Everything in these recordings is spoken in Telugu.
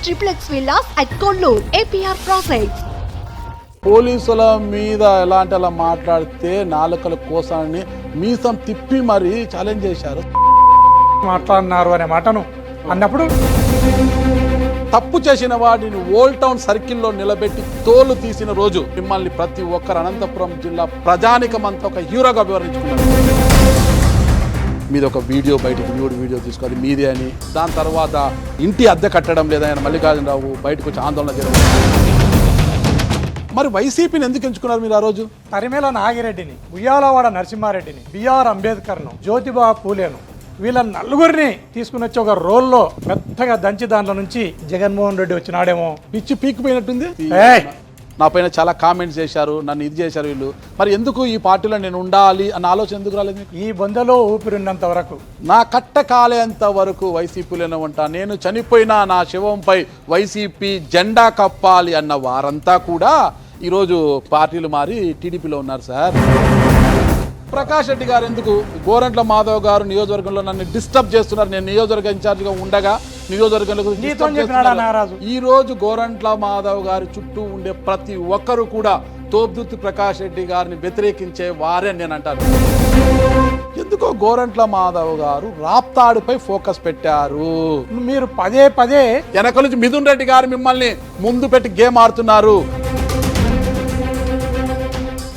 triplex villas at Konnur, APR Projects. పోలీసుల మీద ఎలాంటి అలా మాట్లాడితే నాలుకల కోసాన్ని మీసం తిప్పి మరీ ఛాలెంజ్ చేశారు. మాట్లాడినారు అనే మాటను అన్నప్పుడు తప్పు చేసిన వాడిని ఓల్డ్ టౌన్ సర్కిల్లో నిలబెట్టి తోలు తీసిన రోజు మిమ్మల్ని ప్రతి ఒక్కరు అనంతపురం జిల్లా ప్రజానికమంతా ఒక హీరోగా వివరించుకున్నారు. మీది ఒక వీడియో బయటకు వీడియో తీసుకొని మీదే అని, దాని తర్వాత ఇంటి అద్దె కట్టడం లేదని మల్లికార్జునరావు బయటకు వచ్చి ఆందోళన చేయడం. మరి వైసీపీని ఎందుకు ఎంచుకున్నారు మీరు ఆ రోజు? తరిమేల నాగిరెడ్డిని, ఉయ్యాలవాడ నరసింహారెడ్డిని, బిఆర్ అంబేద్కర్ను, జ్యోతిబా పూలేను, వీళ్ళ నలుగురిని తీసుకుని వచ్చి ఒక రోల్లో మెత్తగా దంచి దాంట్లో నుంచి జగన్మోహన్ రెడ్డి వచ్చినాడేమో. పిచ్చి పీకిపోయినట్టుంది. నా పైన చాలా కామెంట్స్ చేశారు, నన్ను ఇది చేశారు వీళ్ళు. మరి ఎందుకు ఈ పార్టీలో నేను ఉండాలి అన్న ఆలోచన ఎందుకు రాలేదు మీకు? ఈ బొందలో ఊపిరిన్నంత వరకు, నా కట్ట కాలేంత వరకు వైసీపీలోనే ఉంటా. నేను చనిపోయినా నా శవంపై వైసీపీ జెండా కప్పాలి అన్న వారంతా కూడా ఈరోజు పార్టీలు మారి టీడీపీలో ఉన్నారు సార్. ప్రకాష్ రెడ్డి గారు ఎందుకు, గోరంట్ల మాధవ్ గారు నియోజకవర్గంలో నన్ను డిస్టర్బ్ చేస్తున్నారు. నేను నియోజకవర్గ ఇన్ఛార్జిగా ఉండగా నియోజకవర్గంలో ఈ రోజు గోరంట్ల మాధవ్ గారి చుట్టూ ఉండే ప్రతి ఒక్కరు కూడా తోపుదుర్తి ప్రకాష్ రెడ్డి గారిని వ్యతిరేకించే వారే నేను అంటాను. ఎందుకో గోరంట్ల మాధవ్ గారు రాప్తాడుపై ఫోకస్ పెట్టారు. మీరు పదే పదే వెనక నుంచి మిథున్ రెడ్డి గారు మిమ్మల్ని ముందు పెట్టి గేమ్ ఆడుతున్నారు.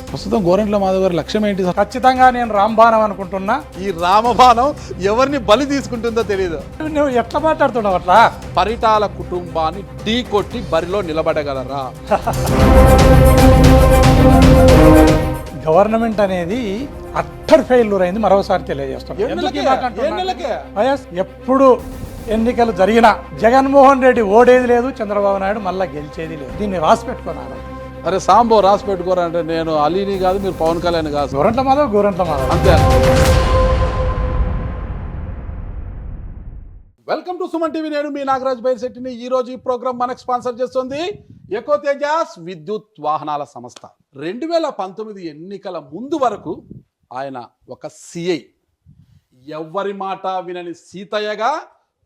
ప్రస్తుతం గోరంట్ల మాధవ్ గారి లక్ష్యం ఏంటి? ఖచ్చితంగా నేను రాంబాణం అనుకుంటున్నా. ఈ రామబాణం ఎవరిని బలి తీసుకుంటుందో తెలియదు. నువ్వు ఎట్లా మాట్లాడుతున్నావు అట్లా? పరిటాల కుటుంబాన్ని ఢీ కొట్టి బరిలో నిలబడగలరా? గవర్నమెంట్ అనేది అట్టర్ ఫెయిల్యూర్ అయింది. మరోసారి తెలియజేస్తాం. ఎప్పుడు ఎన్నికలు జరిగినా జగన్మోహన్ రెడ్డి ఓడేది లేదు, చంద్రబాబు నాయుడు మళ్ళా గెలిచేది లేదు. దీన్ని రాసి పెట్టుకున్నారు. అరే సాంబో రాసి పెట్టుకోరంటే నేను అలీని కాదు, మీరు పవన్ కళ్యాణ్ కాదు. గోరంట్ల మాధవ్ అంతే. Welcome to Suman TV. నేను మీ నాగరాజ్ బైర్శెట్టిని. ఈ రోజు ఈ ప్రోగ్రామ్ మనకు స్పాన్సర్ చేస్తుంది ఎకో తేజాస్ విద్యుత్ వాహనాల సంస్థ. 2019 ఎన్నికల ముందు వరకు ఆయన ఒక సిఐ, ఎవరి మాట వినని సీతయ్యగా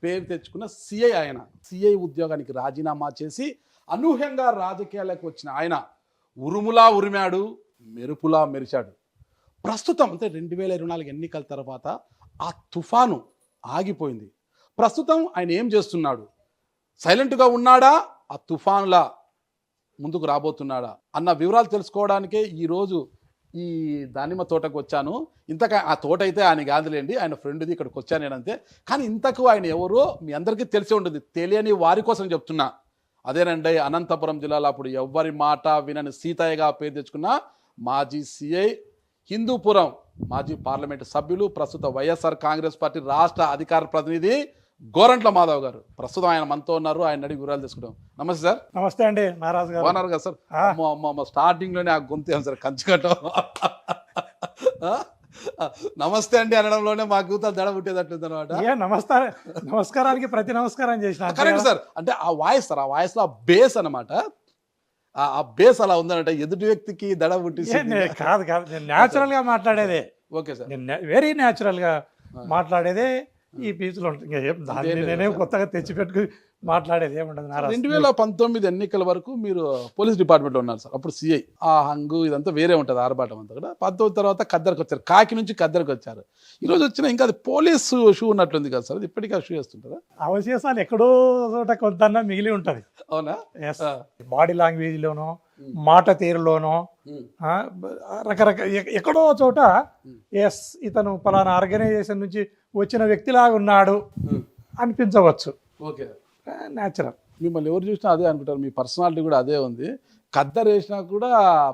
పేరు తెచ్చుకున్న సిఐ. ఆయన సిఐ ఉద్యోగానికి రాజీనామా చేసి అనూహ్యంగా రాజకీయాలకు వచ్చిన ఆయన ఉరుములా ఉరిమాడు, మెరుపులా మెరిచాడు. ప్రస్తుతం అంటే 2024 ఎన్నికల తర్వాత ఆ తుఫాను ఆగిపోయింది. ప్రస్తుతం ఆయన ఏం చేస్తున్నాడు? సైలెంట్గా ఉన్నాడా, ఆ తుఫానులా ముందుకు రాబోతున్నాడా అన్న వివరాలు తెలుసుకోవడానికే ఈరోజు ఈ దానిమ్మ తోటకు వచ్చాను. ఇంతకా ఆ తోట అయితే ఆయన కాదులేండి, ఆయన ఫ్రెండ్ది. ఇక్కడికి వచ్చాను నేనంతే. కానీ ఇంతకు ఆయన ఎవరో మీ అందరికీ తెలిసి ఉంటుంది. తెలియని వారి కోసం చెప్తున్నా. అదేనండి, అనంతపురం జిల్లాలో అప్పుడు ఎవ్వరి మాట వినని సీతయ్యగా పేరు తెచ్చుకున్న మాజీ సిఐ, హిందూపురం మాజీ పార్లమెంటు సభ్యులు, ప్రస్తుత వైఎస్ఆర్ కాంగ్రెస్ పార్టీ రాష్ట్ర అధికార ప్రతినిధి గోరంట్ల మాధవ్ గారు. ప్రస్తుతం ఆయన మనతో ఉన్నారు. ఆయన అడిగి వివరాలు తీసుకుంటాం. నమస్తే సార్. నమస్తే అండి నారాజు గారు. బాగున్నారు కదా సార్? స్టార్టింగ్ లోనే ఆ గొంతు సార్ కంచుకట్టం. నమస్తే అండి అనడంలోనే మా గూతాలు దడ పుట్టేటట్టుంది అనమాట. నమస్కారానికి ప్రతి నమస్కారం చేసిన కరెక్ట్ సార్. అంటే ఆ వాయిస్ సార్, ఆ వాయిస్ లో ఆ బేస్ అనమాట, ఆ బేస్ అలా ఉందన్నమాట. ఎదుటి వ్యక్తికి దడ పుట్టి కాదు నేను న్యాచురల్ గా మాట్లాడేదే. Okay sir. వెరీ న్యాచురల్ గా మాట్లాడేదే ఈ పీచులో ఉంటుంది. దాన్ని నేనేం కొత్తగా తెచ్చిపెట్టుకు మాట్లాడేది ఏముండదు. 2019 ఎన్నికల వరకు మీరు పోలీస్ డిపార్ట్మెంట్లో ఉన్నారు సార్. అప్పుడు సిఐ, ఆ హంగు ఇదంతా వేరే ఉంటుంది, ఆర్భాటం అంతా కూడా. 19 తర్వాత ఖద్దరికి వచ్చారు, కాకి నుంచి ఖద్దరికి వచ్చారు. ఈరోజు వచ్చిన ఇంకా అది పోలీసు షూ ఉన్నట్లుంది కదా సార్, అది ఇప్పటికీ ఆ షూ వేస్తుంటారా? అవశేషాలు ఎక్కడో చోట కొంత మిగిలి ఉంటుంది. అవునా? బాడీ లాంగ్వేజ్ లోనో, మాట తీరులోనో, రకరకాల ఎక్కడో చోట ఎస్ ఇతను పలానా ఆర్గనైజేషన్ నుంచి వచ్చిన వ్యక్తిలాగా ఉన్నాడు అనిపించవచ్చు. Okay, natural. మిమ్మల్ని ఎవరు చూసినా అదే అనుకుంటారు. మీ పర్సనాలిటీ కూడా అదే ఉంది. ఖద్దరు వేసినా కూడా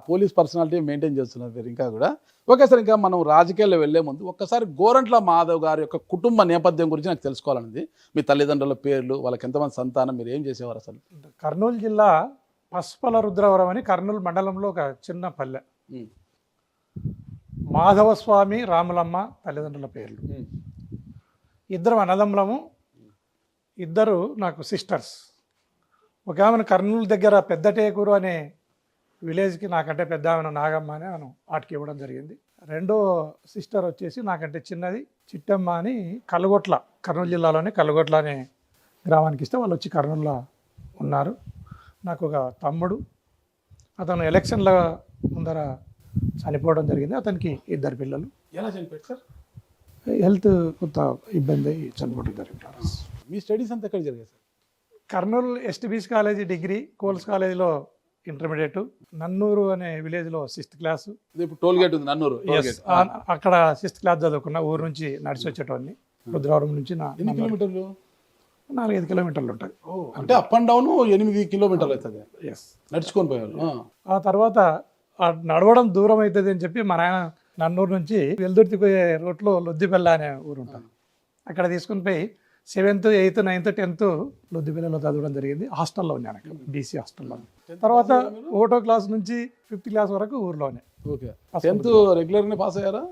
పోలీస్ పర్సనాలిటీ మెయింటైన్ చేస్తున్నారు మీరు ఇంకా కూడా. ఓకే సార్, ఇంకా మనం రాజకీయాల్లో వెళ్లే ముందు ఒక్కసారి గోరంట్ల మాధవ్ గారి యొక్క కుటుంబ నేపథ్యం గురించి నాకు తెలుసుకోవాలన్నది. మీ తల్లిదండ్రుల పేర్లు, వాళ్ళకి ఎంతమంది సంతానం, మీరు ఏం చేసేవారు అసలు? కర్నూలు జిల్లా పసుపల రుద్రవరం అని కర్నూలు మండలంలో ఒక చిన్న పల్లె. మాధవస్వామి, రాములమ్మ తల్లిదండ్రుల పేర్లు. ఇద్దరు అన్నదమ్ములము, ఇద్దరు నాకు సిస్టర్స్. ఒక ఆమెను కర్నూలు దగ్గర పెద్దటేకూరు అనే విలేజ్కి, నాకంటే పెద్ద ఆమెను నాగమ్మ అని ఆమెను ఆటికి ఇవ్వడం జరిగింది. రెండో సిస్టర్ వచ్చేసి నాకంటే చిన్నది చిట్టమ్మ అని కల్గొట్ల, కర్నూలు జిల్లాలోని కల్గొట్ల అనే గ్రామానికి ఇస్తే వాళ్ళు వచ్చి కర్నూలులో ఉన్నారు. నాకు ఒక తమ్ముడు, అతను ఎలక్షన్ల ముందర చనిపోవడం జరిగింది. అతనికి 2 పిల్లలు. ఎలా చనిపోయారు సార్? హెల్త్ కొంత ఇబ్బంది అయ్యి చనిపోవడం జరిగింది. మీ స్టడీస్ అంతా ఎక్కడ జరిగాయి sir? Kurnool STBC college degree, కోల్స్ కాలేజీలో ఇంటర్మీడియట్, నన్నూరు అనే విలేజ్లో 6th క్లాసు. ఇప్పుడు టోల్ గేట్ ఉంది నన్నూరు. అక్కడ 6th క్లాస్ చదువుకున్న. ఊరు నుంచి నడిచి వచ్చేటోని. రుద్రవరం నుంచి ఎన్ని కిలోమీటర్లు? 4-5 కిలోమీటర్లు ఉంటుంది. అంటే అప్ అండ్ డౌన్ 8 కిలోమీటర్లు అవుతుంది. ఎస్. నడుచుకొని పోయారు. ఆ తర్వాత నడవడం దూరం అవుతుంది అని చెప్పి మా నాయన నన్నూరు నుంచి వెల్దుర్తి పోయే రోడ్లో లొద్దిపల్ల అనే ఊరు ఉంటుంది, అక్కడ తీసుకుని పోయి 7th, 8th, 9th, 10th లొద్దిపల్లిలో చదవడం జరిగింది. హాస్టల్లో ఉన్నాను అక్కడ, బీసీ హాస్టల్లో. తర్వాత 1వ క్లాస్ నుంచి 5th క్లాస్ వరకు ఊర్లోనే. ఓకే. 10th రెగ్యులర్గానే పాస్ అయ్యారా?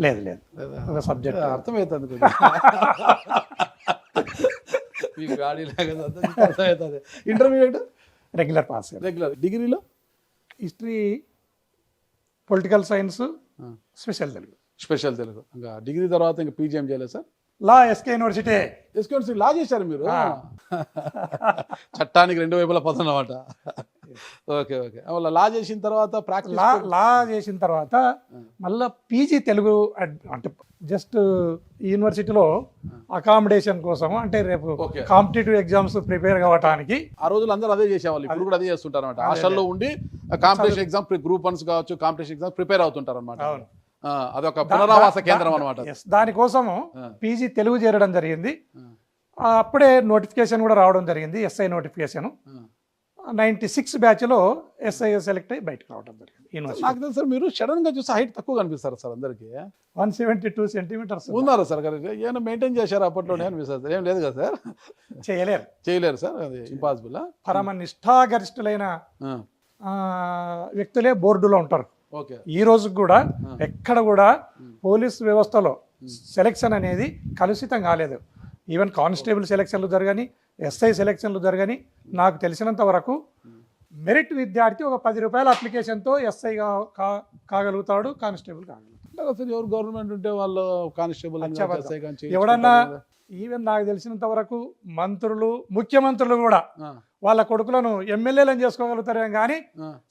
లేదు లేదు, ఒక సబ్జెక్ట్ అర్థమవుతుంది. Intermediate regular pass. రెగ్యులర్. డిగ్రీలో history, political science, special Telugu. Special Telugu. ఇంకా డిగ్రీ తర్వాత ఇంకా పీజీ ఏం చేయలేదు sir? Law, SK university. SK university law చేశారు మీరు? చట్టానికి 2 వైపులా పదనమాట. Okay okay. లా చేసిన తర్వాత ప్రాక్టీస్ లా చేసిన తర్వాత మళ్ళీ పీజీ తెలుగు అంటే జస్ట్ యూనివర్సిటీలో అకామిడేషన్ కోసం, అంటే రేపు కాంపిటేటివ్ ఎగ్జామ్స్ ప్రిపేర్ కావడానికి. ఆ రోజులు అందరూ అదే చేసేవాళ్ళు, ఇప్పుడు కూడా అదే చేస్తుంటారు అనమాట. హాస్టల్లో ఉండి కాంపిటేషన్ ఎగ్జామ్, గ్రూప్ 1 కావచ్చు, కాంపిటేషన్ ఎగ్జామ్ ప్రిపేర్ అవుతుంటారు అనమాట. అదొక పునరావాస కేంద్రం అనమాట. దానికోసము పీజీ తెలుగు చేరడం జరిగింది. అప్పుడే నోటిఫికేషన్ కూడా రావడం జరిగింది, ఎస్ఐ నోటిఫికేషన్. 96 బ్యాచ్లో ఎస్ఐ సెలెక్ట్ అయ్యి బయటకు రావడం జరిగింది యూనివర్సిటీ. నాకు తెలుసు సార్, మీరు సడన్ గా చూస్తే హైట్ తక్కువ కనిపిస్తారు సార్ అందరికి. 172 సెంటీమీటర్స్ ఉన్నారు సార్. ఏమైనా మెయింటైన్ చేశారు అప్పట్లోనే అనిపిస్తుంది? ఏం లేదు కదా సార్? చేయలేరు సార్, అది ఇంపాసిబుల్. పరమ నిష్ఠాగరిష్ఠులైన వ్యక్తులే బోర్డులో ఉంటారు. ఈ రోజు కూడా ఎక్కడ కూడా పోలీస్ వ్యవస్థలో సెలెక్షన్ అనేది కలుషితం కాలేదు. ఈవెన్ కానిస్టేబుల్ సెలెక్షన్లు జరగని, ఎస్ఐ సెలెక్షన్లు జరగని, నాకు తెలిసినంత వరకు మెరిట్ విద్యార్థి ఒక 10 రూపాయల అప్లికేషన్తో ఎస్ఐ కాగలుగుతాడు, కానిస్టేబుల్ కాగలుగుతాడు. ఎవరు గవర్నమెంట్ ఉంటే వాళ్ళు కానిస్టేబుల్ ఎవడన్నా, ఈవెన్ నాకు తెలిసినంత వరకు మంత్రులు, ముఖ్యమంత్రులు కూడా వాళ్ళ కొడుకులను ఎమ్మెల్యేలను చేసుకోగలుగుతారే కానీ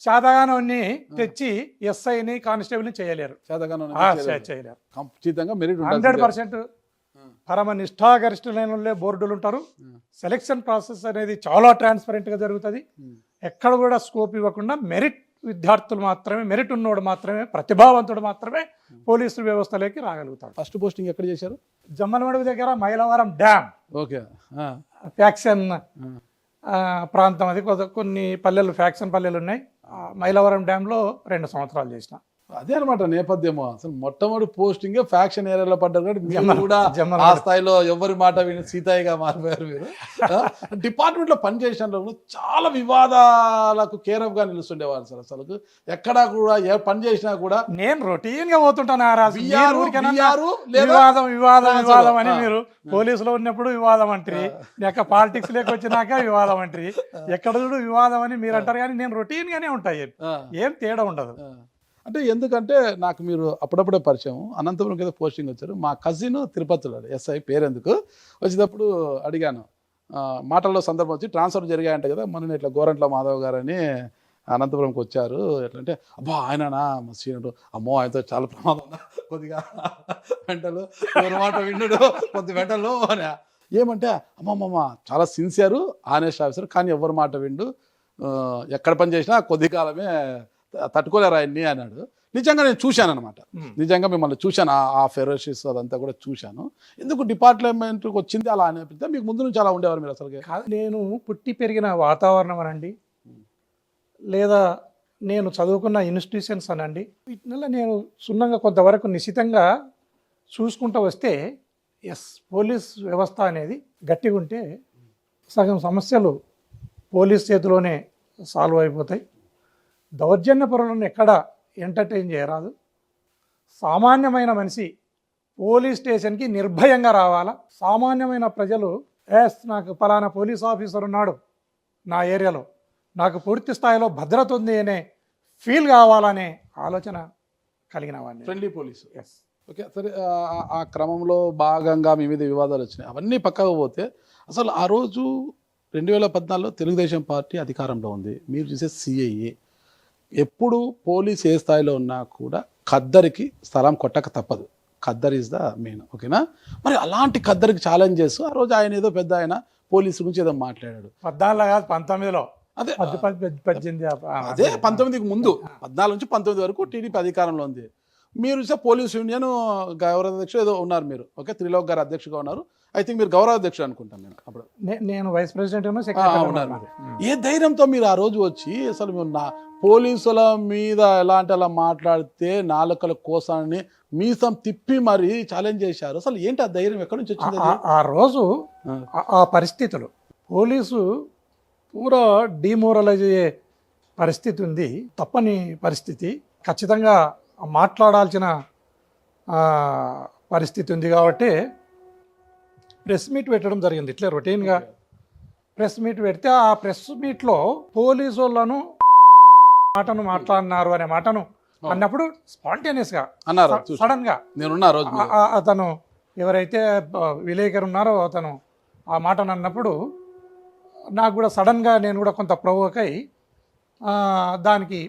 శాతగానాన్ని తెచ్చి ఎస్ఐని, కానిస్టేబుల్ని చేయలేరు. చేయలేరు. ఖచ్చితంగా మెరిట్ 100% పరమ నిష్ఠాగరిష్ఠులైన బోర్డులు ఉంటారు. సెలెక్షన్ ప్రాసెస్ అనేది చాలా ట్రాన్స్పరెంట్గా జరుగుతుంది. ఎక్కడ కూడా స్కోప్ ఇవ్వకుండా మెరిట్ విద్యార్థులు మాత్రమే, మెరిట్ ఉన్నోడు మాత్రమే, ప్రతిభావంతుడు మాత్రమే పోలీసు వ్యవస్థలోకి రాగలుగుతాడు. ఫస్ట్ పోస్టింగ్ ఎక్కడ చేశారు? జమ్మలమడుగు దగ్గర మైలవరం డ్యామ్. ఓకే. ఫ్యాక్షన్ ప్రాంతం అది. కొన్ని పల్లెలు, ఫ్యాక్షన్ పల్లెలు ఉన్నాయి. మైలవరం డ్యామ్లో 2 సంవత్సరాలు చేసిన. అదే అనమాట నేపథ్యము. అసలు మొట్టమొదటి పోస్టింగ్ ఫ్యాక్షన్ ఏరియాలో పడ్డారు కాబట్టి మీరు కూడా ఆ స్థాయిలో ఎవరి మాట విని సీతాయిగా మారిపోయారు. మీరు డిపార్ట్మెంట్ లో పనిచేసిన చాలా వివాదాలకు కేర్ ఆఫ్ గా నిలుస్తుండేవారు సార్. అసలు ఎక్కడా కూడా ఏ పని చేసినా కూడా నేను రొటీన్ గా పోతుంటాను. వివాదం అని మీరు పోలీసులో ఉన్నప్పుడు వివాదం అంటారు, ఎక్కడ పాలిటిక్స్ లేక వచ్చినాక వివాదం అంటారు, ఎక్కడ చూడు వివాదం అని మీరు అంటారు. కానీ నేను రొటీన్ గానే ఉంటాయి, ఏం తేడా ఉండదు. అంటే ఎందుకంటే నాకు మీరు అప్పుడప్పుడే పరిచయం. అనంతపురం కింద పోస్టింగ్ వచ్చారు. మా కజిన్ తిరుపతిలో ఎస్ఐ పేరెందుకు వచ్చేటప్పుడు అడిగాను. మాటల్లో సందర్భం వచ్చి ట్రాన్స్ఫర్ జరిగాయంట కదా, మొన్న ఇట్లా గోరంట్ల మాధవ్ గారు అని అనంతపురంకి వచ్చారు. ఎట్లంటే అబ్బా ఆయననా మా సీనియర్, అమ్మో ఆయనతో చాలా ప్రమాదం, కొద్దిగా వెంటలు ఎవరి మాట విండు కొద్ది వెంటలు అని. ఏమంటే అమ్మమ్మ చాలా సిన్సియరు, ఆనెస్ట్ ఆఫీసర్, కానీ ఎవరి మాట విండు, ఎక్కడ పని చేసినా కొద్ది కాలమే తట్టుకోలేరు ఆయన్ని అన్నాడు. నిజంగా నేను చూశాను అనమాట. నిజంగా మిమ్మల్ని చూశాను, ఆ ఫెరోషియస్ అదంతా కూడా చూశాను. ఎందుకు డిపార్ట్మెంట్కి వచ్చింది అలా అనిపిస్తే? మీకు ముందు నుంచి అలా ఉండేవారు మీరు? అసలు నేను పుట్టి పెరిగిన వాతావరణం అనండి, లేదా నేను చదువుకున్న ఇన్స్టిట్యూషన్స్ అనండి, వీటినల్లా నేను సున్నంగా కొంతవరకు నిశ్చితంగా చూసుకుంటూ వస్తే పోలీస్ వ్యవస్థ అనేది గట్టిగా ఉంటే సగం సమస్యలు పోలీస్ చేతిలోనే సాల్వ్ అయిపోతాయి. దౌర్జన్య పరులను ఎక్కడ ఎంటర్టైన్ చేయరాదు. సామాన్యమైన మనిషి పోలీస్ స్టేషన్కి నిర్భయంగా రావాలా. సామాన్యమైన ప్రజలు నాకు పలానా పోలీస్ ఆఫీసర్ ఉన్నాడు నా ఏరియాలో, నాకు పూర్తి స్థాయిలో భద్రత ఉంది అనే ఫీల్ కావాలనే ఆలోచన కలిగిన వాడిని. Friendly police. ఓకే సరే. ఆ క్రమంలో భాగంగా మీ మీద వివాదాలు వచ్చినాయి, అవన్నీ పక్కకు పోతే అసలు ఆ రోజు 2014లో తెలుగుదేశం పార్టీ అధికారంలో ఉంది, మీరు చూసే సిఐఏ. ఎప్పుడు పోలీస్ ఏ స్థాయిలో ఉన్నా కూడా ఖద్దరికి స్థలం కొట్టక తప్పదు. ఖద్దర్ ఈజ్ ద మెయిన్, ఓకేనా? మరి అలాంటి ఖద్దరికి ఛాలెంజ్ చేస్తూ ఆ రోజు ఆయన ఏదో పెద్ద ఆయన పోలీసు గురించి ఏదో మాట్లాడాడు. 14 కాదు 19లో, అదే 18 అదే 19కి ముందు 14 నుంచి 19 వరకు టీడీపీ అధికారంలో ఉంది. మీరు చూసే పోలీస్ యూనియన్ గౌరవ అధ్యక్షుడు ఏదో ఉన్నారు మీరు, ఓకే? త్రిలోక్ గారు అధ్యక్షుడుగా ఉన్నారు. ఐ థింక్ మీరు గౌరవ అధ్యక్షుడు అనుకుంటాను నేను అప్పుడు. నేను వైస్ ప్రెసిడెంట్ ఉన్నారు మీరు. ఏ ధైర్యంతో మీరు ఆ రోజు వచ్చి అసలు మీరు నా పోలీసుల మీద ఎలాంటి అలా మాట్లాడితే నాలుకల కోసాన్ని మీసం తిప్పి మరి ఛాలెంజ్ చేశారు? అసలు ఏంటి ఆ ధైర్యం, ఎక్కడి నుంచి వచ్చింది? ఆ రోజు ఆ పరిస్థితులు పోలీసు పూరా డిమోరలైజ్ అయ్యే పరిస్థితి ఉంది, తప్పని పరిస్థితి, ఖచ్చితంగా మాట్లాడాల్సిన పరిస్థితి ఉంది. కాబట్టి ప్రెస్ మీట్ పెట్టడం జరిగింది. ఇట్లా రొటీన్గా ప్రెస్ మీట్ పెడితే ఆ ప్రెస్ మీట్లో పోలీసు వాళ్ళను మాటను మాట్లాడినారు అనే మాటను అన్నప్పుడు స్పాంటేనియస్గా అన్నారు, సడన్గా అతను ఎవరైతే విలేకరు ఉన్నారో అతను ఆ మాటను అన్నప్పుడు నాకు కూడా సడన్గా నేను కూడా కొంత ప్రొవోక్ అయి దానికి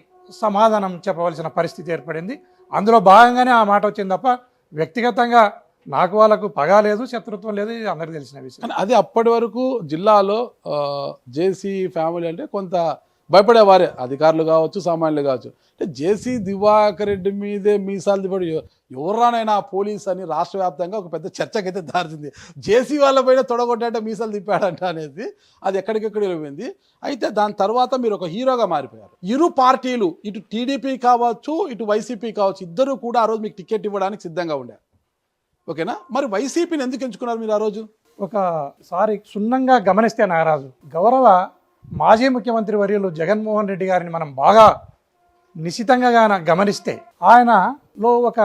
సమాధానం చెప్పవలసిన పరిస్థితి ఏర్పడింది. అందులో భాగంగానే ఆ మాట వచ్చింది తప్ప వ్యక్తిగతంగా నాకు వాళ్ళకు పగ లేదు, శత్రుత్వం లేదు, ఇది అందరికీ తెలిసిన విషయం. అది అప్పటి వరకు జిల్లాలో జేసీ ఫ్యామిలీ అంటే కొంత భయపడేవారే, అధికారులు కావచ్చు, సామాన్యులు కావచ్చు. అంటే జేసీ దివాకర్ రెడ్డి మీదే మీసాలు దిపడి ఎవరానైనా పోలీస్ అని రాష్ట్ర వ్యాప్తంగా ఒక పెద్ద చర్చకైతే దారింది. జేసీ వాళ్ళ పైన తొడగొట్టాడంటే మీసాలు తిప్పాడంట అనేది అది ఎక్కడికెక్కడ వెళ్ళింది. అయితే దాని తర్వాత మీరు ఒక హీరోగా మారిపోయారు. ఇరు పార్టీలు, ఇటు టీడీపీ కావచ్చు, ఇటు వైసీపీ కావచ్చు, ఇద్దరు కూడా ఆ రోజు మీకు టికెట్ ఇవ్వడానికి సిద్ధంగా ఉండారు, ఓకేనా? మరి వైసీపీని ఎందుకు ఎంచుకున్నారు మీరు ఆ రోజు? ఒకసారి క్షుణ్ణంగా గమనిస్తే నాగరాజు, గౌరవ మాజీ ముఖ్యమంత్రి వర్యులు జగన్మోహన్ రెడ్డి గారిని మనం బాగా నిశితంగా గమనిస్తే ఆయనలో ఒక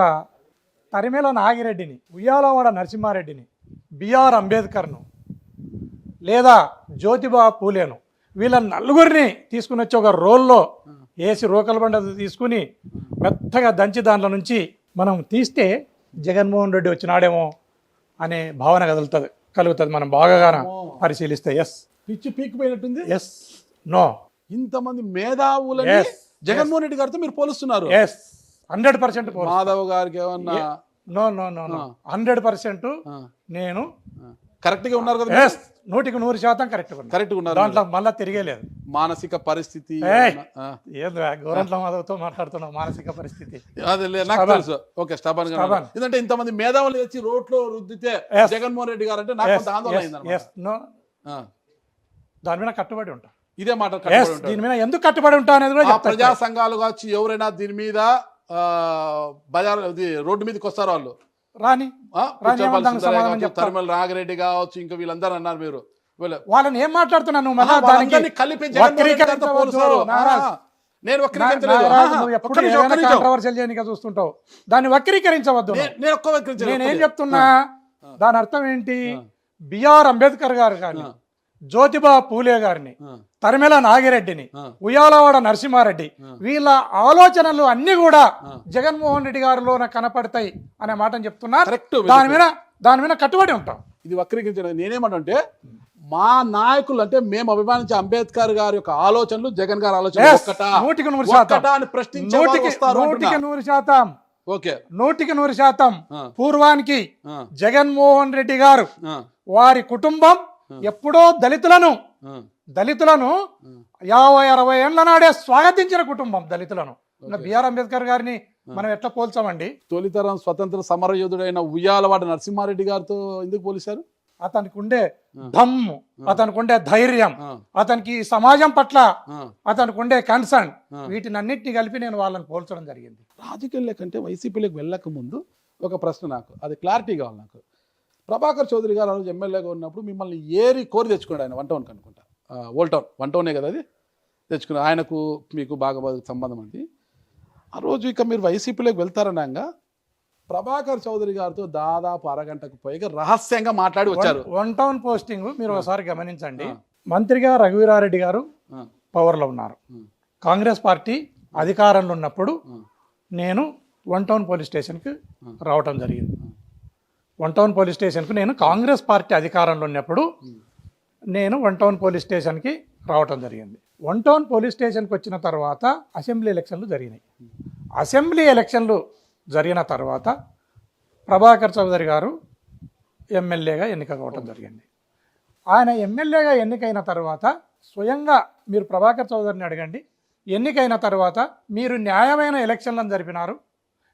తరిమేల నాగిరెడ్డిని, ఉయ్యాలవాడ నరసింహారెడ్డిని, బిఆర్ అంబేద్కర్ను లేదా జ్యోతిబా పూలేను, వీళ్ళ నలుగురిని తీసుకుని వచ్చి ఒక రోల్లో వేసి రోకల బండ తీసుకుని మెత్తగా దంచి దాంట్లో నుంచి మనం తీస్తే జగన్మోహన్ రెడ్డి వచ్చినాడేమో అనే భావన కలుగుతుంది మనం బాగా పరిశీలిస్తే. ఎస్, పిచ్చి పీకిపోయినట్టుంది. ఎస్, నో, ఇంతమంది మేధావులని జగన్మోహన్ రెడ్డి గారితో మీరు పోలుస్తున్నారు. 100% మాధవ్ గారికి ఏమన్నా? నో 100% నేను కరెక్ట్ గా ఉన్నారు కదా? 100% కరెక్ట్ ఉన్నారు. దాంట్లో మళ్ళీ తిరిగేలేదు. మానసిక పరిస్థితి గవర్నమెంట్ మాధవ్తో మాట్లాడుతున్నాం. మానసిక పరిస్థితి నాకు తెలుసు. ఓకే, స్టబన్ ఎందుకంటే ఇంతమంది మేధావులు వచ్చి రోడ్లో రుద్దితే జగన్మోహన్ రెడ్డి గారు అంటే నాకు ఆందోళన అయింది. దాని మీద కట్టుబడి ఉంటా. ఇదే మాట దీని మీద ఎందుకు కట్టుబడి ఉంటా అనేది కూడా ప్రజా సంఘాలు కావచ్చు, ఎవరైనా దీని మీద బజార్ రోడ్డు మీదకి వస్తారు వాళ్ళు రాని తరిమల నాగిరెడ్డి కావచ్చు, ఇంకా వీళ్ళందరూ అన్నారు. మీరు వాళ్ళని ఏం మాట్లాడుతున్నాను కలిపి చూస్తుంటావు, దాన్ని వక్రీకరించవద్దు. నేనేం చెప్తున్నా, దాని అర్థం ఏంటి? బిఆర్ అంబేద్కర్ గారు కానీ, జ్యోతిబా పూలే గారిని, తరిమేల నాగిరెడ్డిని, ఉయ్యాలవాడ నరసింహారెడ్డి, వీళ్ళ ఆలోచనలు అన్ని కూడా జగన్మోహన్ రెడ్డి గారిలోనే కనపడతాయి అనే మాటను చెప్తున్నా. దాని మీద కట్టుబడి ఉంటాం. ఇది వక్రీకరించడం. నేనేమంటే మా నాయకులు అంటే మేము అభిమానించే అంబేద్కర్ గారి యొక్క ఆలోచనలు జగన్ గారి ఆలోచనలు 100% పూర్వానికి జగన్మోహన్ రెడ్డి గారు వారి కుటుంబం ఎప్పుడో దళితులను 50-60 ఏళ్ల నాడే స్వాగతించిన కుటుంబం దళితులను. బిఆర్ అంబేద్కర్ గారిని మనం ఎట్లా పోల్చామండి? తొలితరం స్వతంత్ర సమరయోధుడైన ఉయ్యాలవాడ నరసింహారెడ్డి గారితో ఎందుకు పోలిశారు? అతనికి ఉండే దమ్ము, అతనికి ఉండే ధైర్యం, అతనికి సమాజం పట్ల అతనికి ఉండే కన్సర్న్, వీటినన్నింటినీ కలిపి నేను వాళ్ళని పోల్చడం జరిగింది. రాజకీయాల కంటే వైసీపీలోకి వెళ్ళక ముందు ఒక ప్రశ్న, నాకు అది క్లారిటీ కావాలి. నాకు ప్రభాకర్ చౌదరి గారు ఆ రోజు ఎమ్మెల్యేగా ఉన్నప్పుడు మిమ్మల్ని కోరి తెచ్చుకున్నాడు ఆయన. 1 టౌన్ అనుకుంటా, ఓల్డ్ టౌన్ 1 టౌనే కదా అది, తెచ్చుకున్నాడు. ఆయనకు మీకు బాగా సంబంధం అండి. ఆ రోజు ఇక మీరు వైసీపీలోకి వెళ్తారనగా ప్రభాకర్ చౌదరి గారితో దాదాపు అరగంటకు పైగా రహస్యంగా మాట్లాడి వచ్చారు. 1 టౌన్ పోస్టింగ్ మీరు ఒకసారి గమనించండి. మంత్రిగా రఘువీరారెడ్డి గారు పవర్లో ఉన్నారు. కాంగ్రెస్ పార్టీ అధికారంలో ఉన్నప్పుడు నేను 1 టౌన్ పోలీస్ స్టేషన్కి రావటం జరిగింది. 1 టౌన్ పోలీస్ స్టేషన్కు నేను కాంగ్రెస్ పార్టీ అధికారంలో ఉన్నప్పుడు నేను 1 టౌన్ పోలీస్ స్టేషన్కి రావటం జరిగింది. 1 టౌన్ పోలీస్ స్టేషన్కి వచ్చిన తర్వాత అసెంబ్లీ ఎలక్షన్లు జరిగినాయి. అసెంబ్లీ ఎలక్షన్లు జరిగిన తర్వాత ప్రభాకర్ చౌదరి గారు ఎమ్మెల్యేగా ఎన్నిక కావటం జరిగింది. ఆయన ఎమ్మెల్యేగా ఎన్నికైన తర్వాత స్వయంగా మీరు ప్రభాకర్ చౌదరిని అడగండి, ఎన్నికైన తర్వాత మీరు న్యాయమైన ఎలక్షన్లను జరిపినారు,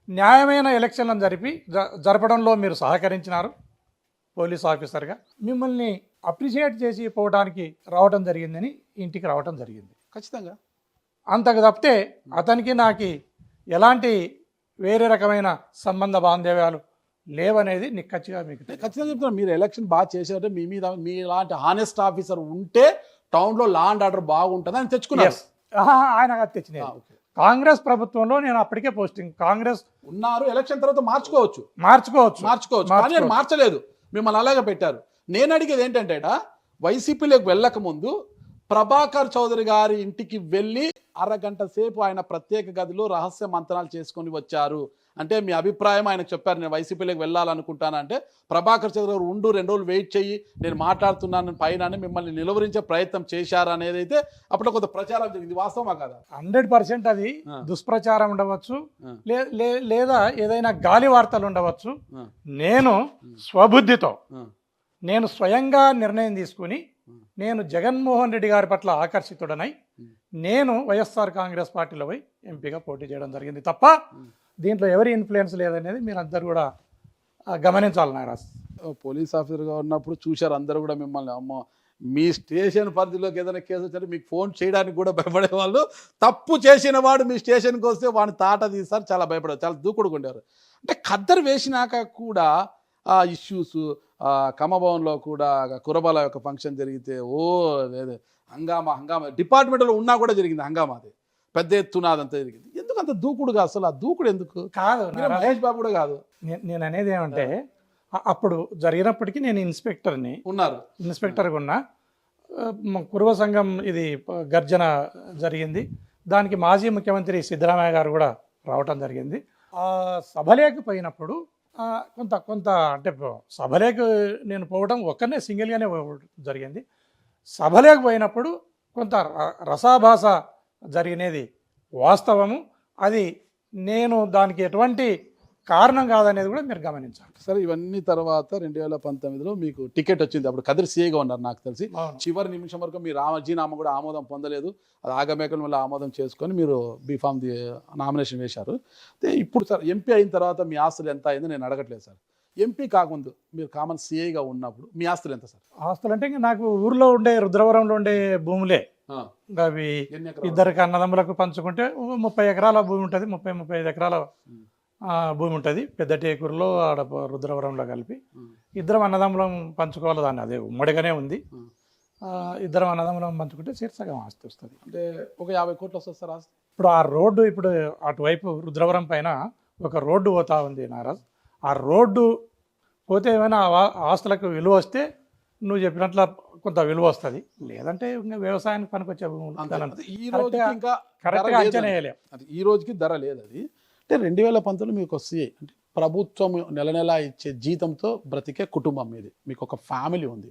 న్యాయమైన ఎలక్షన్లను జరపడంలో మీరు సహకరించినారు పోలీస్ ఆఫీసర్గా. మిమ్మల్ని అప్రిషియేట్ చేసి పోవడానికి రావటం జరిగిందని ఇంటికి రావటం జరిగింది. ఖచ్చితంగా అంతకు తప్పితే అతనికి నాకు ఎలాంటి వేరే రకమైన సంబంధ బాంధవ్యాలు లేవనేది నిక్కచ్చిగా మీకు ఖచ్చితంగా చెప్తున్నా. మీరు ఎలక్షన్ బాగా చేశారంటే మీ మీద మీ లాంటి హానెస్ట్ ఆఫీసర్ ఉంటే టౌన్లో లా అండ్ ఆర్డర్ బాగుంటుంది అని తెచ్చుకున్నారు. ఆయన తెచ్చినారు. కాంగ్రెస్ ప్రభుత్వంలో నేను అప్పటికే పోస్టింగ్ కాంగ్రెస్ ఉన్నారు. ఎలక్షన్ తర్వాత మార్చుకోవచ్చు కానీ ఆయన మార్చలేదు, మిమ్మల్ని అలాగే పెట్టారు. నేను అడిగేది ఏంటంటే వైసీపీలోకి వెళ్ళక ముందు ప్రభాకర్ చౌదరి గారి ఇంటికి వెళ్ళి అరగంట సేపు ఆయన ప్రత్యేక గదిలో రహస్య మంతనాలు చేసుకొని వచ్చారు అంటే మీ అభిప్రాయం ఆయనకు చెప్పారు, నేను వైసీపీలోకి వెళ్ళాలనుకుంటానంటే ప్రభాకర్ చౌదరి గారు 2 రోజులు వెయిట్ చెయ్యి, నేను మాట్లాడుతున్నాను పైన మిమ్మల్ని నిలువరించే ప్రయత్నం చేశారు అనేది అయితే అప్పుడు కొంత ప్రచారం జరిగింది. వాస్తవమా కదా? 100% అది దుష్ప్రచారం ఉండవచ్చు, లేదా ఏదైనా గాలి వార్తలు ఉండవచ్చు. నేను స్వబుద్ధితో నేను స్వయంగా నిర్ణయం తీసుకుని నేను జగన్మోహన్ రెడ్డి గారి పట్ల ఆకర్షితుడనై నేను వైఎస్ఆర్ కాంగ్రెస్ పార్టీలో పోయి ఎంపీగా పోటీ చేయడం జరిగింది తప్ప దీంట్లో ఎవరి ఇన్ఫ్లుయెన్స్ లేదనేది మీరు అందరు కూడా గమనించాలి. నారాజ్ పోలీస్ ఆఫీసర్గా ఉన్నప్పుడు చూశారు అందరూ కూడా మిమ్మల్ని, అమ్మ మీ స్టేషన్ పరిధిలోకి ఏదైనా కేసు వచ్చారు మీకు ఫోన్ చేయడానికి కూడా భయపడే వాళ్ళు. తప్పు చేసిన వాడు మీ స్టేషన్కి వస్తే వాడిని తాట తీస్తారు, చాలా భయపడేవారు, చాలా దూకుడుగా ఉండేవారు. అంటే ఖద్దరు వేసినాక కూడా ఆ ఇష్యూస్ కమభవన్లో కూడా కురబాల యొక్క ఫంక్షన్ జరిగితే లేదు హంగామా డిపార్ట్మెంట్లో ఉన్నా కూడా జరిగింది హంగామా, అది పెద్ద ఎత్తున అదంతా జరిగింది. ఎందుకు అంత దూకుడుగా? అసలు ఆ దూకుడు ఎందుకు? కాదు మహేష్ బాబు కూడా కాదు. నేను అనేది ఏమంటే అప్పుడు జరిగినప్పటికీ నేను ఇన్స్పెక్టర్గా ఉన్నా. కురువ సంఘం ఇది గర్జన జరిగింది, దానికి మాజీ ముఖ్యమంత్రి సిద్ధరామయ్య గారు కూడా రావటం జరిగింది. ఆ సభలోకి పోయినప్పుడు కొంత అంటే సభలోకి నేను పోవడం ఒక్కనే సింగిల్గానే జరిగింది. సభలోకి పోయినప్పుడు కొంత రసాభాస జరిగినది వాస్తవము, అది నేను దానికి ఎటువంటి కారణం కాదనేది కూడా మీరు గమనించాలి. సరే, ఇవన్నీ తర్వాత 2019లో మీకు టికెట్ వచ్చింది. అప్పుడు కదిరి సీఏగా ఉన్నారు నాకు తెలిసి. చివరి నిమిషం వరకు మీ రాజీనామా కూడా ఆమోదం పొందలేదు, అది ఆగమేకల వల్ల ఆమోదం చేసుకొని మీరు బీఫామ్ నామినేషన్ వేశారు. ఇప్పుడు సార్ ఎంపీ అయిన తర్వాత మీ ఆస్తులు ఎంత అయిందో నేను అడగట్లేదు సార్. ఎంపీ కాకముందు మీరు కామన్ సీఐగా ఉన్నప్పుడు మీ ఆస్తులు ఎంత సార్? ఆస్తులు అంటే నాకు ఊర్లో ఉండే రుద్రవరంలో ఉండే భూములే, అవి ఇద్దరికి అన్నదమ్ములకు పంచుకుంటే 30 ఎకరాల భూమి ఉంటుంది, 30-35 ఎకరాల భూమి ఉంటుంది. పెద్ద టేకూరులో ఆడ రుద్రవరంలో కలిపి ఇద్దరం అన్నదమ్ములం పంచుకోవాలి, దాన్ని అదే ఉమ్మడిగానే ఉంది. ఇద్దరం అన్నదమ్ములం పంచుకుంటే సగం ఆస్తి వస్తుంది. అంటే ఒక 50 కోట్లు వస్తుంది సార్ ఆస్తి. ఇప్పుడు ఆ రోడ్డు ఇప్పుడు అటువైపు రుద్రవరం పైన ఒక రోడ్డు పోతా ఉంది నారాజ్. ఆ రోడ్డు పోతే ఏమైనా ఆస్తులకు విలువ వస్తే నువ్వు చెప్పినట్ల కొంత విలువ వస్తుంది, లేదంటే ఇంకా వ్యవసాయానికి పనికొచ్చే ఈ రోజుకి ధర లేదు. అది అంటే 2019లో మీకు వస్తాయి అంటే ప్రభుత్వం నెల ఇచ్చే జీతంతో బ్రతికే కుటుంబం మీది, మీకు ఒక ఫ్యామిలీ ఉంది.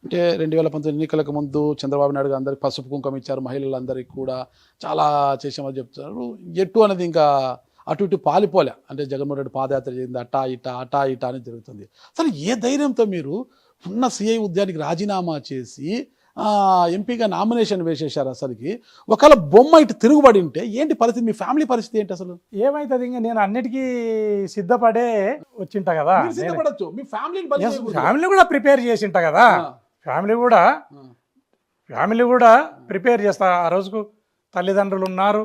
అంటే 2019 ఎన్నికలకు ముందు చంద్రబాబు నాయుడు గారు అందరికి పసుపు కుంకుమ ఇచ్చారు, మహిళలందరికీ కూడా చాలా చేసామని చెప్తున్నారు. ఎటు అనేది ఇంకా అటు ఇటు పాలిపోలే, అంటే జగన్మోహన్ రెడ్డి పాదయాత్ర చేసింది అటా ఇటా అని జరుగుతుంది. అసలు ఏ ధైర్యంతో మీరు ఉన్న సిఐ ఉద్యోగానికి రాజీనామా చేసి ఎంపీగా నామినేషన్ వేసేశారు? అసలుకి ఒకవేళ బొమ్మ ఇటు తిరుగుబడి ఉంటే ఏంటి పరిస్థితి, మీ ఫ్యామిలీ పరిస్థితి ఏంటి అసలు? ఏమైతుంది, ఇంకా నేను అన్నిటికీ సిద్ధపడే వచ్చింటా కదా. సిద్ధపడచ్చు, మీ ఫ్యామిలీ కూడా ప్రిపేర్ చేసింటా కదా. ఫ్యామిలీ కూడా ప్రిపేర్ చేస్తా. ఆ రోజుకు తల్లిదండ్రులు ఉన్నారు,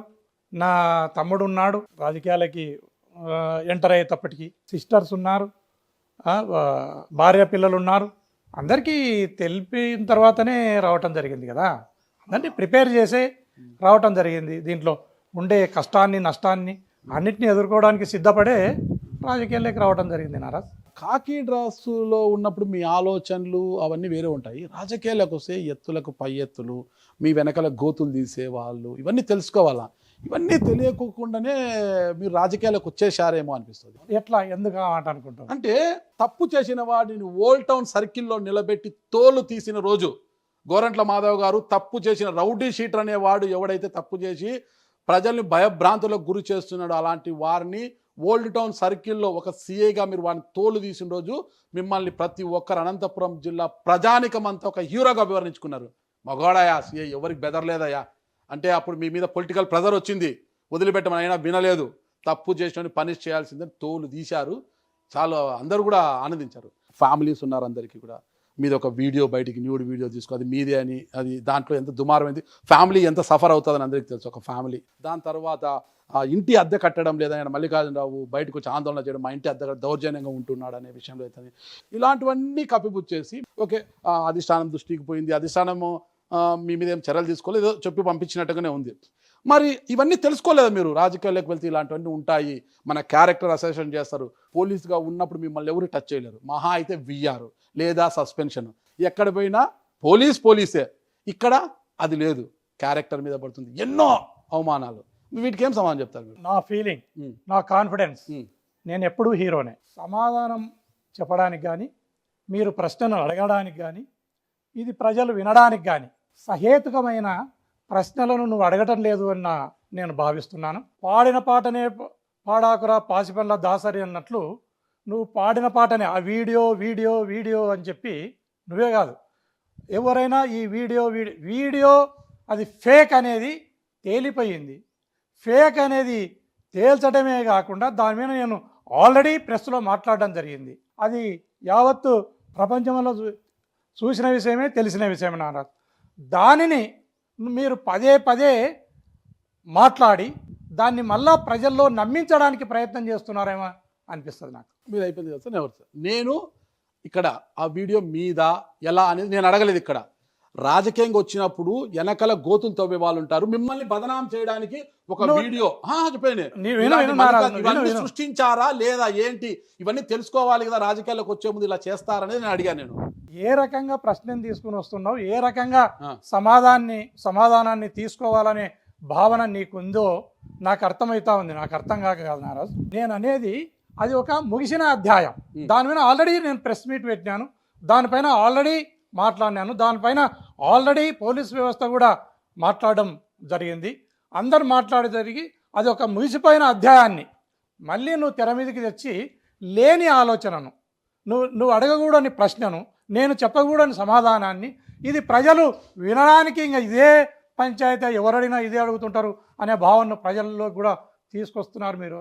నా తమ్ముడు ఉన్నాడు, రాజకీయాలకి ఎంటర్ అయ్యేటప్పటికి సిస్టర్స్ ఉన్నారు, భార్య పిల్లలు ఉన్నారు. అందరికీ తెలిపిన తర్వాతనే రావటం జరిగింది కదా, అందరినీ ప్రిపేర్ చేసే రావటం జరిగింది. దీంట్లో ఉండే కష్టాన్ని నష్టాన్ని అన్నిటిని ఎదుర్కోవడానికి సిద్ధపడే రాజకీయాల్లోకి రావటం జరిగింది. నారాజ్ కాకి డ్రాసులో ఉన్నప్పుడు మీ ఆలోచనలు అవన్నీ వేరే ఉంటాయి, రాజకీయాలకు వస్తే ఎత్తులకు పై ఎత్తులు, మీ వెనకాల గోతులు తీసేవాళ్ళు, ఇవన్నీ తెలుసుకోవాలా? ఇవన్నీ తెలియకుండానే మీరు రాజకీయాలకు వచ్చేసారేమో అనిపిస్తుంది. ఎట్లా, ఎందుకు మాట అనుకుంటాం అంటే తప్పు చేసిన వాడిని ఓల్డ్ టౌన్ సర్కిల్లో నిలబెట్టి తోలు తీసిన రోజు గోరంట్ల మాధవ్ గారు తప్పు చేసిన రౌడీ షీటర్ అనేవాడు ఎవడైతే తప్పు చేసి ప్రజల్ని భయభ్రాంతులకు గురి చేస్తున్నాడో అలాంటి వారిని ఓల్డ్ టౌన్ సర్కిల్లో ఒక సీఏగా మీరు వారిని తోలు తీసిన రోజు మిమ్మల్ని ప్రతి ఒక్కరు అనంతపురం జిల్లా ప్రజానికమంతా ఒక హీరోగా వివరించుకున్నారు. మగవాడయా సీఏ, ఎవరికి బెదరలేదయా అంటే అప్పుడు మీ మీద పొలిటికల్ ప్రెజర్ వచ్చింది, వదిలిపెట్టమని అయినా వినలేదు, తప్పు చేసిన పనిష్ చేయాల్సిందని తోలు తీశారు. చాలా అందరూ కూడా ఆనందించారు. ఫ్యామిలీస్ ఉన్నారు, అందరికీ కూడా మీది ఒక వీడియో బయటికి న్యూడ్ వీడియో తీసుకో, అది మీదే అని, అది దాంట్లో ఎంత దుమారమైంది, ఫ్యామిలీ ఎంత సఫర్ అవుతుందని అందరికీ తెలుసు, ఒక ఫ్యామిలీ. దాని తర్వాత ఇంటి అద్దె కట్టడం లేదని మల్లికార్జునరావు బయటకు వచ్చి ఆందోళన చేయడం, మా ఇంటి అద్దె దౌర్జన్యంగా ఉంటున్నాడు అనే విషయంలో అవుతుంది. ఇలాంటివన్నీ కప్పిపుచ్చేసి ఓకే అధిష్టానం దృష్టికి పోయింది, అధిష్టానము మీ మీద ఏం చర్యలు తీసుకోలేదు, చెప్పి పంపించినట్టుగానే ఉంది. మరి ఇవన్నీ తెలుసుకోలేదు మీరు? రాజకీయాల్లోకి వెళ్తే ఇలాంటివన్నీ ఉంటాయి, మన క్యారెక్టర్ అసెషన్ చేస్తారు. పోలీసుగా ఉన్నప్పుడు మిమ్మల్ని ఎవరు టచ్ చేయలేరు, మహా అయితే విఆర్ లేదా సస్పెన్షన్. ఎక్కడ పోయినా పోలీసే, ఇక్కడ అది లేదు, క్యారెక్టర్ మీద పడుతుంది, ఎన్నో అవమానాలు. వీటికి ఏం సమాధానం చెప్తారు మీరు? నా ఫీలింగ్, నా కాన్ఫిడెన్స్, నేను ఎప్పుడూ హీరోనే. సమాధానం చెప్పడానికి కానీ, మీరు ప్రశ్నలు అడగడానికి కానీ, ఇది ప్రజలు వినడానికి కానీ సహేతుకమైన ప్రశ్నలను నువ్వు అడగటం లేదు అని నేను భావిస్తున్నాను. పాడిన పాటనే పాడాకురా పాసిపల్ల దాసరి అన్నట్లు నువ్వు పాడిన పాటనే ఆ వీడియో వీడియో వీడియో అని చెప్పి నువ్వే కాదు ఎవరైనా ఈ వీడియో అది ఫేక్ అనేది తేలిపోయింది. ఫేక్ అనేది తేల్చడమే కాకుండా దాని మీద నేను ఆల్రెడీ ప్రెస్లో మాట్లాడడం జరిగింది. అది యావత్తు ప్రపంచంలో చూసిన విషయమే, తెలిసిన విషయమే నారాజు. దానిని మీరు పదే పదే మాట్లాడి దాన్ని మళ్ళా ప్రజల్లో నమ్మించడానికి ప్రయత్నం చేస్తున్నారేమో అనిపిస్తుంది నాకు. మీరు అయిపోయింది కదా సార్, ఎవరు సార్? నేను ఇక్కడ ఆ వీడియో మీద ఎలా అనేది నేను అడగలేదు. ఇక్కడ రాజకీయంగా వచ్చినప్పుడు వెనకల గోతులు తవ్వే వాళ్ళు ఉంటారు, మిమ్మల్ని బదనాం చేయడానికి ఒక వీడియో చెప్పండి, సృష్టించారా లేదా ఏంటి, ఇవన్నీ తెలుసుకోవాలి కదా రాజకీయాల్లోకి వచ్చే ముందు ఇలా చేస్తారనేది నేను అడిగాను. నేను ఏ రకంగా ప్రశ్నను తీసుకుని వస్తున్నావు, ఏ రకంగా సమాధానాన్ని తీసుకోవాలనే భావన నీకుందో నాకు అర్థమవుతా ఉంది. నాకు అర్థం కాక కాదు నారాజు, నేను అనేది అది ఒక ముగిసిన అధ్యాయం. దాని మీద ఆల్రెడీ నేను ప్రెస్ మీట్ పెట్టినాను, దానిపైన ఆల్రెడీ మాట్లాడినాను, దానిపైన ఆల్రెడీ పోలీస్ వ్యవస్థ కూడా మాట్లాడడం జరిగింది, అందరు మాట్లాడి జరిగి అది ఒక ముగిసిపోయిన అధ్యాయాన్ని మళ్ళీ నువ్వు తెర మీదకి తెచ్చి లేని ఆలోచనను, నువ్వు అడగకూడని ప్రశ్నను, నేను చెప్పకూడని సమాధానాన్ని, ఇది ప్రజలు వినడానికి ఇంకా ఇదే పంచాయతీ ఎవరడినా ఇదే అడుగుతుంటారు అనే భావనను ప్రజల్లో కూడా తీసుకొస్తున్నారు మీరు.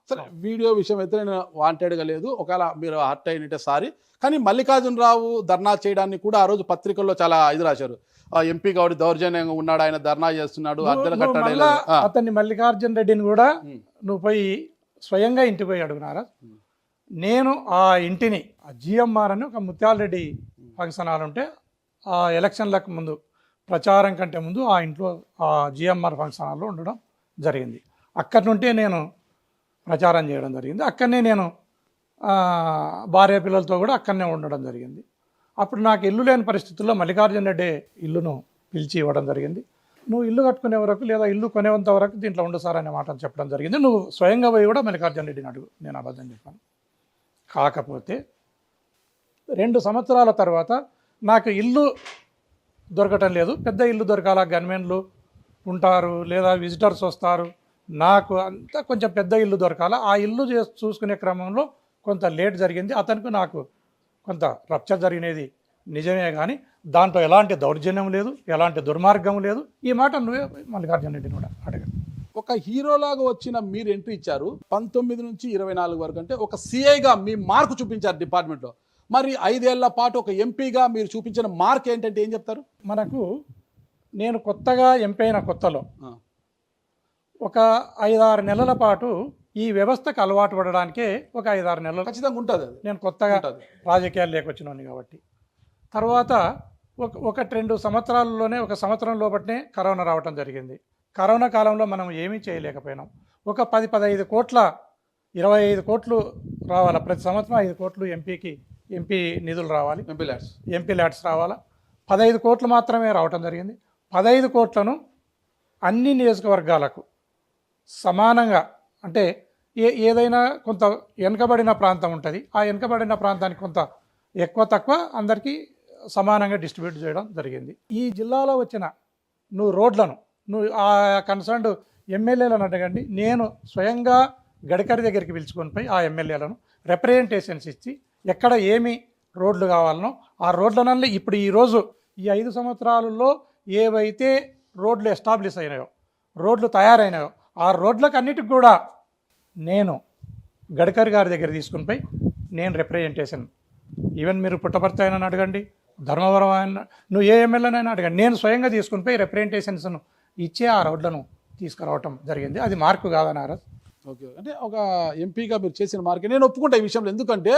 సరే, వీడియో విషయం అయితే నేను వాంటెడ్గా లేదు, ఒకవేళ మీరు హర్ట్ అయినట్టే సారీ. కానీ మల్లికార్జునరావు ధర్నా చేయడాన్ని కూడా ఆ రోజు పత్రికల్లో చాలా ఇది రాశారు, ఎంపీ గౌడి దౌర్జన్యంగా ఉన్నాడు, ఆయన ధర్నా చేస్తున్నాడు, అద్దెలు కట్టడం. అతన్ని మల్లికార్జున రెడ్డిని కూడా నువ్వు పోయి స్వయంగా ఇంటికి పోయి అడుగునారా? నేను ఆ ఇంటిని జిఎంఆర్ అని ఒక ముత్యాలరెడ్డి ఫంక్షన్ హాల్ ఉంటే ఆ ఎలక్షన్లకు ముందు ప్రచారం కంటే ముందు ఆ ఇంట్లో ఆ జిఎంఆర్ ఫంక్షన్ హాల్లో ఉండడం జరిగింది. అక్కడి నుండే నేను ప్రచారం చేయడం జరిగింది. అక్కడనే నేను భార్య పిల్లలతో కూడా అక్కడనే ఉండడం జరిగింది. అప్పుడు నాకు ఇల్లు లేని పరిస్థితుల్లో మల్లికార్జున రెడ్డి ఇల్లును పిలిచి ఇవ్వడం జరిగింది. నువ్వు ఇల్లు కట్టుకునే వరకు లేదా ఇల్లు కొనేంత వరకు దీంట్లో ఉండు సార్ అనే మాట చెప్పడం జరిగింది. నువ్వు స్వయంగా పోయి కూడా మల్లికార్జున రెడ్డిని అడుగు, నేను అబద్ధం చెప్పాను. కాకపోతే 2 సంవత్సరాల తర్వాత నాకు ఇల్లు దొరకటం లేదు, పెద్ద ఇల్లు దొరకాల, గన్మెన్లు ఉంటారు లేదా విజిటర్స్ వస్తారు, నాకు అంతా కొంచెం పెద్ద ఇల్లు దొరకాల. ఆ ఇల్లు చూసుకునే క్రమంలో కొంత లేట్ జరిగింది, అతనికి నాకు కొంత రప్చర్ జరిగినది నిజమే, కానీ దాంట్లో ఎలాంటి దౌర్జన్యం లేదు, ఎలాంటి దుర్మార్గం లేదు. ఈ మాట నువ్వే మల్లికార్జున రెడ్డిని కూడా అడగండి. ఒక హీరోలాగా వచ్చిన మీరు ఎంట్రీ ఇచ్చారు 19 నుంచి 24 వరకు, అంటే ఒక సిఐగా మీ మార్కు చూపించారు డిపార్ట్మెంట్లో. మరి 5 ఏళ్ల పాటు ఒక ఎంపీగా మీరు చూపించిన మార్క్ ఏంటంటే ఏం చెప్తారు? మనకు నేను కొత్తగా ఎంపీ అయిన కొత్తలో ఒక 5-6 నెలల పాటు ఈ వ్యవస్థకు అలవాటు పడడానికే ఒక 5-6 నెలలు ఖచ్చితంగా ఉంటుంది. నేను కొత్తగా రాజకీయాలు లేకొచ్చినోని కాబట్టి. తర్వాత ఒక 2 సంవత్సరాలలోనే, 1 సంవత్సరం లోపట్నే కరోనా రావటం జరిగింది. కరోనా కాలంలో మనం ఏమీ చేయలేకపోయినాం. ఒక 10-15 కోట్ల 25 కోట్లు రావాలా ప్రతి సంవత్సరం, 5 కోట్లు ఎంపీ నిధులు రావాలి, ఎంపీ ల్యాడ్స్ రావాలా. 15 కోట్లు మాత్రమే రావటం జరిగింది. 15 కోట్లను అన్ని నియోజకవర్గాలకు సమానంగా, అంటే ఏదైనా కొంత వెనుకబడిన ప్రాంతం ఉంటుంది, ఆ వెనుకబడిన ప్రాంతానికి కొంత ఎక్కువ తక్కువ అందరికీ సమానంగా డిస్ట్రిబ్యూట్ చేయడం జరిగింది. ఈ జిల్లాలో వచ్చిన నువ్వు రోడ్లను నువ్వు ఆ కన్సర్న్డ్ ఎమ్మెల్యేలను అడగండి, నేను స్వయంగా గడ్కరీ దగ్గరికి పిలుచుకొని పోయి ఆ ఎమ్మెల్యేలను రిప్రజెంటేషన్స్ ఇచ్చి ఎక్కడ ఏమి రోడ్లు కావాలనో ఆ రోడ్లనల్ని ఇప్పుడు ఈరోజు ఈ 5 సంవత్సరాలలో ఏవైతే రోడ్లు ఎస్టాబ్లిష్ అయినాయో, రోడ్లు తయారైనాయో, ఆ రోడ్లకు అన్నిటికి కూడా నేను గడ్కరీ గారి దగ్గర తీసుకుని పోయి నేను రిప్రజెంటేషన్, ఈవెన్ మీరు పుట్టపర్తి అయినా అడగండి, ధర్మవరం అయినా, నువ్వు ఏ ఎమ్మెల్యేనైనా అడగండి, నేను స్వయంగా తీసుకుని పోయి రిప్రజెంటేషన్స్ను ఇచ్చే ఆ రోడ్లను తీసుకురావటం జరిగింది. అది మార్పు కాదన్నారా? ఓకే, అంటే ఒక ఎంపీగా మీరు చేసిన మార్కే నేను ఒప్పుకుంటా ఈ విషయంలో. ఎందుకంటే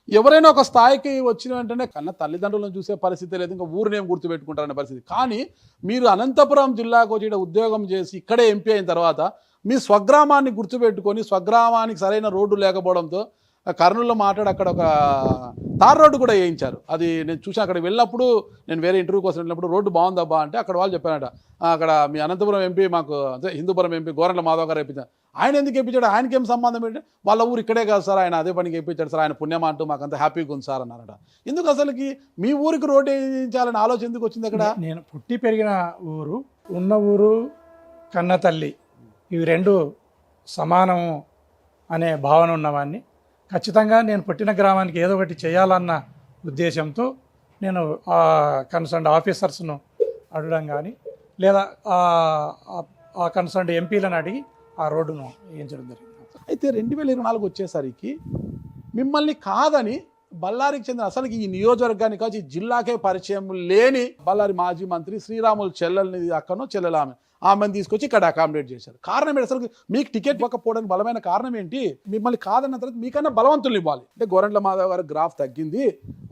ఎవరైనా ఒక స్థాయికి వచ్చిన వెంటనే కన్నా తల్లిదండ్రులను చూసే పరిస్థితి లేదు, ఇంకా ఊరినేం గుర్తుపెట్టుకుంటారనే పరిస్థితి. కానీ మీరు అనంతపురం జిల్లాకు వచ్చి ఉద్యోగం చేసి ఇక్కడే ఎంపీ అయిన తర్వాత మీ స్వగ్రామాన్ని గుర్తుపెట్టుకొని, స్వగ్రామానికి సరైన రోడ్డు లేకపోవడంతో కర్నూలులో మాట్లాడి అక్కడ ఒక తార్ రోడ్డు కూడా వేయించారు. అది నేను చూసాను. అక్కడ వెళ్ళినప్పుడు నేను వేరే ఇంటర్వ్యూ కోసం వెళ్ళినప్పుడు రోడ్డు బాగుందబ్బా అంటే అక్కడ వాళ్ళు చెప్పారట, అక్కడ మీ అనంతపురం ఎంపీ మాకు అదే హిందూపురం ఎంపీ గోరంట్ల మాధవ్ గారు వేయించారు. ఆయన ఎందుకు వేయించాడు, ఆయనకి ఏం సంబంధం ఏంటి, వాళ్ళ ఊరు ఇక్కడే కాదు సార్, ఆయన అదే పనికి వేయించాడు సార్, ఆయన పుణ్యం అంటూ మాకు అంత హ్యాపీగా ఉంది సార్ అన్నారట. ఎందుకు అసలుకి మీ ఊరికి రోడ్డు వేయించాలని ఆలోచన ఎందుకు వచ్చింది అక్కడ? నేను పుట్టి పెరిగిన ఊరు, ఉన్న ఊరు, కన్న తల్లి, ఇవి రెండు సమానము అనే భావన ఉన్నవాడిని. ఖచ్చితంగా నేను పుట్టిన గ్రామానికి ఏదో ఒకటి చేయాలన్న ఉద్దేశంతో నేను ఆ కన్సర్న్డ్ ఆఫీసర్స్ను అడగడం కానీ లేదా ఆ కన్సర్న్డ్ ఎంపీలను అడిగి ఆ రోడ్డును వేయించడం జరిగింది. అయితే 2024 వచ్చేసరికి మిమ్మల్ని కాదని బళ్ళారికి చెందిన అసలు ఈ నియోజకవర్గానికి కావచ్చు ఈ జిల్లాకే పరిచయం లేని బళ్ళారి మాజీ మంత్రి శ్రీరాములు చెల్లెల్ని అక్కనో చెల్లెలు ఆమెను తీసుకొచ్చి ఇక్కడ అకామిడేట్ చేశారు. కారణం ఏంటి అసలు? మీకు టికెట్ ఇవ్వకపోవడానికి బలమైన కారణం ఏంటి? మిమ్మల్ని కాదన్న తర్వాత మీకన్నా బలవంతులు ఇవ్వాలి. అంటే గోరంట్ల మాధవ్ గారి గ్రాఫ్ తగ్గింది,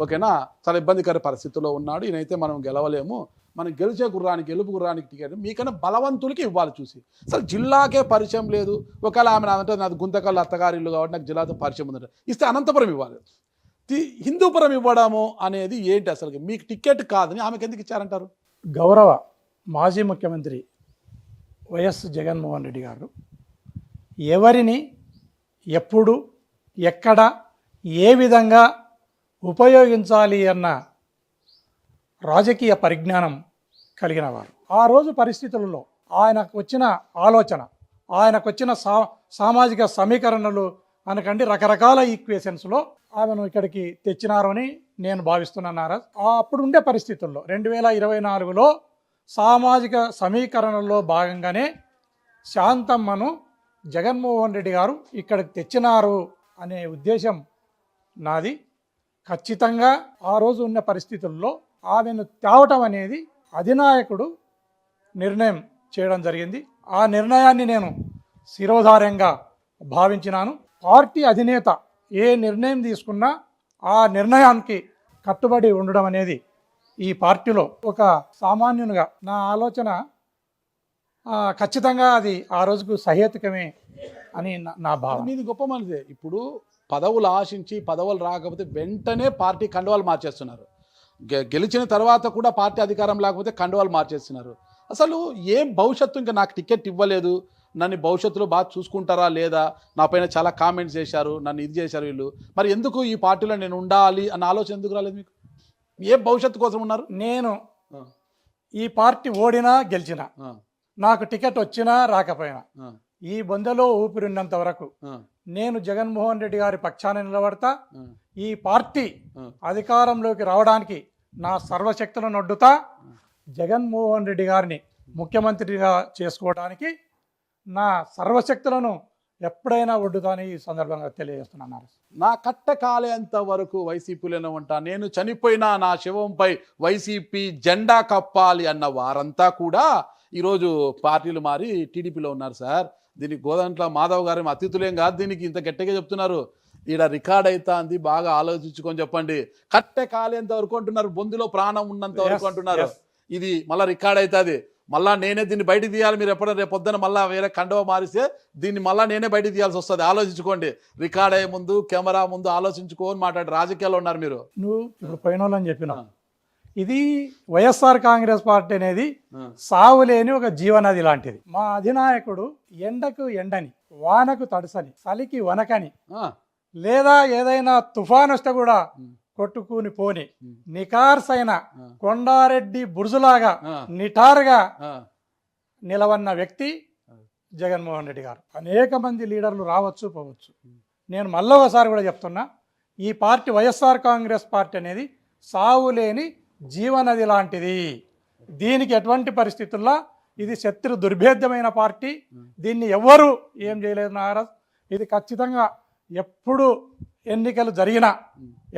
ఓకేనా, చాలా ఇబ్బందికర పరిస్థితుల్లో ఉన్నాడు, ఈయనైతే మనం గెలవలేము, మనం గెలుపు గుర్రానికి టికెట్ మీకన్నా బలవంతులకి ఇవ్వాలి. చూసి అసలు జిల్లాకే పరిచయం లేదు, ఒకవేళ ఆమె అంటే నాది గుంతకల్లు అత్తగారి ఇల్లు కాబట్టి నాకు జిల్లాతో పరిచయం ఉందంటే ఇస్తే అనంతపురం ఇవ్వాలి, హిందూపురం ఇవ్వడము అనేది ఏంటి అసలు? మీకు టికెట్ కాదని ఆమెకు ఎందుకు ఇచ్చారంటారు? గౌరవ మాజీ ముఖ్యమంత్రి వైఎస్ జగన్మోహన్ రెడ్డి గారు ఎవరిని ఎప్పుడు ఎక్కడ ఏ విధంగా ఉపయోగించాలి అన్న రాజకీయ పరిజ్ఞానం కలిగిన వారు. ఆ రోజు పరిస్థితులలో ఆయనకు వచ్చిన ఆలోచన, ఆయనకు వచ్చిన సామాజిక సమీకరణలు అనకండి రకరకాల ఈక్వేషన్స్లో ఆమెను ఇక్కడికి తెచ్చినారు అని నేను భావిస్తున్నాను. అప్పుడు ఉండే పరిస్థితుల్లో 2024లో సామాజిక సమీకరణలో భాగంగానే శాంతమ్మను జగన్మోహన్ రెడ్డి గారు ఇక్కడికి తెచ్చినారు అనే ఉద్దేశం నాది. ఖచ్చితంగా ఆ రోజు ఉన్న పరిస్థితుల్లో ఆమెను తేవటం అనేది అధినాయకుడు నిర్ణయం చేయడం జరిగింది. ఆ నిర్ణయాన్ని నేను శిరోధార్యంగా భావించినాను. పార్టీ అధినేత ఏ నిర్ణయం తీసుకున్నా ఆ నిర్ణయానికి కట్టుబడి ఉండడం అనేది ఈ పార్టీలో ఒక సామాన్యునిగా నా ఆలోచన. ఖచ్చితంగా అది ఆ రోజుకు సహేతుకమే అని నా భావన. మీది గొప్ప మనదే. ఇప్పుడు పదవులు ఆశించి పదవులు రాకపోతే వెంటనే పార్టీ కండువాలు మార్చేస్తున్నారు. గెలిచిన తర్వాత కూడా పార్టీ అధికారం లేకపోతే కండువాలు మార్చేస్తున్నారు. అసలు ఏం భవిష్యత్తు, ఇంకా నాకు టికెట్ ఇవ్వలేదు, నన్ను భవిష్యత్తులో బాగా చూసుకుంటారా లేదా, నా పైన చాలా కామెంట్స్ చేశారు, నన్ను ఇది చేశారు వీళ్ళు, మరి ఎందుకు ఈ పార్టీలో నేను ఉండాలి అన్న ఆలోచన ఎందుకు రాలేదు మీకు? ఏ భవిష్యత్తు కోసం ఉన్నారు? నేను ఈ పార్టీ ఓడినా గెలిచినా, నాకు టికెట్ వచ్చినా రాకపోయినా, ఈ బొందలో ఊపిరిన్నంత వరకు నేను జగన్మోహన్ రెడ్డి గారి పక్షాన నిలబడతా. ఈ పార్టీ అధికారంలోకి రావడానికి నా సర్వశక్తులను నొడ్డుతా. జగన్మోహన్ రెడ్డి గారిని ముఖ్యమంత్రిగా చేసుకోవడానికి నా సర్వశక్తులను ఎప్పుడైనా ఒడ్డుతాని ఈ సందర్భంగా తెలియజేస్తున్నాను. నా కట్ట కాలేంత వరకు వైసీపీలోనే ఉంటా, నేను చనిపోయినా నా శవంపై వైసీపీ జెండా కప్పాలి అన్న వారంతా కూడా ఈరోజు పార్టీలు మారి టీడీపీలో ఉన్నారు సార్. దీనికి గోరంట్ల మాధవ్ గారు అతిథులేం కాదు, దీనికి ఇంత గట్టిగా చెప్తున్నారు. ఈడ రికార్డ్ అవుతా అంది, బాగా ఆలోచించుకొని చెప్పండి. కట్టె కాలేంత వరకు అంటున్నారు, బొందులో ప్రాణం ఉన్నంత వరకు అంటున్నారు. ఇది మళ్ళీ రికార్డ్ అవుతుంది, మళ్ళీ నేనే దీన్ని బయట తీయాలి. మీరు ఎప్పుడైనా రేపు పొద్దున మళ్ళీ వేరే కండువ మారిస్తే దీన్ని మళ్ళీ నేనే బయట తీయాల్సి వస్తుంది. ఆలోచించుకోండి, రికార్డ్ అయ్యే ముందు కెమెరా ముందు ఆలోచించుకోని మాట్లాడి రాజకీయాల్లో ఉన్నారు మీరు. నువ్వు ఇప్పుడు పైన వాళ్ళని చెప్పినావు, ఇది వైఎస్ఆర్ కాంగ్రెస్ పార్టీ అనేది సావులేని ఒక జీవనది లాంటిది. మా అధినాయకుడు ఎండకు ఎండని, వానకు తడుసని, చలికి వనకని, లేదా ఏదైనా తుఫాన్ వస్తే కూడా కొట్టుకుని పోని నికార్సైన కొండారెడ్డి బుర్జులాగా నిటారుగా నిలవన్న వ్యక్తి జగన్మోహన్ రెడ్డి గారు. అనేక మంది లీడర్లు రావచ్చు పోవచ్చు. నేను మళ్ళీ ఒకసారి కూడా చెప్తున్నా, ఈ పార్టీ వైఎస్ఆర్ కాంగ్రెస్ పార్టీ అనేది సావులేని జీవనది లాంటిది. దీనికి ఎటువంటి పరిస్థితుల్లో ఇది శత్రు దుర్భేద్యమైన పార్టీ. దీన్ని ఎవ్వరూ ఏం చేయలేదు నారాజ్. ఇది ఖచ్చితంగా ఎప్పుడు ఎన్నికలు జరిగినా,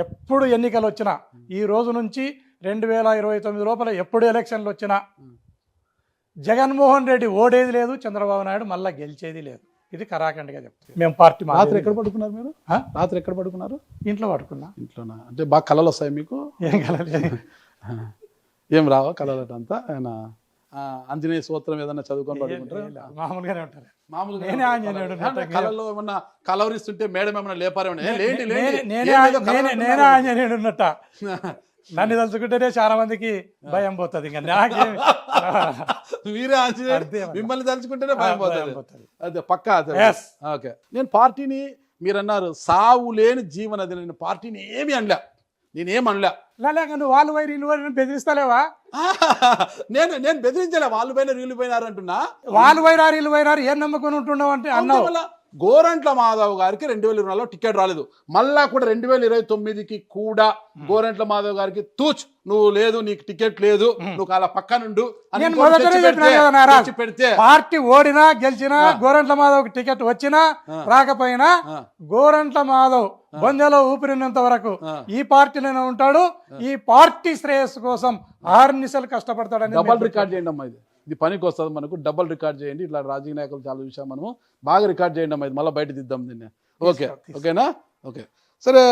ఎప్పుడు ఎన్నికలు వచ్చినా, ఈ రోజు నుంచి 2029 లోపల ఎప్పుడు ఎలక్షన్లు వచ్చినా జగన్మోహన్ రెడ్డి ఓడేది లేదు, చంద్రబాబు నాయుడు మళ్ళీ గెలిచేది లేదు. ఇది కరాఖండిగా చెప్తాను. మేము పార్టీ రాత్రి ఎక్కడ పడుకున్నారు మీరు? రాత్రి ఎక్కడ పడుకున్నారు? ఇంట్లో పడుకున్నా. ఇంట్లోనా? అంటే బాగా కళలు వస్తాయి మీకు? ఏం కలలేదు. ఏం రావా కళలు అంతా? ఆయన ఆంజనేయ స్తోత్రం ఏదన్నా చదువుకొని పడుకుంటారు? మామూలుగానే ఉంటారు. మామూలుగా కళలో ఏమన్నా కలవరిస్తుంటే మేడం ఏమన్నా లేపారేమన్నా? నేనే ఆంజనేయుడు ఉన్నట్ట. నన్ను తలుచుకుంటేనే చాలా మందికి భయం పోతుంది. ఇంకా నాకేం మీరే ఆంజనేయుడు, మిమ్మల్ని తలుచుకుంటేనే భయం పోతుంది. అదే పక్కా. ఓకే. నేను పార్టీని మీరు అన్నారు సావు లేని జీవనది. నేను పార్టీని ఏమి అనలే, నేనేం అనలే. నువ్వు వాళ్ళు పోయి వీళ్ళు పోయి బెదిరిస్తలేవా? నేను బెదిరించలే. వాళ్ళు పోయిన వీళ్ళు పోయినారు అంటున్నా. వాళ్ళు పోయినారు వీళ్ళు పోయినారు ఏం నమ్ముకొని ఉంటున్నావు అంటే అన్నావు. గోరంట్ల మాధవ్ గారికి 2024లో టికెట్ రాలేదు. మళ్ళా కూడా 2029కి కూడా గోరంట్ల మాధవ్ గారికి తూచ్ నువ్వు లేదు, నీకు టికెట్ లేదు, నువ్వు అలా పక్కనుండు పెడితే పార్టీ ఓడినా గెలిచినా గోరంట్ల మాధవ్ టికెట్ వచ్చినా రాకపోయినా గోరంట్ల మాధవ్ బొందెలో ఊపిరినంత వరకు ఈ పార్టీలోనే ఉంటాడు. ఈ పార్టీ శ్రేయస్సు కోసం ఆర్నిసలు కష్టపడతాడని డబల్ రికార్డ్ చేయండి అమ్మా. ఇది పనికి వస్తుంది మనకు. డబల్ రికార్డ్ చేయండి. ఇట్లా రాజకీయ నాయకులు చాలా చూసాం మనము. బాగా రికార్డ్ చేయండి అమ్మా. ఇది మళ్ళీ బయట దిద్దాం దీన్ని. ఓకేనా? ఓకే సరే,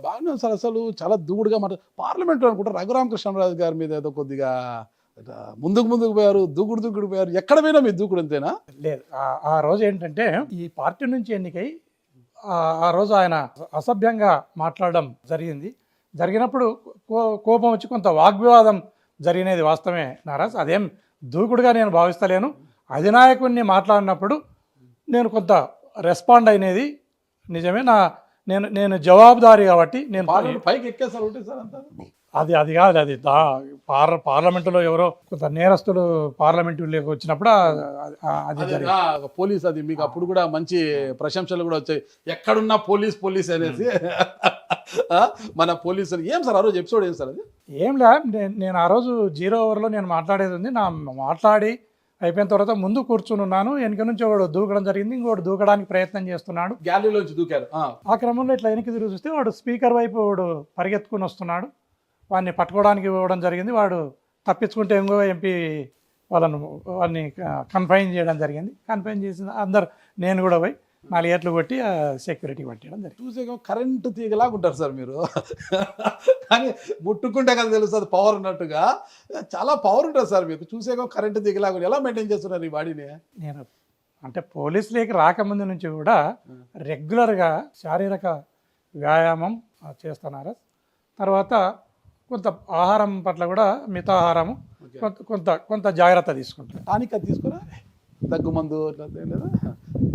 బాగానే సార్. అసలు చాలా దూకుడుగా మాట పార్లమెంట్లో అనుకుంటా రఘురామకృష్ణరాజు గారి మీద ఏదో కొద్దిగా ముందుకు పోయారు, దూకుడు పోయారు. ఎక్కడ పోయినా మీ దూకుడు అంతేనా? లేదు. ఆ రోజు ఏంటంటే ఈ పార్టీ నుంచి ఎన్నికై ఆ రోజు ఆయన అసభ్యంగా మాట్లాడడం జరిగినప్పుడు కోపం వచ్చి కొంత వాగ్వివాదం జరిగినది వాస్తవమే నారాజ్. అదేం దూకుడుగా నేను భావిస్తలేను. అధినాయకుడిని మాట్లాడినప్పుడు నేను కొంత రెస్పాండ్ అయినది నిజమే. నేను జవాబుదారి కాబట్టి నేను పైకి ఎక్కేసారు ఒకటి సార్ అంతా. అది కాదు. అది పార్లమెంటులో ఎవరో కొంత నేరస్తులు పార్లమెంటులోకి వచ్చినప్పుడు అది పోలీస్ అది మీకు అప్పుడు కూడా మంచి ప్రశంసలు కూడా వచ్చాయి. ఎక్కడున్నా పోలీస్ అనేసి మన పోలీసు. ఏం సార్ ఆ రోజు ఎపిసోడ్ ఏం సార్ అది? ఏం లే, నేను ఆ రోజు 0 ఓవర్లో నేను మాట్లాడేది ఉంది. మాట్లాడి అయిపోయిన తర్వాత ముందు కూర్చుని ఉన్నాను. వెనక నుంచి ఒకడు దూకడం జరిగింది, ఇంకోటి దూకడానికి ప్రయత్నం చేస్తున్నాడు. గ్యాలరీలోంచి దూకారు. ఆ క్రమంలో ఇట్లా వెనక్కి తిరిగి చూస్తే వాడు స్పీకర్ వైపు వాడు పరిగెత్తుకుని వస్తున్నాడు. వాడిని పట్టుకోవడానికి ఇవ్వడం జరిగింది. వాడు తప్పించుకుంటే ఇంకో ఎంపీ వాళ్ళని కన్ఫైన్ చేయడం జరిగింది. కన్ఫైన్ చేసిన అందరు నేను కూడా పోయి 4 ఏట్లు కొట్టి సెక్యూరిటీ పట్టడం జరిగింది. చూసే కరెంటు తీగలాగా ఉంటారు సార్ మీరు. కానీ ముట్టుకుంటే కదా తెలుస్తుంది పవర్ ఉన్నట్టుగా. చాలా పవర్ ఉంటుంది సార్ మీకు. చూసే కరెంటు తీగలాగా ఎలా మెయింటైన్ చేస్తున్నారు ఈ బాడీని? నేను అంటే పోలీసులకి రాకముందు నుంచి కూడా రెగ్యులర్గా శారీరక వ్యాయామం చేస్తున్నారు. తర్వాత కొంత ఆహారం పట్ల కూడా మితాహారము కొంత జాగ్రత్త తీసుకుంటాను. టానిక్ అది తీసుకురా, దగ్గు మందు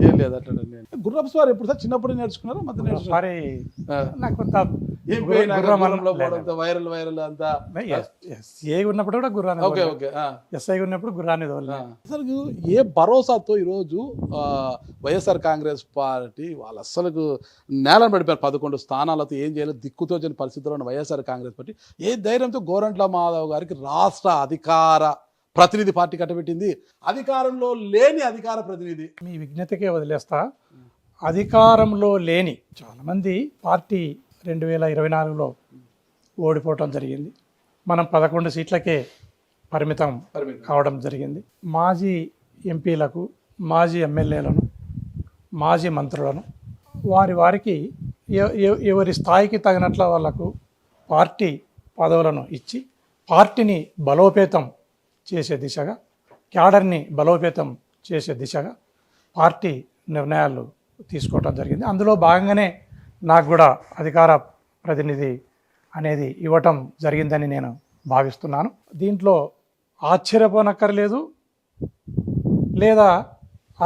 ఏం లేదు అట్లా. గుర్రపు స్వారీ ఎప్పుడు సార్ చిన్నప్పుడు నేర్చుకున్నారా? మధ్య నేర్చుకున్నారే. నాకు కొంత వైరల్ అంతా ఎస్ఐ ఉన్నప్పుడు కూడా గుర్రాన్ని, ఎస్ఐ ఉన్నప్పుడు గుర్రాన్ని అసలు ఏ భరోసాతో ఈరోజు వైఎస్ఆర్ కాంగ్రెస్ పార్టీ వాళ్ళు అసలు నేలను పడిపోయారు. 11 స్థానాలతో ఏం చేయలేదు, దిక్కుతోచని పరిస్థితుల్లో ఉన్న వైఎస్ఆర్ కాంగ్రెస్ పార్టీ ఏ ధైర్యంతో గోరంట్ల మాధవ్ గారికి రాష్ట్ర అధికార ప్రతినిధి పార్టీ కట్టబెట్టింది? అధికారంలో లేని అధికార ప్రతినిధి. మీ విజ్ఞతకే వదిలేస్తా. అధికారంలో లేని చాలామంది పార్టీ 2024లో ఓడిపోవటం జరిగింది. మనం 11 సీట్లకే పరిమితం కావడం జరిగింది. మాజీ ఎంపీలకు, మాజీ ఎమ్మెల్యేలను, మాజీ మంత్రులను వారికి ఎవరి స్థాయికి తగినట్ల వాళ్లకు పార్టీ పదవులను ఇచ్చి పార్టీని బలోపేతం చేసే దిశగా, క్యాడర్ని బలోపేతం చేసే దిశగా పార్టీ నిర్ణయాలు తీసుకోవడం జరిగింది. అందులో భాగంగానే నాకు కూడా అధికార ప్రతినిధి అనేది ఇవ్వటం జరిగిందని నేను భావిస్తున్నాను. దీంట్లో ఆశ్చర్యపోనక్కర్లేదు, లేదా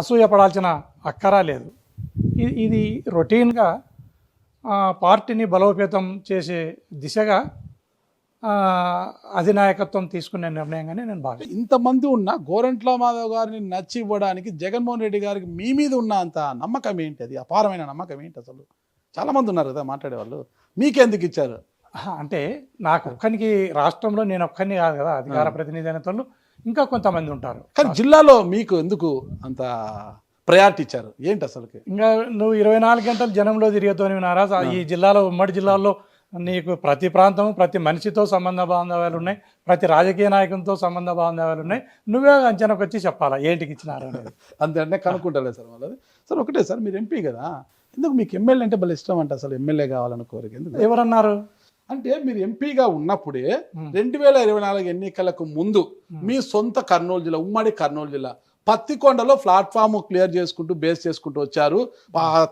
అసూయపడాల్సిన అక్కరా లేదు. ఇది రొటీన్గా పార్టీని బలోపేతం చేసే దిశగా అధినాయకత్వం తీసుకునే నిర్ణయంగానే నేను భావిస్తాను. ఇంతమంది ఉన్న గోరంట్ల మాధవ్ గారిని నచ్చి ఇవ్వడానికి జగన్మోహన్ రెడ్డి గారికి మీ మీద ఉన్న అంత నమ్మకం ఏంటి? అది అపారమైన నమ్మకం ఏంటి? అసలు చాలామంది ఉన్నారు కదా మాట్లాడేవాళ్ళు, మీకెందుకు ఇచ్చారు? అంటే నాకు ఒక్కనికి రాష్ట్రంలో నేను ఒక్కరిని కాదు కదా అధికార ప్రతినిధి అయిన వాళ్ళు ఇంకా కొంతమంది ఉంటారు. కానీ జిల్లాలో మీకు ఎందుకు అంత ప్రయారిటీ ఇచ్చారు ఏంటి అసలుకి? ఇంకా నువ్వు 24 గంటలు జనంలో తిరిగేతోని నారా ఈ జిల్లాలో ఉమ్మడి జిల్లాలో నీకు ప్రతి ప్రాంతము ప్రతి మనిషితో సంబంధ బాంధవ్యాలు ఉన్నాయి, ప్రతి రాజకీయ నాయకునితో సంబంధ బాంధవ్యాలు ఉన్నాయి. నువ్వే అంచనాకు వచ్చి చెప్పాలా ఏంటికి ఇచ్చినారు అనేది. అంతే అంటే కనుక్కుంటలేదు సార్ వాళ్ళది. సార్ ఒకటే సార్, మీరు ఎంపీ కదా, ఎందుకు మీకు ఎమ్మెల్యే అంటే భలే ఇష్టం అంటే? అసలు ఎమ్మెల్యే కావాలని కోరిక ఎందుకు? ఎవరన్నారు? అంటే మీరు ఎంపీగా ఉన్నప్పుడే 2024 ఎన్నికలకు ముందు మీ సొంత కర్నూలు జిల్లా, ఉమ్మడి కర్నూలు జిల్లా పత్తికొండలో ప్లాట్ఫామ్ క్లియర్ చేసుకుంటూ బేస్ చేసుకుంటూ వచ్చారు.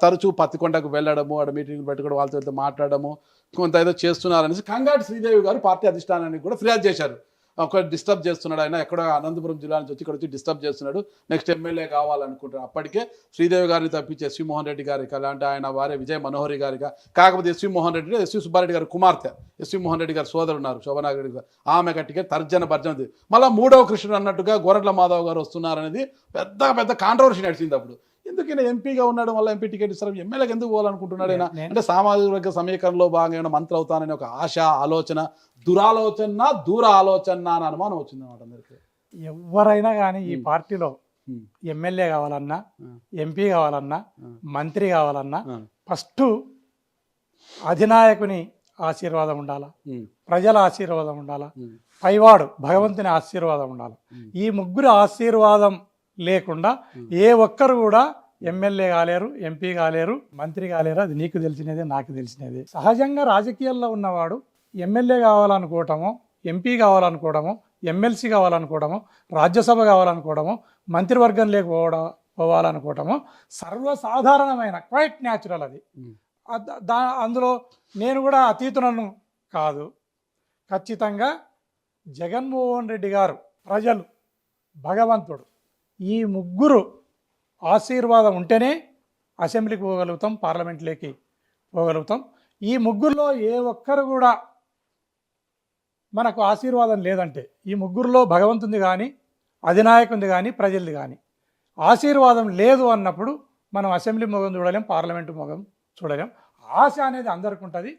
తరచూ పత్తికొండకు వెళ్ళడము, ఆడ మీటింగ్ పెట్టుకోవడం, వాళ్ళతో మాట్లాడము, కొంత ఏదో చేస్తున్నారనేసి కంగాటి శ్రీదేవి గారు పార్టీ అధిష్టానానికి కూడా ఫిర్యాదు చేశారు. ఒక డిస్టర్బ్ చేస్తున్నాడు ఆయన, ఎక్కడో అనంతపురం జిల్లా నుంచి వచ్చి ఇక్కడ వచ్చి డిస్టర్బ్ చేస్తున్నాడు, నెక్స్ట్ ఎమ్మెల్యే కావాలనుకుంటున్నారు. అప్పటికే శ్రీదేవి గారిని తప్పించి ఎస్వి మోహన్ రెడ్డి గారికి, అలాంటి ఆయన వారే విజయ్ మనోహరి గారిగా, కాకపోతే ఎస్వి మోహన్ రెడ్డి ఎస్వి సుబ్బారెడ్డి గారి కుమార్తె, ఎస్వి మోహన్ రెడ్డి గారు సోదరు ఉన్నారు శోభనారెడ్డి గారు, ఆమె టికెట్ తర్జన భర్జనది. మళ్ళీ మూడవ కృష్ణుడు అన్నట్టుగా గోరంట్ల మాధవ్ గారు వస్తున్నారనేది పెద్ద కాంట్రవర్సీ నడిచింది. అప్పుడు ఎందుకు ఈయన ఎంపీగా ఉండడం వల్ల ఎంపీ టికెట్ ఇస్తారు, ఎమ్మెల్యేకి ఎందుకు పోవాలనుకుంటున్నాడు ఆయన? అంటే సామాజిక వర్గ సమీకరణలో భాగంగా మంత్రి అవుతానని ఒక ఆశ, ఆలోచన, దూర ఆలోచన అని అనుమానం వచ్చింది అన్నమాట అందరికి. ఎవరైనా కానీ ఈ పార్టీలో ఎమ్మెల్యే కావాలన్నా, ఎంపీ కావాలన్నా, మంత్రి కావాలన్నా ఫస్ట్ అధినాయకుని ఆశీర్వాదం ఉండాలా, ప్రజల ఆశీర్వాదం ఉండాలా, పైవాడు భగవంతుని ఆశీర్వాదం ఉండాలి. ఈ ముగ్గురు ఆశీర్వాదం లేకుండా ఏ ఒక్కరు కూడా ఎమ్మెల్యే కాలేరు, ఎంపీ కాలేరు, మంత్రి కాలేరు. అది నీకు తెలిసినదే, నాకు తెలిసినదే. సహజంగా రాజకీయాల్లో ఉన్నవాడు ఎమ్మెల్యే కావాలనుకోవటము, ఎంపీ కావాలనుకోవడము, ఎమ్మెల్సీ కావాలనుకోవడము, రాజ్యసభ కావాలనుకోవడము, మంత్రివర్గం పోవాలనుకోవటము సర్వసాధారణమైన క్వైట్ న్యాచురల్. అది అందులో నేను కూడా అతీతులను కాదు. ఖచ్చితంగా జగన్మోహన్ రెడ్డి గారు, ప్రజలు, భగవంతుడు, ఈ ముగ్గురు ఆశీర్వాదం ఉంటేనే అసెంబ్లీకి పోగలుగుతాం, పార్లమెంట్లోకి పోగలుగుతాం. ఈ ముగ్గురులో ఏ ఒక్కరు కూడా మనకు ఆశీర్వాదం లేదంటే, ఈ ముగ్గురులో భగవంతుని కానీ, అధినాయకునిది కానీ, ప్రజలది కానీ ఆశీర్వాదం లేదు అన్నప్పుడు మనం అసెంబ్లీ మొగం చూడలేం, పార్లమెంటు మొగం చూడలేం. ఆశ అనేది అందరికి ఉంటుంది,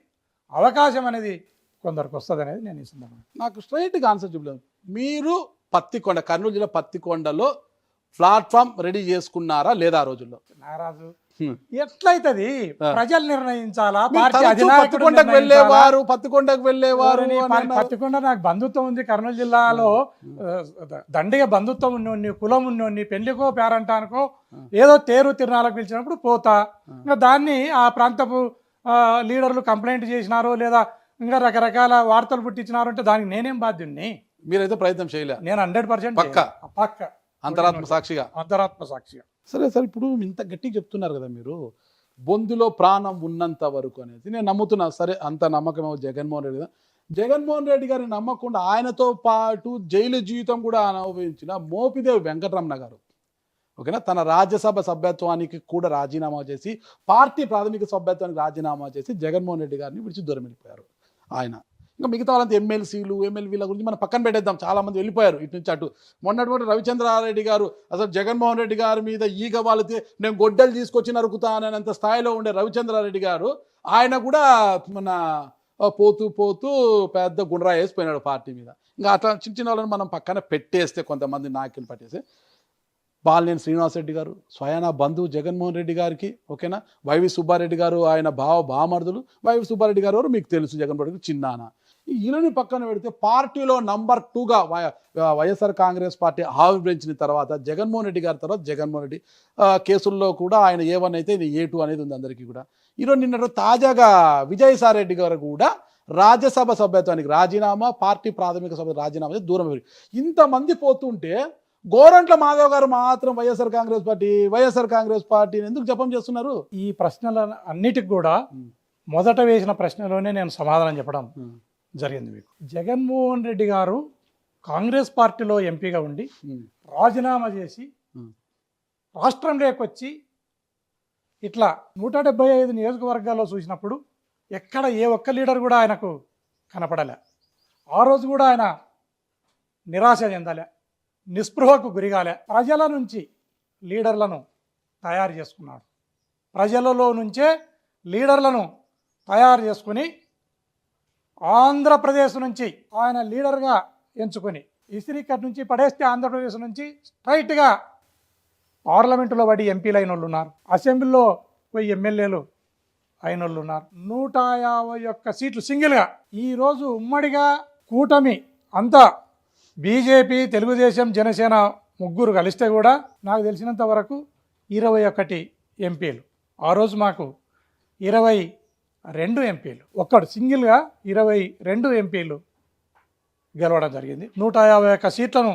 అవకాశం అనేది కొందరికి వస్తుంది అనేది నేను ఇస్తున్నాను. నాకు స్ట్రైట్గా ఆన్సర్ చెప్పలేదు. మీరు పత్తికొండ, కర్నూలు జిల్లా పత్తికొండలో ప్లాట్ఫామ్ రెడీ చేసుకున్నారా లేదా? ఆ రోజుల్లో నారాజు ఎట్లయితది? ప్రజలు నిర్ణయించాలా? పత్తికొండకు వెళ్ళేవారు, పత్తికొండ నాకు బంధుత్వం ఉంది. కర్నూలు జిల్లాలో దండిగా బంధుత్వం ఉన్నోని, కులం ఉన్నోని, పెళ్లికో పేరంటానికో ఏదో తేరు తిరునాళ్ళకు పిలిచినప్పుడు పోతా. ఇంకా దాన్ని ఆ ప్రాంతపు లీడర్లు కంప్లైంట్ చేసినారో లేదా ఇంకా రకరకాల వార్తలు పుట్టించినారు అంటే దానికి నేనేం బాధ్యుణ్ణి? మీరైతే ప్రయత్నం చేయలే? నేను 100% పక్క అంతరాత్మ సాక్షిగా. సరే సార్, ఇప్పుడు ఇంత గట్టిగా చెప్తున్నారు కదా మీరు, బొందులో ప్రాణం ఉన్నంత వరకు అనేది నేను నమ్ముతున్నా. సరే, అంత నమ్మకం జగన్మోహన్ రెడ్డి గారిని నమ్మకుండా ఆయనతో పాటు జైలు జీవితం కూడా అనుభవించిన మోపిదేవి వెంకటరమణ గారు, ఓకేనా, తన రాజ్యసభ సభ్యత్వానికి కూడా రాజీనామా చేసి, పార్టీ ప్రాథమిక సభ్యత్వానికి రాజీనామా చేసి జగన్మోహన్ రెడ్డి గారిని విడిచి దూరం వెళ్ళిపోయారు ఆయన. ఇంకా మిగతా వాళ్ళంతా ఎమ్మెల్సీలు, ఎమ్మెల్యేల గురించి మనం పక్కన పెట్టేద్దాం, చాలామంది వెళ్ళిపోయారు ఇటు నుంచి అటు. మొన్నటువంటి రవిచంద్రారెడ్డి గారు అసలు జగన్మోహన్ రెడ్డి గారి మీద ఈగ వాలితే నేను గొడ్డలు తీసుకొచ్చి నరుకుతాననేంత స్థాయిలో ఉండే రవిచంద్రారెడ్డి గారు, ఆయన కూడా మన పోతూ పెద్ద గుండ్రా వేసిపోయినాడు పార్టీ మీద. ఇంకా అట్లా చిన్న వాళ్ళని మనం పక్కన పెట్టేస్తే, కొంతమంది నాయకులు పట్టేస్తే, బాలినేని శ్రీనివాసరెడ్డి గారు స్వయానా బంధువు జగన్మోహన్ రెడ్డి గారికి, ఓకేనా, వైవి సుబ్బారెడ్డి గారు ఆయన బామర్దులు. వైవి సుబ్బారెడ్డి గారు మీకు తెలుసు, జగన్మోహన్ రెడ్డి చిన్నాన. ఈయనని పక్కన పెడితే పార్టీలో నంబర్ 2గా వైఎస్ఆర్ కాంగ్రెస్ పార్టీ ఆవిర్భవించిన తర్వాత జగన్మోహన్ రెడ్డి గారి తర్వాత జగన్మోహన్ రెడ్డి కేసుల్లో కూడా ఆయన A1 అయితే A2 అనేది ఉంది అందరికీ కూడా. ఈరోజు నిన్న తాజాగా విజయసాయి రెడ్డి గారు కూడా రాజ్యసభ సభ్యత్వానికి రాజీనామా, పార్టీ ప్రాథమిక సభ్యత్వం రాజీనామా దూరం. ఇంతమంది పోతుంటే గోరంట్ల మాధవ్ గారు మాత్రం వైఎస్ఆర్ కాంగ్రెస్ పార్టీని ఎందుకు జపం చేస్తున్నారు? ఈ ప్రశ్నల అన్నిటికి కూడా మొదట వేసిన ప్రశ్నలోనే నేను సమాధానం చెప్పడం జరిగింది మీకు. జగన్మోహన్ రెడ్డి గారు కాంగ్రెస్ పార్టీలో ఎంపీగా ఉండి రాజీనామా చేసి రాష్ట్రంలోకి వచ్చి ఇట్లా 175 నియోజకవర్గాల్లో చూసినప్పుడు ఎక్కడ ఏ ఒక్క లీడర్ కూడా ఆయనకు కనపడలే. ఆ రోజు కూడా ఆయన నిరాశ చెందలే, నిస్పృహకు గురిగాలే. ప్రజల నుంచి లీడర్లను తయారు చేసుకున్నాడు. ప్రజలలో నుంచే లీడర్లను తయారు చేసుకుని ఆంధ్రప్రదేశ్ నుంచి ఆయన లీడర్గా ఎంచుకొని ఇసిరికట్ నుంచి పడేస్తే ఆంధ్రప్రదేశ్ నుంచి స్ట్రైట్గా పార్లమెంటులో పడి ఎంపీలు అయిన వాళ్ళు ఉన్నారు, అసెంబ్లీలో పోయి ఎమ్మెల్యేలు అయిన వాళ్ళు ఉన్నారు. 151 సీట్లు సింగిల్గా. ఈరోజు ఉమ్మడిగా కూటమి అంతా బీజేపీ, తెలుగుదేశం, జనసేన ముగ్గురు కలిస్తే కూడా నాకు తెలిసినంత వరకు 21 ఎంపీలు. ఆ రోజు మాకు 22 ఎంపీలు, ఒక్కడు సింగిల్గా 22 ఎంపీలు గెలవడం జరిగింది. 151 సీట్లను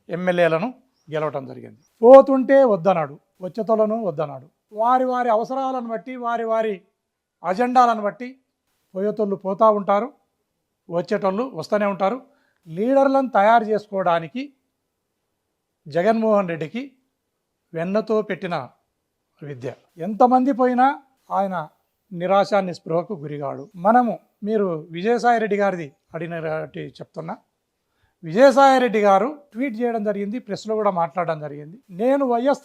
ఎమ్మెల్యేలను గెలవడం జరిగింది. పోతుంటే వద్దన్నాడు, వచ్చేతోళ్ళను వద్దన్నాడు. వారి వారి అవసరాలను బట్టి, వారి వారి అజెండాలను బట్టి పోయేటోళ్ళు పోతూ ఉంటారు, వచ్చేటోళ్ళు వస్తూనే ఉంటారు. లీడర్లను తయారు చేసుకోవడానికి జగన్మోహన్ రెడ్డికి వెన్నతో పెట్టిన విద్య. ఎంతమంది పోయినా ఆయన నిరాశ నిస్పృహకు గురిగాడు. మీరు విజయసాయి రెడ్డి గారిది అడిగినట్టు చెప్తున్నా. విజయసాయి రెడ్డి గారు ట్వీట్ చేయడం జరిగింది, ప్రెస్లో కూడా మాట్లాడడం జరిగింది. నేను వైఎస్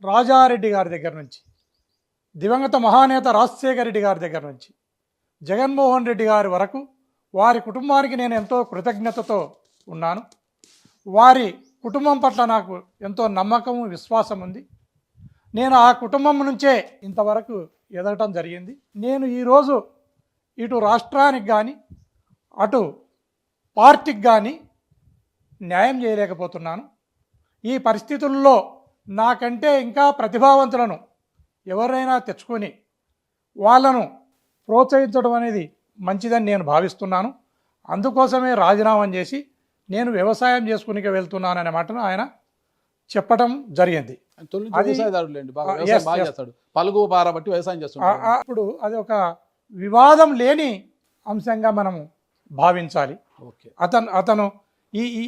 రాజారెడ్డి గారి దగ్గర నుంచి, దివంగత మహానేత రాజశేఖర రెడ్డి గారి దగ్గర నుంచి జగన్మోహన్ రెడ్డి గారి వరకు వారి కుటుంబానికి నేను ఎంతో కృతజ్ఞతతో ఉన్నాను. వారి కుటుంబం పట్ల నాకు ఎంతో నమ్మకము, విశ్వాసం ఉంది. నేను ఆ కుటుంబం నుంచే ఇంతవరకు ఎదగటం జరిగింది. నేను ఈరోజు ఇటు రాష్ట్రానికి కానీ అటు పార్టీకి కానీ న్యాయం చేయలేకపోతున్నాను. ఈ పరిస్థితుల్లో నాకంటే ఇంకా ప్రతిభావంతులను ఎవరైనా తెచ్చుకొని వాళ్ళను ప్రోత్సహించడం అనేది మంచిదని నేను భావిస్తున్నాను. అందుకోసమే రాజీనామా చేసి నేను వ్యవసాయం చేసుకునికి వెళ్తున్నాను అనే మాటను ఆయన చెప్పడం జరిగింది. అప్పుడు అది ఒక వివాదం లేని అంశంగా మనము భావించాలి. అతను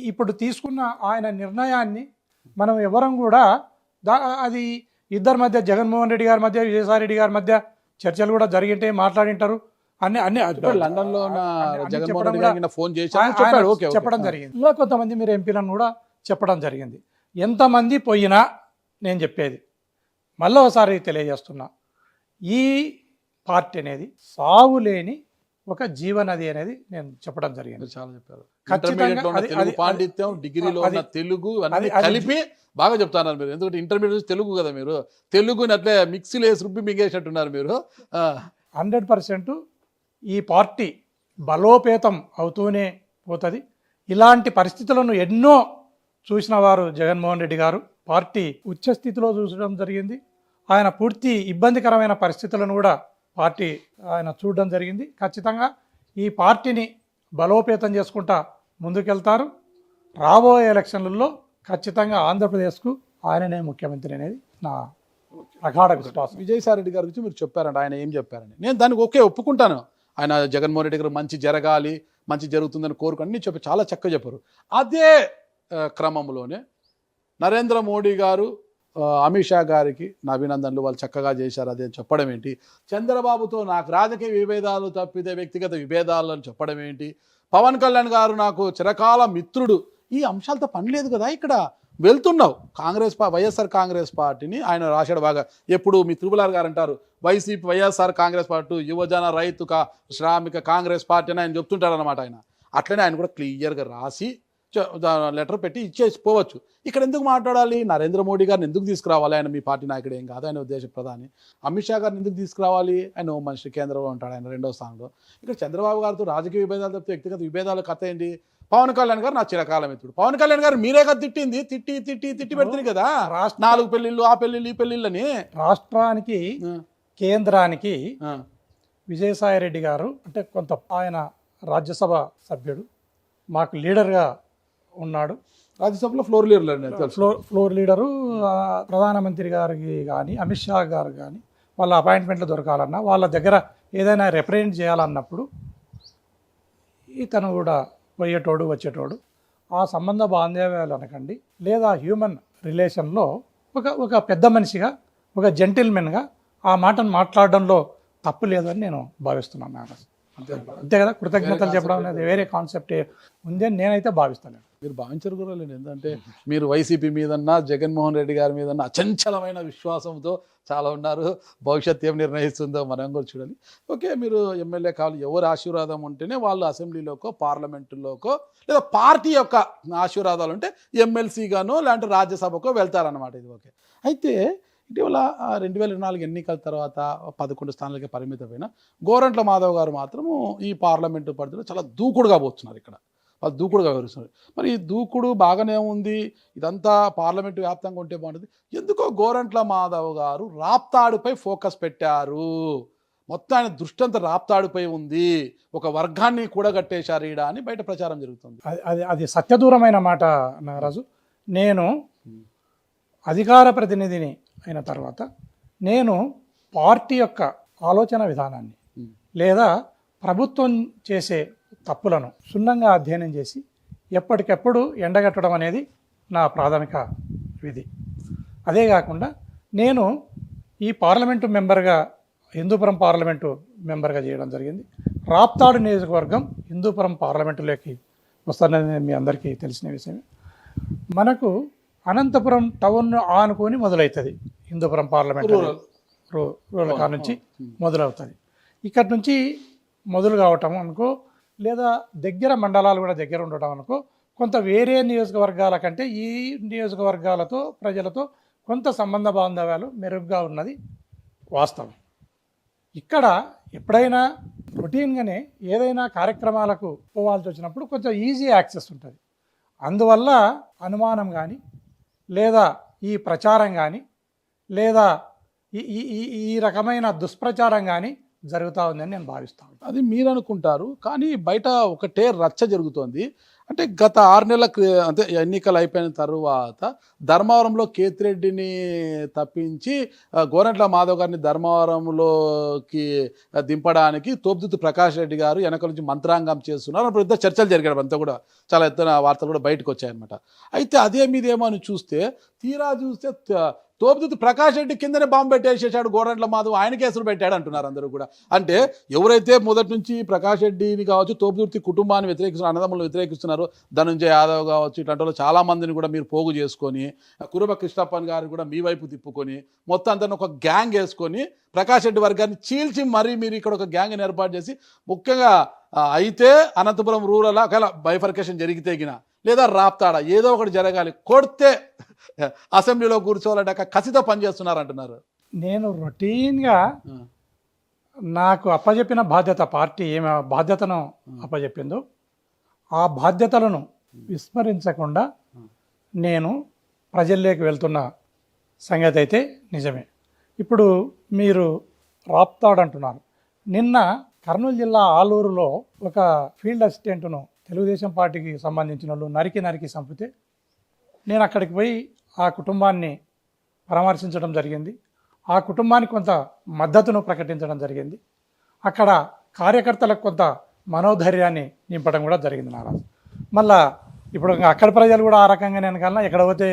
ఇప్పుడు తీసుకున్న ఆయన నిర్ణయాన్ని మనం ఎవరం కూడా అది ఇద్దరి మధ్య, జగన్మోహన్ రెడ్డి గారి మధ్య, విజయసాయి రెడ్డి గారి మధ్య చర్చలు కూడా జరిగింటే మాట్లాడింటారు. అన్ని లండన్ లో చెప్పడం జరిగింది. ఇంకా కొంతమంది మీరు ఎంపీలను కూడా చెప్పడం జరిగింది. ఎంతమంది పోయినా నేను చెప్పేది మళ్ళీ ఒకసారి తెలియజేస్తున్నా, ఈ పార్టీ అనేది సాగు లేని ఒక జీవనది అనేది నేను చెప్పడం జరిగింది. చాలా చెప్పారు. పాండిత్యం, డిగ్రీలో ఉన్న తెలుగు అన్ని కలిపి బాగా చెప్తున్నారు మీరు. ఎందుకంటే ఇంటర్మీడియట్ తెలుగు కదా, మీరు తెలుగుని అట్లే మిక్సీలో వేసి రుబ్బి మింగేసినట్టున్నారు మీరు. 100% ఈ పార్టీ బలోపేతం అవుతూనే పోతుంది. ఇలాంటి పరిస్థితులను ఎన్నో చూసిన వారు జగన్మోహన్ రెడ్డి గారు. పార్టీ ఉచ్చస్థితిలో చూసడం జరిగింది. ఆయన పూర్తి ఇబ్బందికరమైన పరిస్థితులను కూడా పార్టీ ఆయన చూడడం జరిగింది. ఖచ్చితంగా ఈ పార్టీని బలోపేతం చేసుకుంటా ముందుకెళ్తారు. రాబోయే ఎలక్షన్లలో ఖచ్చితంగా ఆంధ్రప్రదేశ్కు ఆయననే ముఖ్యమంత్రి అనేది నా ప్రగాఢ విశ్వాసం. విజయసాయి రెడ్డి గారి గురించి మీరు చెప్పారండి, ఆయన ఏం చెప్పారని నేను దానికి ఒప్పుకుంటాను. ఆయన జగన్మోహన్ రెడ్డి గారు మంచి జరగాలి, మంచి జరుగుతుందని కోరుకుని చెప్పి చాలా చక్కగా చెప్పారు. అదే క్రమంలోనే నరేంద్ర మోడీ గారు అమిత్ షా గారికి నా అభినందనలు, వాళ్ళు చక్కగా చేశారు అదే చెప్పడం ఏంటి, చంద్రబాబుతో నాకు రాజకీయ విభేదాలు తప్పితే వ్యక్తిగత విభేదాలు అని చెప్పడం ఏంటి, పవన్ కళ్యాణ్ గారు నాకు చిరకాల మిత్రుడు, ఈ అంశాలతో పని లేదు కదా. ఇక్కడ వెళ్తున్నావు వైఎస్ఆర్ కాంగ్రెస్ పార్టీని ఆయన రాశాడు బాగా. ఎప్పుడు మీ త్రిపులార్ గారు అంటారు వైసీపీ వైఎస్ఆర్ కాంగ్రెస్ పార్టీ యువజన రైతు శ్రామిక కాంగ్రెస్ పార్టీ అని ఆయన చెప్తుంటారు అనమాట. ఆయన అట్లనే ఆయన కూడా క్లియర్గా రాసి లెటర్ పెట్టి ఇచ్చేసి పోవచ్చు. ఇక్కడ ఎందుకు మాట్లాడాలి? నరేంద్ర మోడీ గారిని ఎందుకు తీసుకురావాలి? ఆయన మీ పార్టీ నాయకుడు ఏం కాదు, ఆయన ఉద్దేశ ప్రధాని. అమిత్ షా గారిని ఎందుకు తీసుకురావాలి? ఆయన హోం మినిస్టర్, కేంద్రంలో ఉంటాడు ఆయన 2వ స్థానంలో. ఇక్కడ చంద్రబాబు గారితో రాజకీయ విభేదాలు తప్పితే వ్యక్తిగత విభేదాలు కథ ఏంటి? పవన్ కళ్యాణ్ గారు నా చిరకాల మిత్రుడు. పవన్ కళ్యాణ్ గారు మీరే కదా తిట్టింది, తిట్టి పెడుతుంది కదా 4 పెళ్లిళ్ళు, ఆ పెళ్లిళ్ళు, ఈ పెళ్లిళ్ళని. రాష్ట్రానికి కేంద్రానికి విజయసాయి రెడ్డి గారు అంటే కొంత ఆయన రాజ్యసభ సభ్యుడు, మాకు లీడర్గా ఉన్నాడు. రాజ్యసభలో ఫ్లోర్ లీడరు. ప్రధానమంత్రి గారికి కానీ అమిత్ షా గారు కానీ వాళ్ళ అపాయింట్మెంట్లు దొరకాలన్నా, వాళ్ళ దగ్గర ఏదైనా రిప్రజెంట్ చేయాలన్నప్పుడు ఇతను కూడా పోయేటోడు వచ్చేటోడు. ఆ సంబంధ బాంధవ్యాలు అనకండి, లేదా హ్యూమన్ రిలేషన్లో ఒక పెద్ద మనిషిగా, ఒక జెంటిల్మెన్గా ఆ మాటను మాట్లాడడంలో తప్పు లేదని నేను భావిస్తున్నాను నాగరాజు. అంతే కదా, కృతజ్ఞతలు చెప్పడం అనేది వేరే కాన్సెప్ట్ ఉంది అని నేనైతే భావిస్తాను. మీరు భావించరు కూడా లేదు, ఎందుకంటే మీరు వైసీపీ మీదన్నా జగన్మోహన్ రెడ్డి గారి మీదన్నా అచంచలమైన విశ్వాసంతో చాలా ఉన్నారు. భవిష్యత్తు ఏం నిర్ణయిస్తుందో మనం కూడా చూడాలి. ఓకే, మీరు ఎమ్మెల్యే కావాలి, ఎవరి ఆశీర్వాదం ఉంటేనే వాళ్ళు అసెంబ్లీలోకో పార్లమెంటులోకో లేదా పార్టీ యొక్క ఆశీర్వాదాలు ఉంటే ఎమ్మెల్సీగానో లేదంటే రాజ్యసభకో వెళ్తారన్నమాట. ఇది ఓకే. అయితే ఇటీవల 2024 ఎన్నికల తర్వాత 11 స్థానాలకే పరిమితమైన గోరంట్ల మాధవ్ గారు మాత్రము ఈ పార్లమెంటు పరిధిలో చాలా దూకుడుగా పోతున్నారు. ఇక్కడ వాళ్ళు దూకుడుగా వివరిస్తున్నారు. మరి ఈ దూకుడు బాగానే ఉంది, ఇదంతా పార్లమెంటు వ్యాప్తంగా ఉంటే బాగుంటుంది. ఎందుకో గోరంట్ల మాధవ్ గారు రాప్తాడుపై ఫోకస్ పెట్టారు. మొత్తం ఆయన దృష్టి అంతా రాప్తాడుపై ఉంది, ఒక వర్గాన్ని కూడగట్టేశారు ఈడ అని బయట ప్రచారం జరుగుతుంది. అది సత్యదూరమైన మాట నాగరాజు. నేను అధికార ప్రతినిధిని అయిన తర్వాత నేను పార్టీ యొక్క ఆలోచన విధానాన్ని లేదా ప్రభుత్వం చేసే తప్పులను క్షుణ్ణంగా అధ్యయనం చేసి ఎప్పటికెప్పుడు ఎండగట్టడం అనేది నా ప్రాథమిక విధి. అదే కాకుండా నేను ఈ పార్లమెంటు మెంబర్గా హిందూపురం పార్లమెంటు మెంబర్గా చేయడం జరిగింది. రాప్తాడు నియోజకవర్గం హిందూపురం పార్లమెంటులోకి వస్తానని మీ అందరికీ తెలిసిన విషయమే. మనకు అనంతపురం టౌన్ ఆనుకొని మొదలవుతుంది హిందూపురం పార్లమెంట్, రూరల్ కాడ నుంచి మొదలవుతుంది. ఇక్కడి నుంచి మొదలు కావటం అనుకో, లేదా దగ్గర మండలాలు కూడా దగ్గర ఉండటం అనుకో, కొంత వేరే నియోజకవర్గాల కంటే ఈ నియోజకవర్గాలతో ప్రజలతో కొంత సంబంధ బాంధవ్యాలు మెరుగ్గా ఉన్నది వాస్తవం. ఇక్కడ ఎప్పుడైనా రొటీన్గానే ఏదైనా కార్యక్రమాలకు పోవాల్సి వచ్చినప్పుడు కొంచెం ఈజీ యాక్సెస్ ఉంటుంది. అందువల్ల అనుమానం కానీ లేదా ఈ ప్రచారం కానీ లేదా ఈ రకమైన దుష్ప్రచారం కానీ జరుగుతూ ఉందని నేను భావిస్తాను. అది మీరు అనుకుంటారు, కానీ బయట ఒకటే రచ్చ జరుగుతోంది. అంటే గత 6 నెలల అంటే ఎన్నికలు అయిపోయిన తర్వాత ధర్మవరంలో కేతిరెడ్డిని తప్పించి గోరంట్ల మాధవ్ గారిని ధర్మవరంలోకి దింపడానికి తోపుదుత్తు ప్రకాష్ రెడ్డి గారు వెనక నుంచి మంత్రాంగం చేస్తున్నారు. అప్పుడు పెద్ద చర్చలు జరిగాడు, అంతా కూడా చాలా ఎత్తున వార్తలు కూడా బయటకు వచ్చాయన్నమాట. అయితే అదే మీదేమో అని చూస్తే తీరా చూస్తే తోపుదుత్తు ప్రకాష్ రెడ్డి కిందనే బాంబు పెట్టేసేసాడు గోరంట్ల మాధవ్, ఆయన కేసులు పెట్టాడు అంటున్నారు అందరూ కూడా. అంటే ఎవరైతే మొదటి నుంచి ప్రకాష్ రెడ్డిని కావచ్చు, తోపుదుర్తి కుటుంబాన్ని వ్యతిరేకిస్తున్నారు, అన్నదమ్ములను వ్యతిరేకిస్తున్నారు, ధనంజయ యాదవ్ కావచ్చు, ఇట్లాంటి వాళ్ళు చాలా మందిని కూడా మీరు పోగు చేసుకొని, కురుబ కృష్ణప్పన్ గారిని కూడా మీ వైపు తిప్పుకొని మొత్తం అందరిని ఒక గ్యాంగ్ వేసుకొని ప్రకాష్ రెడ్డి వర్గాన్ని చీల్చి మరీ మీరు ఇక్కడ ఒక గ్యాంగ్ని ఏర్పాటు చేసి, ముఖ్యంగా అయితే అనంతపురం రూరల్ ఒకవేళ బైఫర్కేషన్ జరిగితే గిన లేదా రాప్తాడా ఏదో ఒకటి జరగాలి, కొడితే అసెంబ్లీలో కూర్చోవాలంటే కసితో పనిచేస్తున్నారు అంటున్నారు. నేను రొటీన్గా నాకు అప్పచెప్పిన బాధ్యత, పార్టీ ఏమి బాధ్యతను అప్పచెప్పిందో ఆ బాధ్యతలను విస్మరించకుండా నేను ప్రజల్లోకి వెళ్తున్న సంగతి అయితే నిజమే. ఇప్పుడు మీరు రాప్తాడు అంటున్నారు. నిన్న కర్నూలు జిల్లా ఆలూరులో ఒక ఫీల్డ్ అసిస్టెంట్ను తెలుగుదేశం పార్టీకి సంబంధించిన వాళ్ళు నరికి చంపితే నేను అక్కడికి పోయి ఆ కుటుంబాన్ని పరామర్శించడం జరిగింది. ఆ కుటుంబానికి కొంత మద్దతును ప్రకటించడం జరిగింది. అక్కడ కార్యకర్తలకు కొంత మనోధైర్యాన్ని నింపడం కూడా జరిగింది నారాజు. మళ్ళా ఇప్పుడు అక్కడ ప్రజలు కూడా ఆ రకంగా వెనకాల ఎక్కడ పోతే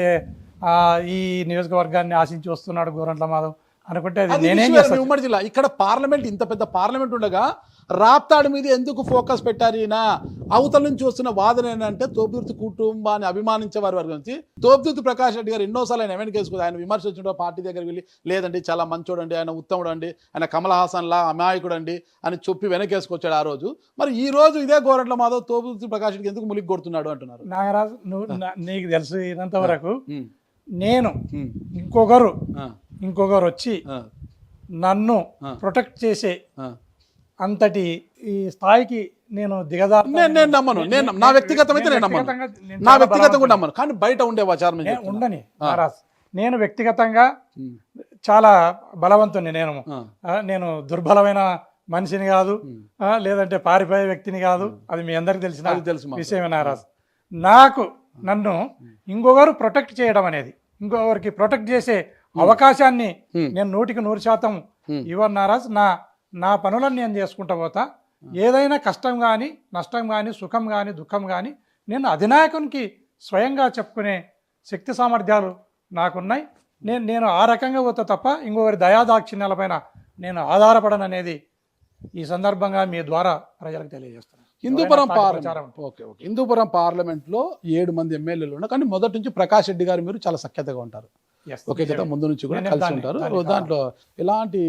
ఈ నియోజకవర్గాన్ని ఆశించి వస్తున్నాడు గోరంట్ల మాధవ్ అనుకుంటే అది నేనేం చేస్తాను. ఉమ్మడి జిల్లా ఇక్కడ పార్లమెంట్, ఇంత పెద్ద పార్లమెంట్ ఉండగా రాప్తాడు మీద ఎందుకు ఫోకస్ పెట్టారు ఈయన? అవతల నుంచి వస్తున్న వాదన ఏంటంటే తోపుదుర్తి కుటుంబాన్ని అభిమానించే వారి వర్గం నుంచి తోపుదుర్తి ప్రకాష్ రెడ్డి గారు ఎన్నోసార్లు ఆయన వెనక్కి వేసుకుంది. ఆయన విమర్శించడం పార్టీ దగ్గరికి వెళ్ళి లేదండి చాలా మంచోడు అండి, ఆయన ఉత్తముడు అండి, ఆయన కమల్ హాసన్ లా అమాయకుడు అండి అని చెప్పి వెనకేసుకొచ్చాడు ఆ రోజు. మరి ఈ రోజు ఇదే గోరంట్ల మాధవ్ తోపుదుర్తి ప్రకాష్ రెడ్డికి ఎందుకు ములిగి కొడుతున్నాడు అంటున్నారు. నాగరాజు, నువ్వు నీకు తెలిసినంత వరకు నేను ఇంకొకరు వచ్చి నన్ను ప్రొటెక్ట్ చేసే అంతటి ఈ స్థాయికి నేను నేను నమ్మను. నా వ్యక్తిగతమైతే నేను నమ్మను, నా వ్యక్తిగతంగా నమ్మను, కానీ బయట ఉండే విచారం ఉండని నారాజ్. నేను వ్యక్తిగతంగా చాలా బలవంతుని, నేను దుర్బలమైన మనిషిని కాదు, లేదంటే పారిపోయే వ్యక్తిని కాదు. అది మీ అందరికి తెలిసిన విషయమే నారాజ్. నన్ను ఇంకొకరు ప్రొటెక్ట్ చేయడం అనేది, ఇంకొకరికి ప్రొటెక్ట్ చేసే అవకాశాన్ని నేను 100% ఇవ్వను నారాజ్. నా పనులను నేను చేసుకుంటా పోతా. ఏదైనా కష్టం కానీ నష్టం కానీ సుఖం కానీ దుఃఖం కానీ నేను అధినాయకునికి స్వయంగా చెప్పుకునే శక్తి సామర్థ్యాలు నాకున్నాయి. నేను ఆ రకంగా పోతా తప్ప ఇంకొకరి దయాదాక్షిణ్యాలపైన నేను ఆధారపడననేది ఈ సందర్భంగా మీ ద్వారా ప్రజలకు తెలియజేస్తున్నాను. హిందూపురం పార్లమెంట్ ఓకే హిందూపురం పార్లమెంట్లో 7 మంది ఎమ్మెల్యేలు ఉన్నారు, కానీ మొదటి నుంచి ప్రకాష్ రెడ్డి గారు మీరు చాలా సఖ్యతగా ఉంటారు. Yes, ఓకే కదా, ముందు నుంచి కూడా నేను కలిసి దాన్ని- ఉంటారు, దాన్ని దాంట్లో ఎలాంటి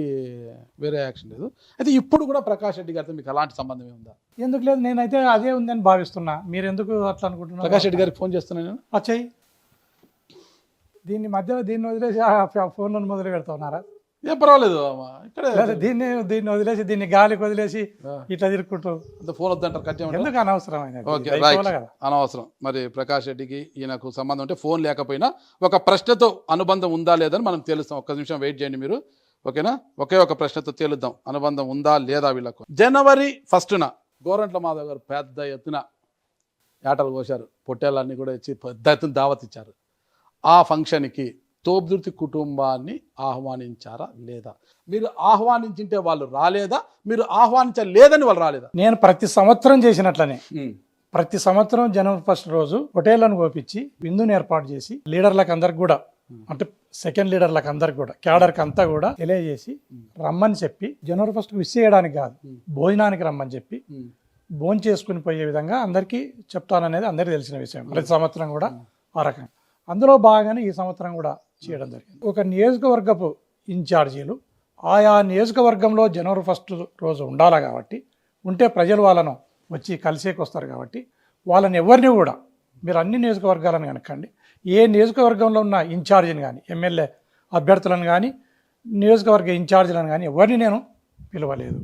వేరే యాక్షన్ లేదు. అయితే ఇప్పుడు కూడా ప్రకాష్ రెడ్డి గారితో మీకు ఎలాంటి సంబంధం ఉందా? ఎందుకు లేదు, నేనైతే అదే ఉందని భావిస్తున్నా. మీరు ఎందుకు అట్లా అనుకుంటున్నారు? ప్రకాష్ రెడ్డి గారికి ఫోన్ చేస్తున్నాను నేను. వచ్చాయి దీన్ని వదిలేసి ఆ ఫోన్లను మొదలు పెడుతున్నారా? ఏం పర్వాలేదు అమ్మా, ఇక్కడే లేదా దీన్ని వదిలేసి దీన్ని గాలికి వదిలేసి ఇట్లా తిరుక్కుంటూ ఫోన్ వద్దంటారు, కట్ చేయమంటారా? ఎందుకు అనవసరమైనది? ఓకే ఇది రైట్, అయిపోలే కదా. అనవసరం. మరి ప్రకాష్ రెడ్డికి ఈయనకు సంబంధం ఉంటే ఫోన్ లేకపోయినా ఒక ప్రశ్నతో అనుబంధం ఉందా లేదని మనం తెలుస్తాం. ఒక్క నిమిషం వెయిట్ చేయండి మీరు, ఓకేనా? ఒకే ఒక ప్రశ్నతో తేలుద్దాం అనుబంధం ఉందా లేదా వీళ్ళకు. జనవరి 1న గోరంట్ల మాధవ్ గారు పెద్ద ఎత్తున ఏటలు కోశారు, పొట్టేళ్ళన్నీ కూడా ఇచ్చి పెద్ద ఎత్తున దావత్ ఇచ్చారు. ఆ ఫంక్షన్కి తోబుదుర్తి కుటుంబాన్ని ఆహ్వానించారా లేదా? మీరు ఆహ్వానించింటే వాళ్ళు రాలేదా? మీరు ఆహ్వానించలేదని వాళ్ళు రాలేదా? నేను ప్రతి సంవత్సరం చేసినట్లనే ప్రతి సంవత్సరం జనవరి 1 రోజు హోటళ్లను కోపించి విందుని ఏర్పాటు చేసి లీడర్లకు అందరికి కూడా, అంటే సెకండ్ లీడర్లకు అందరికి కూడా, క్యాడర్కి అంతా కూడా తెలియజేసి రమ్మని చెప్పి జనవరి 1 విష్ చేయడానికి కాదు, భోజనానికి రమ్మని చెప్పి భోజనం చేసుకుని పోయే విధంగా అందరికీ చెప్తాననేది అందరికీ తెలిసిన విషయం. ప్రతి సంవత్సరం కూడా ఆ రకంగా అందులో భాగంగానే ఈ సంవత్సరం కూడా చేయడం జరిగింది. ఒక నియోజకవర్గపు ఇన్ఛార్జీలు ఆయా నియోజకవర్గంలో జనవరి 1 రోజు ఉండాలి కాబట్టి, ఉంటే ప్రజలు వాళ్ళను వచ్చి కలిసేకి వస్తారు కాబట్టి వాళ్ళని ఎవరిని కూడా మీరు అన్ని నియోజకవర్గాలను కనుక్కండి, ఏ నియోజకవర్గంలో ఉన్న ఇన్ఛార్జిని కానీ, ఎమ్మెల్యే అభ్యర్థులను కానీ, నియోజకవర్గ ఇన్ఛార్జీలను కానీ ఎవరిని నేను పిలవలేదు.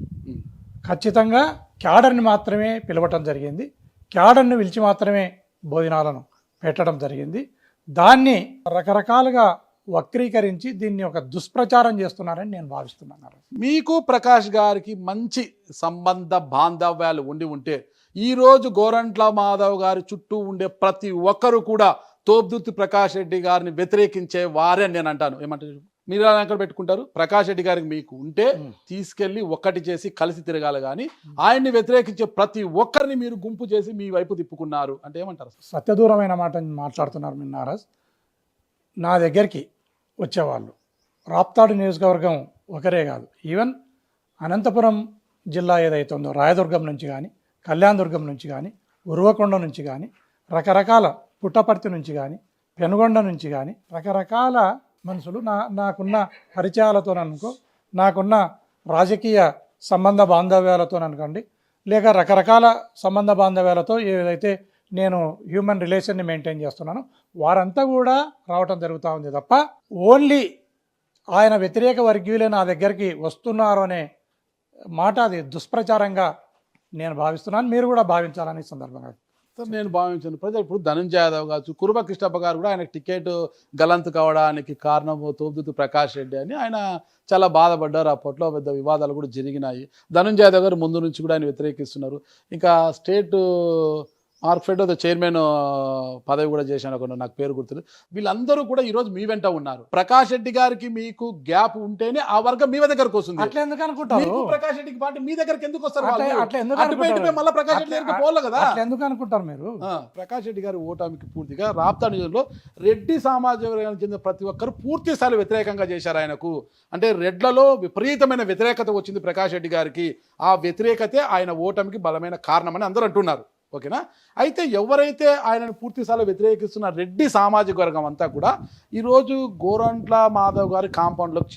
ఖచ్చితంగా క్యాడర్ని మాత్రమే పిలవటం జరిగింది. క్యాడర్ని పిలిచి మాత్రమే భోజనాలను పెట్టడం జరిగింది. దాన్ని రకరకాలుగా వక్రీకరించి దీన్ని ఒక దుష్ప్రచారం చేస్తున్నారని నేను భావిస్తున్నాను. మీకు ప్రకాష్ గారికి మంచి సంబంధ బాంధవ్యాలు ఉంటే ఈరోజు గోరంట్ల మాధవ్ గారి చుట్టూ ఉండే ప్రతి ఒక్కరు కూడా తోబుదుర్తి ప్రకాష్ రెడ్డి గారిని వ్యతిరేకించే వారే నేను అంటాను. ఏమంటారు మీరు? ఎక్కడ పెట్టుకుంటారు? ప్రకాష్ రెడ్డి గారికి మీకు ఉంటే తీసుకెళ్లి ఒక్కటి చేసి కలిసి తిరగాలి, కానీ ఆయన్ని వ్యతిరేకించే ప్రతి ఒక్కరిని మీరు గుంపు చేసి మీ వైపు తిప్పుకున్నారు అంటే ఏమంటారు? సత్యదూరమైన మాట మాట్లాడుతున్నారు మీరు నారాజ్. నా దగ్గరికి వచ్చేవాళ్ళు రాప్తాడు నియోజకవర్గం ఒకరే కాదు, ఈవెన్ అనంతపురం జిల్లా ఏదైతే ఉందో రాయదుర్గం నుంచి కానీ, కళ్యాణదుర్గం నుంచి కానీ, ఉరువకొండ నుంచి కానీ, రకరకాల పుట్టపర్తి నుంచి కానీ, పెనుగొండ నుంచి కానీ రకరకాల మనుషులు నాకున్న పరిచయాలతో అనుకో, నాకున్న రాజకీయ సంబంధ బాంధవ్యాలతో అనుకోండి, లేక రకరకాల సంబంధ బాంధవ్యాలతో ఏదైతే నేను హ్యూమన్ రిలేషన్ని మెయింటైన్ చేస్తున్నానో వారంతా కూడా రావటం జరుగుతూ ఉంది తప్ప ఓన్లీ ఆయన వ్యతిరేక వర్గీయులే నా దగ్గరికి వస్తున్నారు అనే మాట అది దుష్ప్రచారంగా నేను భావిస్తున్నాను. మీరు కూడా భావించాలని సందర్భంగా నేను భావించాను. ప్రజలు ఇప్పుడు ధనంజయ యాదవ్ కావచ్చు, కురుబ కృష్ణప్ప గారు కూడా ఆయనకు టికెట్ గలంతు కావడానికి కారణం తోబుదుర్తి ప్రకాష్ రెడ్డి అని ఆయన చాలా బాధపడ్డారు. అప్పట్లో పెద్ద వివాదాలు కూడా జరిగినాయి. ధనంజయ యాదవ్ గారు ముందు నుంచి కూడా ఆయన వ్యతిరేకిస్తున్నారు. ఇంకా స్టేట్ మార్క్ఫెడ్ చైర్మన్ పదవి కూడా చేశాను, ఒక నాకు పేరు గుర్తులేదు. వీళ్ళందరూ కూడా ఈరోజు మీ వెంట ఉన్నారు. ప్రకాష్ రెడ్డి గారికి మీకు గ్యాప్ ఉంటేనే ఆ వర్గం మీ దగ్గరకు వస్తుంది. అట్లా ఎందుకు అనుకుంటారు? ప్రకాష్ రెడ్డికి పార్టీ మీ దగ్గరకు ఎందుకు వస్తారు? అట్లా ఎందుకు మళ్ళీ ప్రకాష్ రెడ్డి దగ్గరికి పోలే కదా. ఎందుకు అనుకుంటారు మీరు? ప్రకాష్ రెడ్డి గారి ఓటానికి పూర్తిగా రాప్తా నియోజకవర్గంలో రెడ్డి సామాజిక వర్గానికి చెందిన ప్రతి ఒక్కరు పూర్తి స్థాయి వ్యతిరేకంగా చేశారు ఆయనకు. అంటే రెడ్లలో విపరీతమైన వ్యతిరేకత వచ్చింది ప్రకాష్ రెడ్డి గారికి. ఆ వ్యతిరేకతే ఆయన ఓటమికి బలమైన కారణమని అందరూ అంటున్నారు. ఓకేనా? అయితే ఎవరైతే ఆయనను పూర్తి స్థాయిలో వ్యతిరేకిస్తున్న రెడ్డి సామాజిక వర్గం అంతా కూడా ఈరోజు గోరంట్ల మాధవ్ గారి కాంపౌండ్లోకి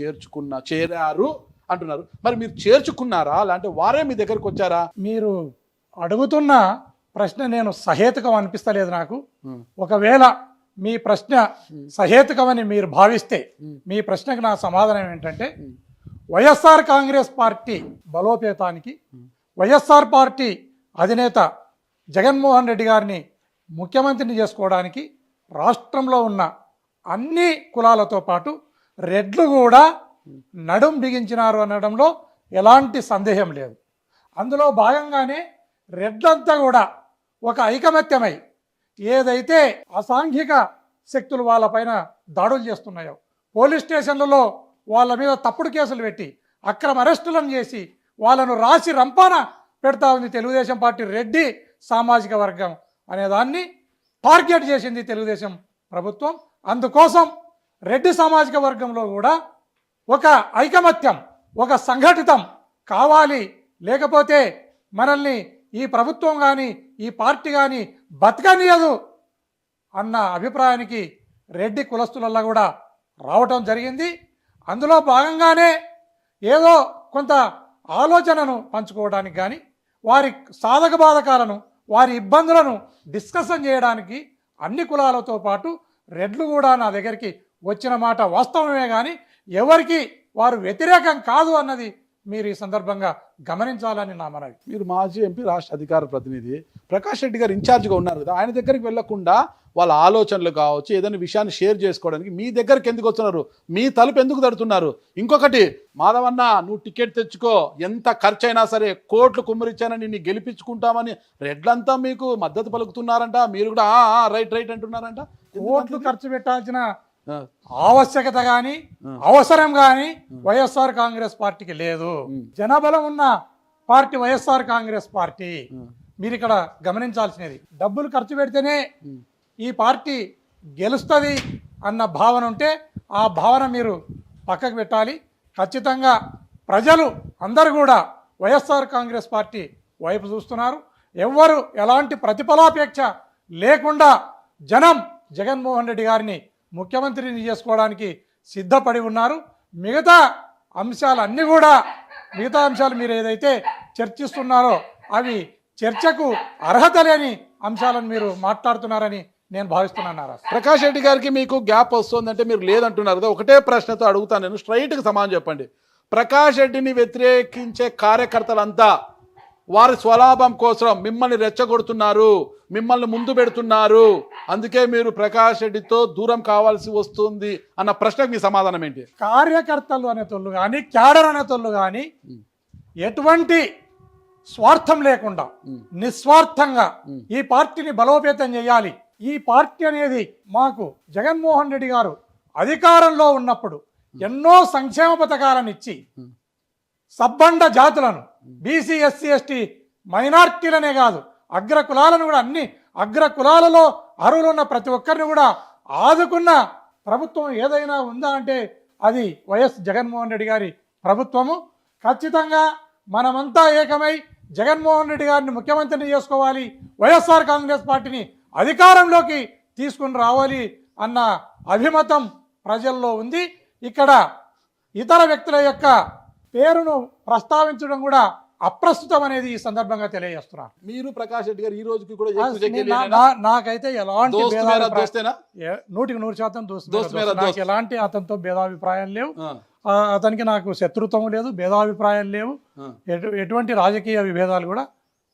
చేరారు అంటున్నారు. మరి మీరు చేర్చుకున్నారా, లేదంటే వారే మీ దగ్గరకు వచ్చారా? మీరు అడుగుతున్న ప్రశ్న నేను సహేతుకం అనిపిస్తలేదు నాకు. ఒకవేళ మీ ప్రశ్న సహేతుకమని మీరు భావిస్తే మీ ప్రశ్నకు నా సమాధానం ఏంటంటే, వైఎస్ఆర్ కాంగ్రెస్ పార్టీ బలోపేతానికి, వైఎస్ఆర్ పార్టీ అధినేత జగన్మోహన్ రెడ్డి గారిని ముఖ్యమంత్రిని చేసుకోవడానికి రాష్ట్రంలో ఉన్న అన్ని కులాలతో పాటు రెడ్లు కూడా నడుం బిగించినారు అనడంలో ఎలాంటి సందేహం లేదు. అందులో భాగంగానే రెడ్లంతా కూడా ఒక ఐకమత్యమై ఏదైతే అసాంఘిక శక్తులు వాళ్ళపైన దాడులు చేస్తున్నాయో, పోలీస్ స్టేషన్లలో వాళ్ళ మీద తప్పుడు కేసులు పెట్టి అక్రమ అరెస్టులను చేసి వాళ్ళను రాసి రంపాన పెడతా ఉంది తెలుగుదేశం పార్టీ. రెడ్డి సామాజిక వర్గం అనేదాన్ని టార్గెట్ చేసింది తెలుగుదేశం ప్రభుత్వం. అందుకోసం రెడ్డి సామాజిక వర్గంలో కూడా ఒక ఐకమత్యం, ఒక సంఘటితం కావాలి, లేకపోతే మనల్ని ఈ ప్రభుత్వం కానీ ఈ పార్టీ కానీ బతకనియదు అన్న అభిప్రాయానికి రెడ్డి కులస్తులల్లా కూడా రావటం జరిగింది. అందులో భాగంగానే ఏదో కొంత ఆలోచనను పంచుకోవడానికి కానీ వారి సాధక బాధకాలను వారి ఇబ్బందులను డిస్కషన్ చేయడానికి అన్ని కులాలతో పాటు రెడ్లు కూడా నా దగ్గరికి వచ్చిన మాట వాస్తవమే, కానీ ఎవరికి వారు వ్యతిరేకం కాదు అన్నది మీరు ఈ సందర్భంగా గమనించాలని నా మనవి. మీరు మాజీ ఎంపీ, రాష్ట్ర అధికార ప్రతినిధి ప్రకాష్ రెడ్డి గారు ఇన్ఛార్జ్గా ఉన్నారు కదా, ఆయన దగ్గరికి వెళ్లకుండా వాళ్ళ ఆలోచనలు కావచ్చు ఏదైనా విషయాన్ని షేర్ చేసుకోవడానికి మీ దగ్గరికి ఎందుకు వస్తున్నారు? మీ తలుపు ఎందుకు తడుతున్నారు? ఇంకొకటి, మాధవన్న నువ్వు టికెట్ తెచ్చుకో, ఎంత ఖర్చు అయినా సరే కోట్లు కుమ్మరిచ్చానని నీ గెలిపించుకుంటామని రెడ్లంతా మీకు మద్దతు పలుకుతున్నారంట, మీరు కూడా రైట్ రైట్ అంటున్నారంట. కోట్లు ఖర్చు పెట్టాల్సిన ఆవశ్యకత కానీ అవసరం కానీ వైఎస్ఆర్ కాంగ్రెస్ పార్టీకి లేదు. జనబలం ఉన్న పార్టీ వైఎస్ఆర్ కాంగ్రెస్ పార్టీ. మీరు ఇక్కడ గమనించాల్సినది, డబ్బులు ఖర్చు పెడితేనే ఈ పార్టీ గెలుస్తుంది అన్న భావన ఉంటే ఆ భావన మీరు పక్కకు పెట్టాలి. ఖచ్చితంగా ప్రజలు అందరూ కూడా వైఎస్ఆర్ కాంగ్రెస్ పార్టీ వైపు చూస్తున్నారు. ఎవ్వరు ఎలాంటి ప్రతిఫలాపేక్ష లేకుండా జనం జగన్మోహన్ రెడ్డి గారిని ముఖ్యమంత్రిని చేసుకోవడానికి సిద్ధపడి ఉన్నారు. మిగతా అంశాలు మీరు ఏదైతే చర్చిస్తున్నారో అవి చర్చకు అర్హత లేని అంశాలను మీరు మాట్లాడుతున్నారని నేను భావిస్తున్నాను. ప్రకాష్ రెడ్డి గారికి మీకు గ్యాప్ వస్తుందంటే మీరు లేదంటున్నారు కదా, ఒకటే ప్రశ్నతో అడుగుతాను నేను, స్ట్రైట్గా సమాధానం చెప్పండి. ప్రకాష్ రెడ్డిని వ్యతిరేకించే కార్యకర్తలంతా వారి స్వలాభం కోసం మిమ్మల్ని రెచ్చగొడుతున్నారు, మిమ్మల్ని ముందు పెడుతున్నారు, అందుకే మీరు ప్రకాష్ రెడ్డితో దూరం కావాల్సి వస్తుంది అన్న ప్రశ్నకు మీ సమాధానం ఏంటి? కార్యకర్తలు అనేతోళ్ళు కానీ క్యాడర్ అనేతోళ్ళు కానీ ఎటువంటి స్వార్థం లేకుండా నిస్వార్థంగా ఈ పార్టీని బలోపేతం చేయాలి. ఈ పార్టీ అనేది మాకు జగన్మోహన్ రెడ్డి గారు అధికారంలో ఉన్నప్పుడు ఎన్నో సంక్షేమ పథకాలను ఇచ్చి సబ్బండ జాతులను, బీసీ, ఎస్సీ, ఎస్టీ, మైనార్టీలనే కాదు అగ్ర కులాలను కూడా, అన్ని అగ్ర కులాలలో అర్హులు ఉన్న ప్రతి ఒక్కరిని కూడా ఆదుకున్న ప్రభుత్వం ఏదైనా ఉందా అంటే అది వైఎస్ జగన్మోహన్ రెడ్డి గారి ప్రభుత్వము. ఖచ్చితంగా మనమంతా ఏకమై జగన్మోహన్ రెడ్డి గారిని ముఖ్యమంత్రిని చేసుకోవాలి, వైఎస్ఆర్ కాంగ్రెస్ పార్టీని అధికారంలోకి తీసుకుని రావాలి అన్న అభిమతం ప్రజల్లో ఉంది. ఇక్కడ ఇతర వ్యక్తుల యొక్క పేరును ప్రస్తావించడం కూడా అప్రస్తుతం అనేది ఈ సందర్భంగా తెలియజేస్తున్నారు. మీరు ప్రకాష్ రెడ్డి గారు ఈ రోజుకి కూడా నాకైతే ఎలాంటి 100% నాకు ఎలాంటి అతనితో భేదాభిప్రాయం లేవు. అతనికి నాకు శత్రుత్వం లేదు, భేదాభిప్రాయాలు లేవు, ఎటువంటి రాజకీయ విభేదాలు కూడా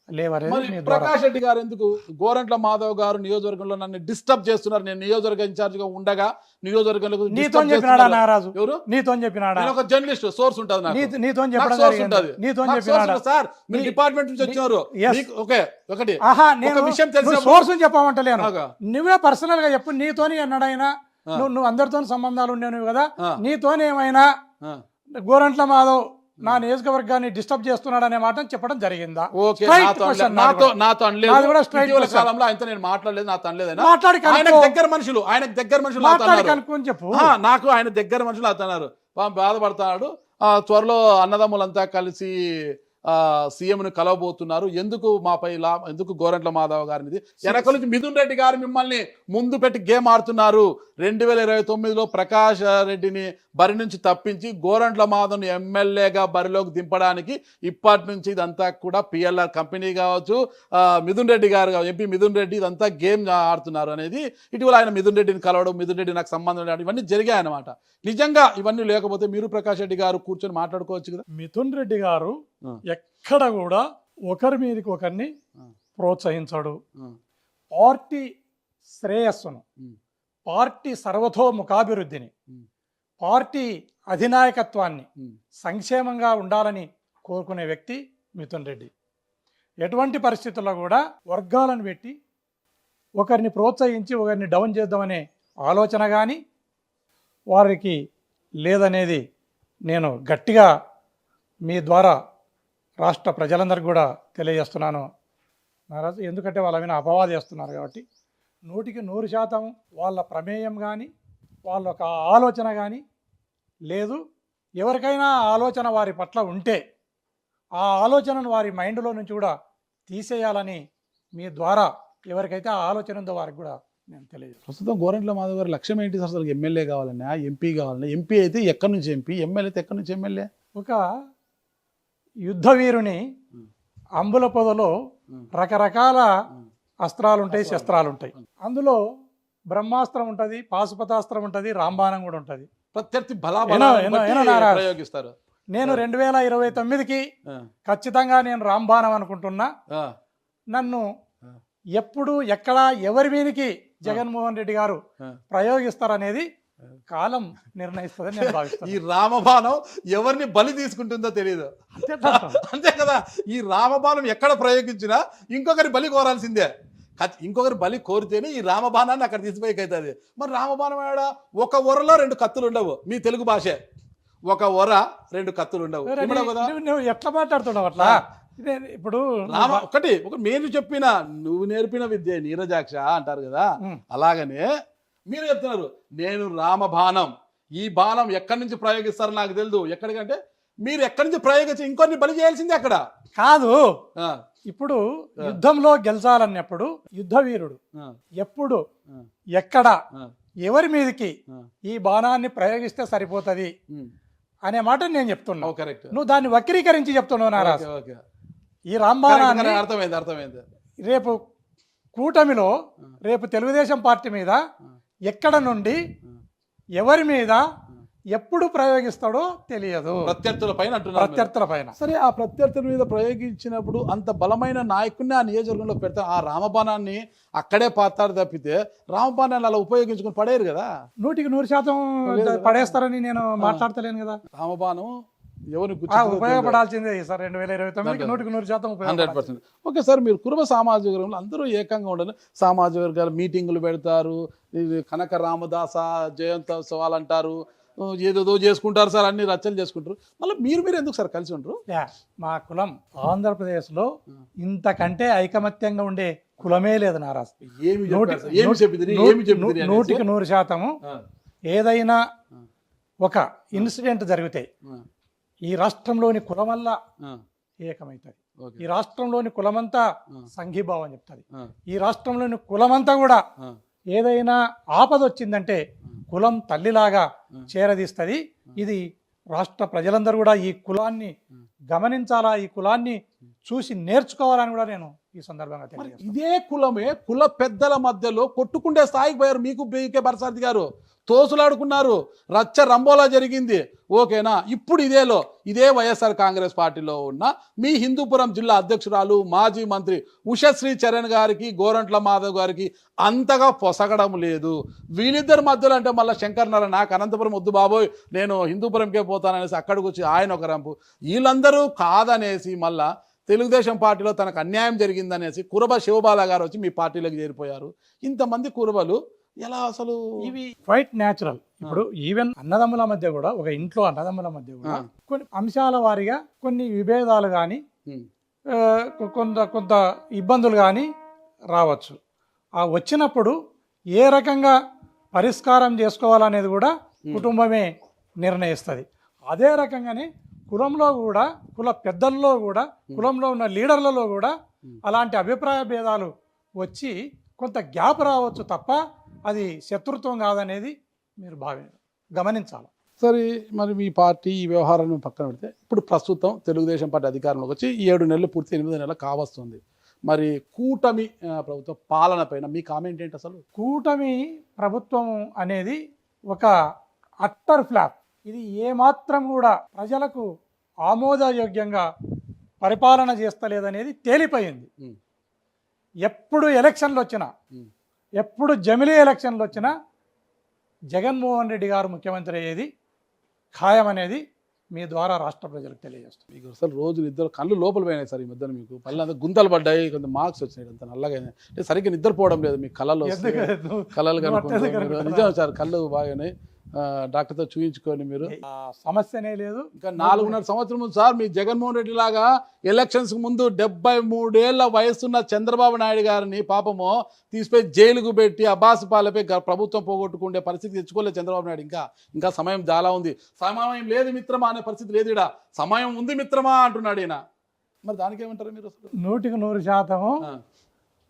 లేవనేది. ప్రకాష్ రెడ్డి గారు ఎందుకు గోరంట్ల మాధవ్ గారు నియోజకవర్గంలో నన్ను డిస్టర్బ్ చేస్తున్నారు? నేను నియోజకవర్గ ఇన్ఛార్జ్ గా ఉండగా నియోజకవర్గంలో నీతో చెప్పినాడా నారాజు? ఎవరు నీతో చెప్పినాడా? ఒక జర్నలిస్ట్ సోర్స్ ఉంటుంది, నీతో చెప్పడం సార్ మీరు డిపార్ట్మెంట్ నుంచి వచ్చారు. ఓకే, ఒకటి విషయం తెలిసిన సోర్స్ చెప్పమంటలేను, నువ్వే పర్సనల్ గా చెప్పు. నీతోని ఎన్నడైనా నువ్వు అందరితో సంబంధాలు ఉండేవి కదా, నీతోని ఏమైనా గోరంట్ల మాధవ్ నా నియోజకవర్గాన్ని డిస్టర్బ్ చేస్తున్నాడు అనే మాట చెప్పడం జరిగిందా? కనుక్కొని చెప్పు. నాకు ఆయన దగ్గర మనుషులు అతన్నారు, బాధపడుతున్నాడు. త్వరలో అన్నదమ్ములంతా కలిసి సీఎంను కలవబోతున్నారు. ఎందుకు మాపై ఎందుకు గోరంట్ల మాధవ్ గారిని వెనక నుంచి మిథున్ రెడ్డి గారు మిమ్మల్ని ముందు పెట్టి గేమ్ ఆడుతున్నారు. 2029లో ప్రకాష్ రెడ్డిని బరి నుంచి తప్పించి గోరంట్ల మాధవ్ని ఎమ్మెల్యేగా బరిలోకి దింపడానికి ఇప్పటి నుంచి ఇదంతా కూడా పిఎల్ఆర్ కంపెనీ కావచ్చు, మిథున్ రెడ్డి గారు ఎంపీ మిథున్ రెడ్డి ఇదంతా గేమ్ ఆడుతున్నారు అనేది ఇటీవల ఆయన మిథున్ రెడ్డిని కలవడం, మిథున్ రెడ్డి నాకు సంబంధం లేదు, ఇవన్నీ జరిగాయన్నమాట. నిజంగా ఇవన్నీ లేకపోతే మీరు ప్రకాష్ రెడ్డి గారు కూర్చొని మాట్లాడుకోవచ్చు కదా. మిథున్ రెడ్డి గారు ఎక్కడ కూడా ఒకరి మీదకి ఒకరిని ప్రోత్సహించడు. పార్టీ శ్రేయస్సును, పార్టీ సర్వతోముఖాభివృద్ధిని, పార్టీ అధినాయకత్వాన్ని సంక్షేమంగా ఉండాలని కోరుకునే వ్యక్తి మిథున్ రెడ్డి. ఎటువంటి పరిస్థితుల్లో కూడా వర్గాలను పెట్టి ఒకరిని ప్రోత్సహించి ఒకరిని డౌన్ చేద్దామనే ఆలోచన కానీ వారికి లేదనేది నేను గట్టిగా మీ ద్వారా రాష్ట్ర ప్రజలందరికీ కూడా తెలియజేస్తున్నాను నారాజు. ఎందుకంటే వాళ్ళ మీద అపవాదు చేస్తున్నారు కాబట్టి 100% వాళ్ళ ప్రమేయం కానీ వాళ్ళ ఒక ఆలోచన కానీ లేదు, ఎవరికైనా ఆలోచన వారి పట్ల ఉంటే ఆ ఆలోచనను వారి మైండ్లో నుంచి కూడా తీసేయాలని మీ ద్వారా ఎవరికైతే ఆ ఆలోచన ఉందో వారికి కూడా నేను తెలియజేస్తాను. ప్రస్తుతం గోరంట్ల మాధవ్ గారి లక్ష్యం ఏంటి సార్? అసలు ఎమ్మెల్యే కావాలన్నా, ఎంపీ కావాలన్నా? ఎంపీ అయితే ఎక్కడి నుంచి ఎంపీ, ఎమ్మెల్యే అయితే ఎక్కడి నుంచి ఎమ్మెల్యే? ఒక యుద్ధ వీరుని అంబుల పొదలో రకరకాల అస్త్రాలు ఉంటాయి, శస్త్రాలు ఉంటాయి. అందులో బ్రహ్మాస్త్రం ఉంటుంది, పాశుపతాస్త్రం ఉంటుంది, రాంబాణం కూడా ఉంటుంది. ప్రత్యర్థి ప్రయోగిస్తారు. నేను 2029కి ఖచ్చితంగా నేను రాంబాణం అనుకుంటున్నా. నన్ను ఎప్పుడు ఎక్కడ ఎవరి మీదకి జగన్మోహన్ రెడ్డి గారు ప్రయోగిస్తారనేది కాలం నిర్ణయిస్తుందని నేను భావిస్తాను. ఈ రామబాణం ఎవరిని బలి తీసుకుంటుందో తెలియదు, అంతే కదా. ఈ రామబాణం ఎక్కడ ప్రయోగించినా ఇంకొకరి బలి కోరాల్సిందే. ఇంకొకరి బలి కోరితేనే ఈ రామబాణాన్ని అక్కడ తీసిపోయేకైతుంది. మరి రామబాణం ఏడ? ఒక ఒరలో 2 కత్తులు ఉండవు. మీ తెలుగు భాషే ఒక ఒర 2 కత్తులు ఉండవు కదా. నువ్వు ఎట్లా మాట్లాడుతున్నావు అట్లా? ఇప్పుడు ఒకటి నేను చెప్పిన, నువ్వు నేర్పిన విద్య నీరజాక్ష అంటారు కదా, అలాగనే మీరు చెప్తున్నారు నేను రామబాణం, ఈ బాణం ఎక్కడి నుంచి ప్రయోగిస్తారో నాకు తెలియదు. ఎక్కడికంటే మీరు ఎక్కడి నుంచి ప్రయోగించి ఇంకొన్ని బలి చేయాల్సిందే అక్కడ కాదు. ఇప్పుడు యుద్ధంలో గెలిచాలన్నప్పుడు యుద్ధ వీరుడు ఎప్పుడు ఎక్కడ ఎవరి మీదకి ఈ బాణాన్ని ప్రయోగిస్తే సరిపోతుంది అనే మాట నేను చెప్తున్నా. నువ్వు దాన్ని వక్రీకరించి చెప్తున్నావు నారాజ్. ఈ రాంబాణాన్ని అర్థమైంది. రేపు కూటమిలో రేపు తెలుగుదేశం పార్టీ మీద ఎక్కడ నుండి ఎవరి మీద ఎప్పుడు ప్రయోగిస్తాడో తెలియదు. ప్రత్యర్థుల పైన. సరే, ఆ ప్రత్యర్థుల మీద ప్రయోగించినప్పుడు అంత బలమైన నాయకుడిని ఆ నియోజకవర్గంలో పెడతా, ఆ రామబాణాన్ని అక్కడే పాతారు తప్పితే రామబాణాన్ని అలా ఉపయోగించుకుని పడేరు కదా. 100% పడేస్తారని నేను మాట్లాడతలేను కదా. రామబాణం ఎవరు ఉపయోగపడాల్సిందే సార్. 2029 100% 100%. ఓకే సార్, మీరు కురుబ సామాజిక వర్గంలో అందరూ ఏకంగా ఉండాలి. సామాజిక వర్గాల మీటింగులు పెడతారు, కనక రామదాస జయంతోత్సవాలు అంటారు, ఏదేదో చేసుకుంటారు సార్, అన్ని రచ్చలు చేసుకుంటారు. మళ్ళీ మీరు ఎందుకు సార్ కలిసి ఉంటారు? మా కులం ఆంధ్రప్రదేశ్లో ఇంతకంటే ఐకమత్యంగా ఉండే కులమే లేదు నారాజ్. 100% ఏదైనా ఒక ఇన్సిడెంట్ జరిగితే ఈ రాష్ట్రంలోని కులమల్లా ఏకమవుతుంది. ఈ రాష్ట్రంలోని కులమంతా సంఘీభావం చెప్తుంది. ఈ రాష్ట్రంలోని కులమంతా కూడా ఏదైనా ఆపద వచ్చిందంటే కులం తల్లిలాగా చేరదీస్తుంది. ఇది రాష్ట్ర ప్రజలందరూ కూడా ఈ కులాన్ని గమనించాలా, ఈ కులాన్ని చూసి నేర్చుకోవాలని కూడా నేను ఈ సందర్భంగా తెలియజేస్తాను. ఇదే కులమే కుల పెద్దల మధ్యలో కొట్టుకుండే స్థాయికి పోయారు. మీకు బీకే బరసారథి గారు తోసులాడుకున్నారు, రచ్చ రంబోలా జరిగింది. ఓకేనా? ఇప్పుడు ఇదే వైఎస్ఆర్ కాంగ్రెస్ పార్టీలో ఉన్న మీ హిందూపురం జిల్లా అధ్యక్షురాలు మాజీ మంత్రి ఉషశ్రీ చరణ్ గారికి, గోరంట్ల మాధవ్ గారికి అంతగా పొసగడం లేదు. వీళ్ళిద్దరి మధ్యలో అంటే మళ్ళీ శంకర్ నారాయణ నాకు అనంతపురం వద్దు బాబోయ్ నేను హిందూపురంకే పోతాననేసి అక్కడికి వచ్చి ఆయన ఒక రంపు, వీళ్ళందరూ కాదనేసి మళ్ళా తెలుగుదేశం పార్టీలో తనకు అన్యాయం జరిగిందనేసి కురబ శివబాల గారు వచ్చి మీ పార్టీలోకి చేరిపోయారు. ఇంతమంది కురబలు ఎలా అసలు? ఇవి క్వైట్ న్యాచురల్. ఇప్పుడు ఈవెన్ అన్నదమ్ముల మధ్య కూడా, ఒక ఇంట్లో అన్నదమ్ముల మధ్య కూడా కొన్ని అంశాల వారీగా కొన్ని విభేదాలు కానీ కొంత ఇబ్బందులు కానీ రావచ్చు. ఆ వచ్చినప్పుడు ఏ రకంగా పరిష్కారం చేసుకోవాలనేది కూడా కుటుంబమే నిర్ణయిస్తుంది. అదే రకంగానే కులంలో కూడా, కుల పెద్దల్లో కూడా, కులంలో ఉన్న లీడర్లలో కూడా అలాంటి అభిప్రాయ భేదాలు వచ్చి కొంత గ్యాప్ రావచ్చు తప్ప అది శత్రుత్వం కాదనేది మీరు గమనించాలి. సరే, మరి మీ పార్టీ ఈ వ్యవహారాన్ని పక్కన పెడితే ఇప్పుడు ప్రస్తుతం తెలుగుదేశం పార్టీ అధికారంలోకి వచ్చి 7 నెలలు పూర్తి 8 నెలలు కావస్తుంది. మరి కూటమి ప్రభుత్వ పాలన పైన మీ కామెంట్ ఏంటి అసలు? కూటమి ప్రభుత్వం అనేది ఒక అట్టర్ ఫ్లాప్. ఇది ఏమాత్రం కూడా ప్రజలకు ఆమోదయోగ్యంగా పరిపాలన చేస్తలేదనేది తేలిపోయింది. ఎప్పుడు ఎలక్షన్లు వచ్చినా, ఎప్పుడు జమిలీ ఎలక్షన్లు వచ్చినా జగన్మోహన్ రెడ్డి గారు ముఖ్యమంత్రి అయ్యేది ఖాయం అనేది మీ ద్వారా రాష్ట్ర ప్రజలకు తెలియజేస్తుంది. మీకు అసలు రోజు నిద్ర కళ్ళు లోపల పోయినాయి సార్. ఈ మధ్యన మీకు పళ్ళంతా గుంతలు పడ్డాయి, కొంత మార్క్స్ వచ్చినాయి, అంత నల్లగా అంటే సరిగ్గా నిద్రపోవడం లేదు. మీ కళలు కళలు కనుక నిజం సార్, కళ్ళు బాగానే డాక్టర్తో చూయించుకొని మీరు ఆ సమస్యనే లేదు. ఇంకా 4.5 సంవత్సరం ముందు సార్ మీ జగన్మోహన్ రెడ్డి లాగా ఎలక్షన్స్ ముందు 73 ఏళ్ల వయసున్న చంద్రబాబు నాయుడు గారిని పాపము తీసిపోయి జైలుకు పెట్టి అబాసు పాలపై ప్రభుత్వం పోగొట్టుకుండే పరిస్థితి తెచ్చుకోలేదు చంద్రబాబు నాయుడు. ఇంకా సమయం చాలా ఉంది. సమయం లేదు మిత్రమా అనే పరిస్థితి లేదు. ఈడ సమయం ఉంది మిత్రమా అంటున్నాడు ఈయన. మరి దానికి ఏమంటారు మీరు? 100%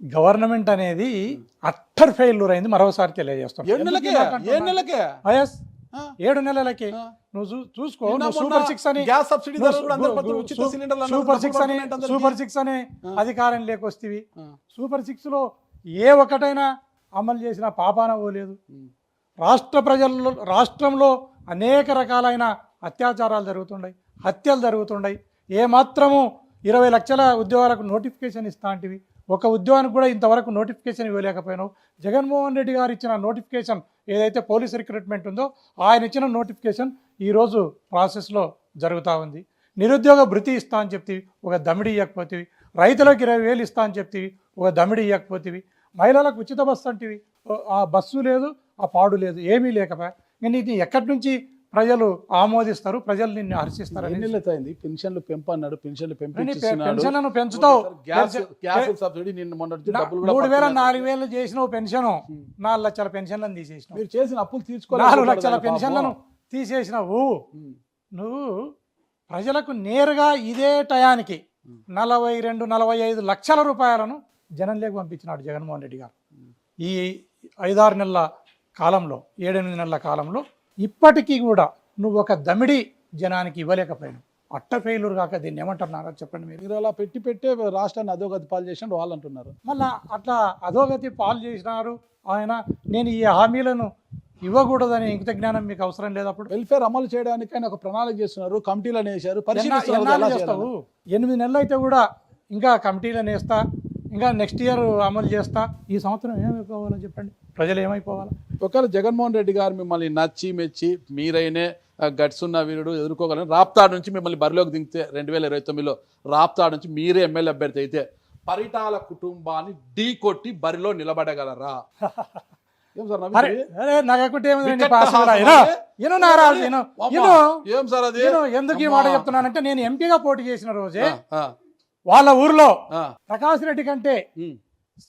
గవర్నమెంట్ అనేది అట్టర్ ఫెయిల్యూర్ అయింది. మరోసారి తెలియజేస్తాం. 7 నెలలకే 7 నెలలకే నువ్వు చూసుకో. సూపర్ 6 అని గ్యాస్ సబ్సిడీ ఉచిత సిలిండర్లు సూపర్ 6 అనే అధికారం లేకొస్తేవి. సూపర్ 6 లో ఏ ఒక్కటైనా అమలు చేసిన పాపాన పోలేదు. రాష్ట్రంలో అనేక రకాలైన అత్యాచారాలు జరుగుతున్నాయి, హత్యలు జరుగుతున్నాయి. ఏమాత్రము 20 లక్షల ఉద్యోగాలకు నోటిఫికేషన్ ఇస్తా అంటివి. ఒక ఉద్యోగానికి కూడా ఇంతవరకు నోటిఫికేషన్ ఇవ్వలేకపోయినావు. జగన్మోహన్ రెడ్డి గారు ఇచ్చిన నోటిఫికేషన్ ఏదైతే పోలీస్ రిక్రూట్మెంట్ ఉందో ఆయన ఇచ్చిన నోటిఫికేషన్ ఈరోజు ప్రాసెస్లో జరుగుతూ ఉంది. నిరుద్యోగ భృతి ఇస్తా అని చెప్తివి, ఒక దమిడి ఇవ్వకపోతేవి. రైతులకు 20,000 ఇస్తా అని చెప్తివి, ఒక దమిడి ఇవ్వకపోతేవి. మహిళలకు ఉచిత బస్సు అంటివి, ఆ బస్సు లేదు, ఆ పాడు లేదు, ఏమీ లేకపోయా. నేను ఇది ఎక్కడి నుంచి ప్రజలు ఆమోదిస్తారు, ప్రజలు నిన్ను హర్షిస్తారు. పెన్షన్లు పెంపు అన్నాడు, పెన్షన్లు పెన్షన్లను పెంచుతావు. 3,000-4,000 చేసినావు పెన్షన్, 4 లక్షల పెన్షన్లను తీసేసినావు. మీరు చేసిన అప్పులు తీసుకోవాలి, 4 లక్షల పెన్షన్లను తీసేసినావు. నువ్వు ప్రజలకు నేరుగా ఇదే టయానికి 42-45 లక్షల రూపాయలను జనంలోకి పంపించినాడు జగన్మోహన్ రెడ్డి గారు. ఈ 5-6 నెలల కాలంలో, 7-8 నెలల కాలంలో ఇప్పటికీ కూడా నువ్వు ఒక దమిడి జనానికి ఇవ్వలేకపోయినావు. అట్ట ఫెయిల్యూర్ కాక దీన్ని ఏమంటున్నారో చెప్పండి. మీరు అలా పెట్టే రాష్ట్రాన్ని అధోగతి పాలు చేసినట్టు వాళ్ళు అంటున్నారు. మళ్ళా అట్లా అధోగతి పాలు చేసినారు ఆయన. నేను ఈ హామీలను ఇవ్వకూడదని ఇంకిత జ్ఞానం మీకు అవసరం లేదు. అప్పుడు వెల్ఫేర్ అమలు చేయడానికి ఆయన ఒక ప్రణాళిక చేస్తున్నారు, కమిటీలను వేశారు, చేస్తావు. 8 నెలలు అయితే కూడా ఇంకా కమిటీలను వేస్తా, ఇంకా నెక్స్ట్ ఇయర్ అమలు చేస్తా. ఈ సంవత్సరం ఏమైపోవాలో చెప్పండి, ప్రజలు ఏమైపోవాలి? ఒకవేళ జగన్మోహన్ రెడ్డి గారు మిమ్మల్ని నచ్చి మెచ్చి మీరైనే గట్సున్న వీరుడు ఎదుర్కోగలని రాప్తాడు నుంచి మిమ్మల్ని బరిలోకి దింగితే 2029లో రాప్తాడు నుంచి మీరే ఎమ్మెల్యే అభ్యర్థి అయితే పరిటాల కుటుంబాన్ని ఢీ కొట్టి బరిలో నిలబడగలరా? ఏం సార్ ఎందుకు ఈ మాట చెప్తున్నానంటే, నేను ఎంపీగా పోటీ చేసిన రోజే వాళ్ళ ఊర్లో ప్రకాష్ రెడ్డి కంటే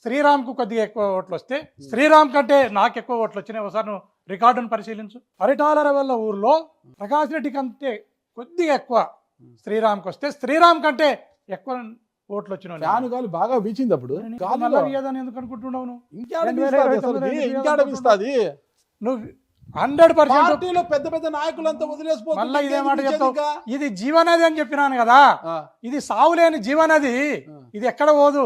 శ్రీరామ్కు కొద్దిగా ఎక్కువ ఓట్లు వస్తే, శ్రీరామ్ కంటే నాకు ఎక్కువ ఓట్లు వచ్చినాయి. ఒకసారి నువ్వు రికార్డును పరిశీలించు. పరిటాల వల్ల ఊర్లో ప్రకాష్ రెడ్డి కంటే కొద్దిగా ఎక్కువ శ్రీరామ్కి వస్తే, శ్రీరామ్ కంటే ఎక్కువ ఓట్లు వచ్చినాయి. గాలి బాగా వీచింది. అప్పుడు ఎందుకు అనుకుంటున్నావు? నువ్వు 100% పెద్ద పెద్ద నాయకులంతా వదిలేసిపోతుంది. మళ్ళీ ఇదే మాట చెప్తావు. ఇది జీవనది అని చెప్పినాను కదా, ఇది సావులేని జీవనది. ఇది ఎక్కడ పోదు,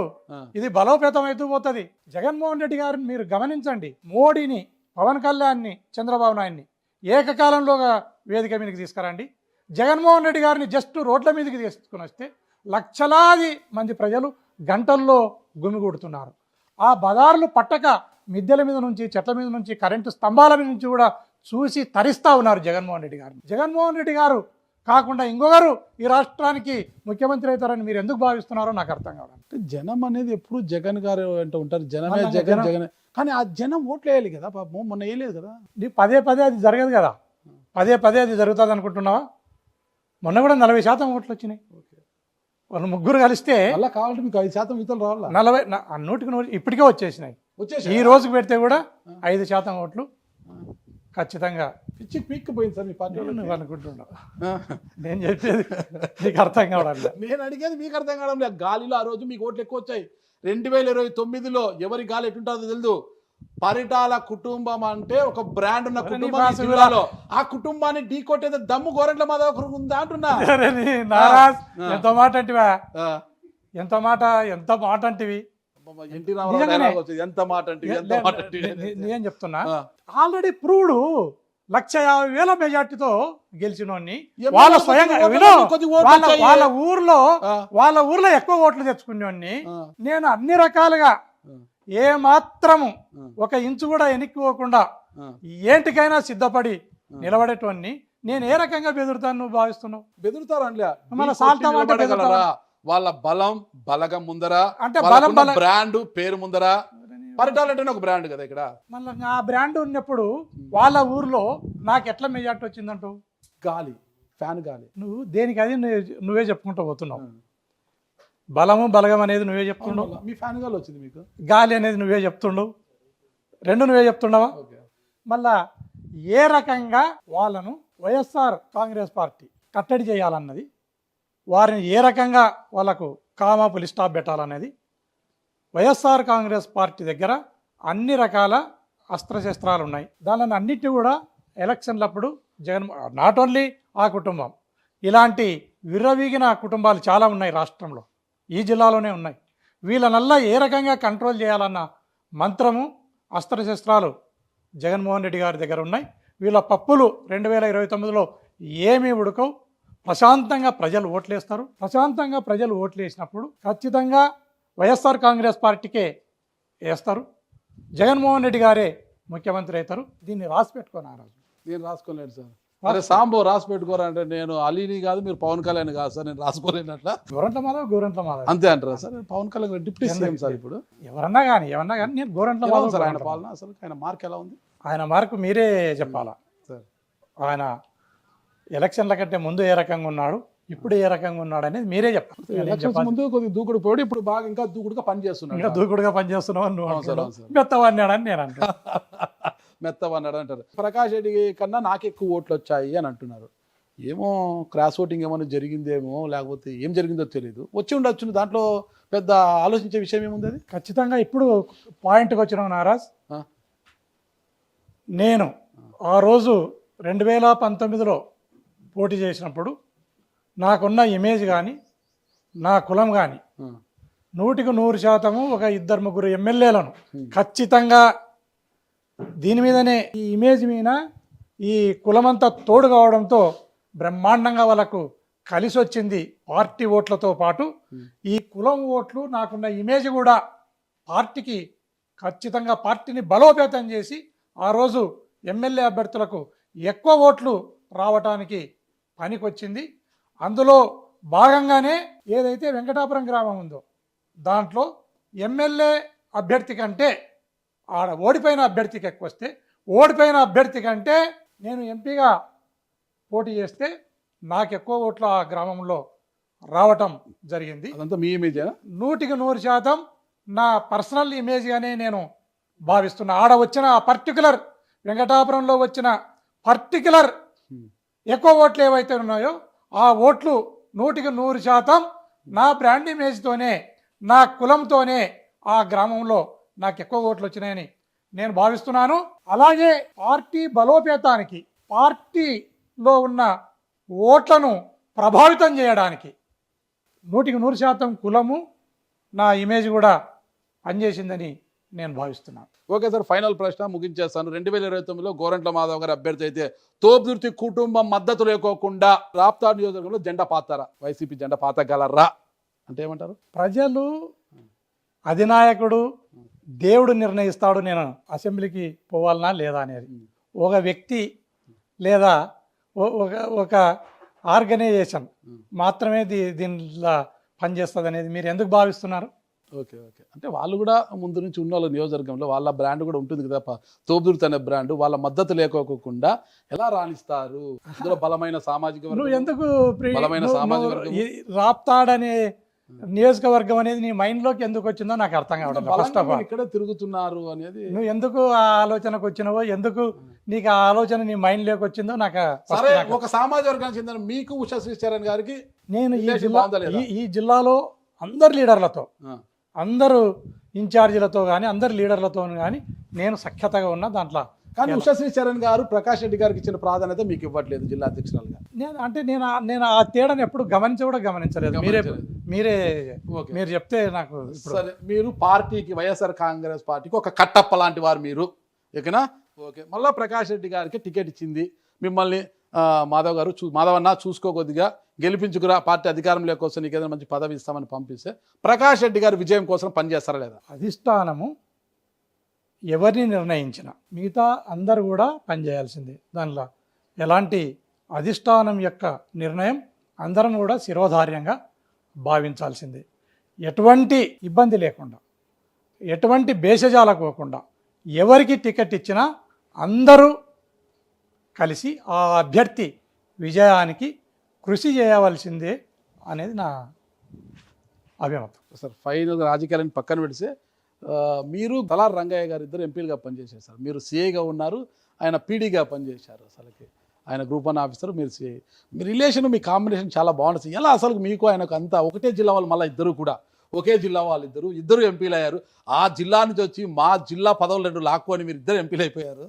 ఇది బలోపేతం అవుతూ పోతుంది. జగన్మోహన్ రెడ్డి గారిని మీరు గమనించండి. మోడీని, పవన్ కళ్యాణ్ని, చంద్రబాబు నాయుడిని ఏకకాలంలో వేదిక మీదకి తీసుకురండి. జగన్మోహన్ రెడ్డి గారిని జస్ట్ రోడ్ల మీదకి తీసుకుని వస్తే లక్షలాది మంది ప్రజలు గంటల్లో గుమిగూడుతున్నారు. ఆ బజార్లు పట్టక మిద్దెల మీద నుంచి, చెట్ల మీద నుంచి, కరెంటు స్తంభాల మీద నుంచి కూడా చూసి తరిస్తూ ఉన్నారు జగన్మోహన్ రెడ్డి గారిని. జగన్మోహన్ రెడ్డి గారు కాకుండా ఇంకొకరు ఈ రాష్ట్రానికి ముఖ్యమంత్రి అవుతారని మీరు ఎందుకు భావిస్తున్నారో నాకు అర్థం కావాలి. జనం అనేది ఎప్పుడు జగన్ గారు అంటూ ఉంటారు, జనమే జగన్ జగన్. కానీ ఆ జనం ఓట్లు వేయాలి కదా పాపం, మొన్న వేయలేదు కదా. పదే అది జరగదు కదా, పదే అది జరుగుతుంది అనుకుంటున్నావా? మొన్న కూడా 40% ఓట్లు వచ్చినాయి. వాళ్ళు ముగ్గురు కలిస్తే అలా కావాలంటే మీకు 5% ఇతరులు రావాలా? 100% ఇప్పటికే వచ్చేసినాయి. ఈ రోజుకి పెడితే కూడా 5% ఓట్లు ఖచ్చితంగా పిచ్చి పీక్కిపోయింది సార్ మీ పార్టీ. నువ్వు అనుకుంటున్నావు, నేను చెప్పేది నీకు అర్థం కావడం లేదు. నేను అడిగేది మీకు అర్థం కావడం లేదు. గాలిలో ఆ రోజు మీకు ఓట్లు ఎక్కువ వచ్చాయి. 2029లో ఎవరి గాలి ఎటుంటుందో తెలుసు. పరిటాల కుటుంబం అంటే ఒక బ్రాండ్ ఉన్న కుటుంబం జిల్లాలో. ఆ కుటుంబాన్ని ఢీ కొట్టేది దమ్ము గోరంట్ల మాధవ్ ఉందా అంటున్నా. ఎంత మాట అంటివా, ఎంత మాట అంటివి. ఎన్టీ రామారావు ఎంత మాట అంటే నేను చెప్తున్నా. ఆల్రెడీ ప్రూవ్డ్ 150,000 మెజార్టీతో గెలిచినోడిని. వాళ్ళ స్వయంగా వాళ్ళ ఊర్లో ఎక్కువ ఓట్లు తెచ్చుకునేవాడిని. నేను అన్ని రకాలుగా ఏ మాత్రము ఒక ఇంచు కూడా వెనక్కిపోకుండా ఏంటికైనా సిద్ధపడి నిలబడేటోడిని. నేను ఏ రకంగా బెదురుతాను నువ్వు భావిస్తున్నావు? బెదురుతారా? మన సాల్తా వాళ్ళ బలం బలగం ముందర, అంటే బ్రాండ్ పేరు ముందర పరిటాలు అంటేనే ఒక బ్రాండ్ కదా ఇక్కడ. మళ్ళీ ఆ బ్రాండ్ ఉన్నప్పుడు వాళ్ళ ఊర్లో నాకు ఎట్లా మెజార్టీ వచ్చిందంటూ? గాలి, ఫ్యాన్ గాలి. నువ్వు దేనికి అది నువ్వే చెప్పుకుంటూ పోతున్నావు. బలము బలగం అనేది నువ్వే చెప్తుండవు, మీ ఫ్యాన్ గాలి వచ్చింది మీకు. గాలి అనేది నువ్వే చెప్తుండవు, రెండు నువ్వే చెప్తుండవా? మళ్ళా ఏ రకంగా వాళ్ళను వైఎస్ఆర్ కాంగ్రెస్ పార్టీ కట్టడి చేయాలన్నది, వారిని ఏ రకంగా వాళ్ళకు కామా పులి స్టాప్ పెట్టాలనేది వైఎస్ఆర్ కాంగ్రెస్ పార్టీ దగ్గర అన్ని రకాల అస్త్రశస్త్రాలు ఉన్నాయి. దానిని అన్నిటి కూడా ఎలక్షన్లప్పుడు జగన్, నాట్ ఓన్లీ ఆ కుటుంబం, ఇలాంటి విర్రవీగిన కుటుంబాలు చాలా ఉన్నాయి రాష్ట్రంలో, ఈ జిల్లాలోనే ఉన్నాయి. వీళ్ళనల్లా ఏ రకంగా కంట్రోల్ చేయాలన్న మంత్రము, అస్త్రశస్త్రాలు జగన్మోహన్ రెడ్డి గారి దగ్గర ఉన్నాయి. వీళ్ళ పప్పులు 2029లో ఏమీ ఉడకవు. ప్రశాంతంగా ప్రజలు ఓట్లేస్తారు. ప్రశాంతంగా ప్రజలు ఓట్లు వేసినప్పుడు ఖచ్చితంగా వైఎస్ఆర్ కాంగ్రెస్ పార్టీకే వేస్తారు. జగన్మోహన్ రెడ్డి గారే ముఖ్యమంత్రి అవుతారు. దీన్ని రాసి పెట్టుకోను. ఆ రోజు నేను రాసుకోలేను సార్. అరే సాంబో రాసి పెట్టుకోరా అంటే, నేను అలీని కాదు, మీరు పవన్ కళ్యాణ్ కాదు సార్, నేను రాసుకోలేను అట్లా. గోరంట్ల మాధవ్ అంతే అంటారా sir? Pawan Kalyan deputy CM sir ఇప్పుడు. ఎవరన్నా కానీ నేను గోరంట్ల మాధవ్ సార్ ఆయన పాలన, అసలు ఆయన మార్క్ ఎలా ఉంది? ఆయన మార్కు మీరే చెప్పాలా సార్. ఆయన ఎలక్షన్ల కంటే ముందు ఏ రకంగా ఉన్నాడు, ఇప్పుడు ఏ రకంగా ఉన్నాడు అనేది మీరే చెప్పాలి. ఎలక్షన్స్ ముందు కొద్దిగా దూకుడు పోయాడు, ఇప్పుడు బాగా ఇంకా దూకుడుగా పనిచేస్తున్నాడు. ఇంకా దూకుడుగా పనిచేస్తున్నావు నువ్వు. మెత్తవన్నాడని నేను అంటాను. మెత్తవన్నాడు అంటారు. ప్రకాష్ రెడ్డి కన్నా నాకు ఎక్కువ ఓట్లు వచ్చాయి అని అంటున్నారు. ఏమో క్రాస్ ఓటింగ్ ఏమైనా జరిగిందేమో, లేకపోతే ఏం జరిగిందో తెలియదు. వచ్చి ఉండొచ్చు, దాంట్లో పెద్ద ఆలోచించే విషయం ఏముంది? అది ఖచ్చితంగా ఇప్పుడు పాయింట్కి వచ్చినావు నారాజ్. నేను ఆ రోజు 2019లో పోటీ చేసినప్పుడు నాకున్న ఇమేజ్ కానీ, నా కులం కానీ 100% ఒక 2-3 ఎమ్మెల్యేలను ఖచ్చితంగా దీని మీదనే, ఈ ఇమేజ్ మీద ఈ కులమంతా తోడు కావడంతో బ్రహ్మాండంగా వాళ్ళకు కలిసి వచ్చింది. పార్టీ ఓట్లతో పాటు ఈ కులం ఓట్లు, నాకున్న ఇమేజ్ కూడా పార్టీకి ఖచ్చితంగా పార్టీని బలోపేతం చేసి ఆ రోజు ఎమ్మెల్యే అభ్యర్థులకు ఎక్కువ ఓట్లు రావటానికి పనికొచ్చింది. అందులో భాగంగానే ఏదైతే వెంకటాపురం గ్రామం ఉందో దాంట్లో ఎమ్మెల్యే అభ్యర్థి కంటే ఆడ ఓడిపోయిన అభ్యర్థికి ఎక్కువ వస్తే, ఓడిపోయిన అభ్యర్థి కంటే నేను ఎంపీగా పోటీ చేస్తే నాకు ఎక్కువ ఓట్లు ఆ గ్రామంలో రావటం జరిగింది. అదంతా మీ ఇమేజేనా? 100% నా పర్సనల్ ఇమేజ్గానే నేను భావిస్తున్నా. ఆడ వచ్చిన ఆ పర్టికులర్ వెంకటాపురంలో వచ్చిన పర్టికులర్ ఎక్కువ ఓట్లు ఏవైతే ఉన్నాయో ఆ ఓట్లు 100% నా బ్రాండ్ ఇమేజ్తోనే, నా కులంతోనే ఆ గ్రామంలో నాకు ఎక్కువ ఓట్లు వచ్చినాయని నేను భావిస్తున్నాను. అలాగే పార్టీ బలోపేతానికి, పార్టీలో ఉన్న ఓట్లను ప్రభావితం చేయడానికి 100% కులము, నా ఇమేజ్ కూడా పనిచేసిందని నేను భావిస్తున్నాను. ఓకే సార్, ఫైనల్ ప్రశ్న ముగించేస్తాను. 2029లో గోరంట్ల మాధవ్ గారి అభ్యర్థి అయితే తోపుదుర్తి కుటుంబం మద్దతు లేకోకుండా రాప్తాడు నియోజకవర్గంలో జెండా పాతారా, వైసీపీ జెండా పాతగలరా అంటే ఏమంటారు? ప్రజలు, అధినాయకుడు, దేవుడు నిర్ణయిస్తాడు నేను అసెంబ్లీకి పోవాలనా లేదా అనేది. ఒక వ్యక్తి లేదా ఒక ఆర్గనైజేషన్ మాత్రమే దీనిలో పనిచేస్తుంది అనేది మీరు ఎందుకు భావిస్తున్నారు? ఓకే ఓకే, అంటే వాళ్ళు కూడా ముందు నుంచి ఉన్న వాళ్ళ నియోజకవర్గంలో వాళ్ళ బ్రాండ్ కూడా ఉంటుంది కదా, తోపుదుర్తి అనే బ్రాండ్, వాళ్ళ మద్దతు లేకోకుండా ఎలా రాణిస్తారు? అందులో బలమైన సామాజిక వర్గం, నువ్వు ఎందుకు బలమైన సామాజిక వర్గం, రాప్తాడనే నియోజకవర్గం అనేది నీ మైండ్లోకి ఎందుకు వచ్చిందో నాకు అర్థం కావడం. ఫస్ట్ ఆఫ్ ఆల్ ఇక్కడే తిరుగుతున్నారు అనేది నువ్వు ఎందుకు ఆ ఆలోచనకు వచ్చినావో, ఎందుకు నీకు ఆ ఆలోచన నీ మైండ్లోకి వచ్చిందో నాకు. సరే, ఒక సామాజిక వర్గానికి చెందిన మీకు ఉషా శ్రీచరణ్ గారికి నేను ఈ జిల్లాలో అందరు లీడర్లతో, అందరూ ఇన్ఛార్జీలతో కానీ, అందరు లీడర్లతో కానీ నేను సఖ్యతగా ఉన్నా దాంట్లో. కానీ ఉషా శ్రీచరణ్ గారు ప్రకాష్ రెడ్డి గారికి ఇచ్చిన ప్రాధాన్యత మీకు ఇవ్వట్లేదు జిల్లా అధ్యక్షురాలుగా. నేను ఆ తేడాను ఎప్పుడు గమనించలేదు. మీరు చెప్తే నాకు. సరే, మీరు పార్టీకి, వైఎస్ఆర్ కాంగ్రెస్ పార్టీకి ఒక కట్టప్ప లాంటి వారు మీరు, ఓకేనా? ఓకే, మళ్ళీ ప్రకాష్ రెడ్డి గారికి టికెట్ ఇచ్చింది, మిమ్మల్ని మాధవన్న చూసుకోకొద్దిగా గెలిపించుకురా, పార్టీ అధికారంలోకి వస్తే నీకు ఏదైనా మంచి పదవి ఇస్తామని పంపిస్తే ప్రకాష్ రెడ్డి గారి విజయం కోసం పనిచేస్తారా లేదా? అధిష్టానము ఎవరిని నిర్ణయించిన మిగతా అందరూ కూడా పనిచేయాల్సిందే. దానిలో ఎలాంటి అధిష్టానం యొక్క నిర్ణయం అందరం కూడా శిరోధార్యంగా భావించాల్సిందే. ఎటువంటి ఇబ్బంది లేకుండా ఎటువంటి భేషజాలకోకుండా ఎవరికి టికెట్ ఇచ్చినా అందరూ కలిసి ఆ అభ్యర్థి విజయానికి కృషి చేయవలసిందే అనేది నా అభిమతం. సార్ ఫైనల్ రాజకీయాలను పక్కన పెడితే మీరు తలార్ రంగయ్య గారు ఇద్దరు ఎంపీలుగా పనిచేశారు సార్. మీరు సిఐగా ఉన్నారు, ఆయన పీడీగా పనిచేశారు. అసలుకి ఆయన గ్రూప్ 1 ఆఫీసర్, మీరు సిఐ. మీ రిలేషన్, మీ కాంబినేషన్ చాలా బాగుంటుంది. ఎలా అసలు మీకు ఆయనకు అంతా ఒకటే జిల్లా వాళ్ళు, మళ్ళీ ఇద్దరు కూడా ఒకే జిల్లా వాళ్ళు, ఇద్దరు ఎంపీలు అయ్యారు. ఆ జిల్లా నుంచి వచ్చి మా జిల్లా పదవులు 2 లాక్కొని మీరు ఇద్దరు ఎంపీలు అయిపోయారు.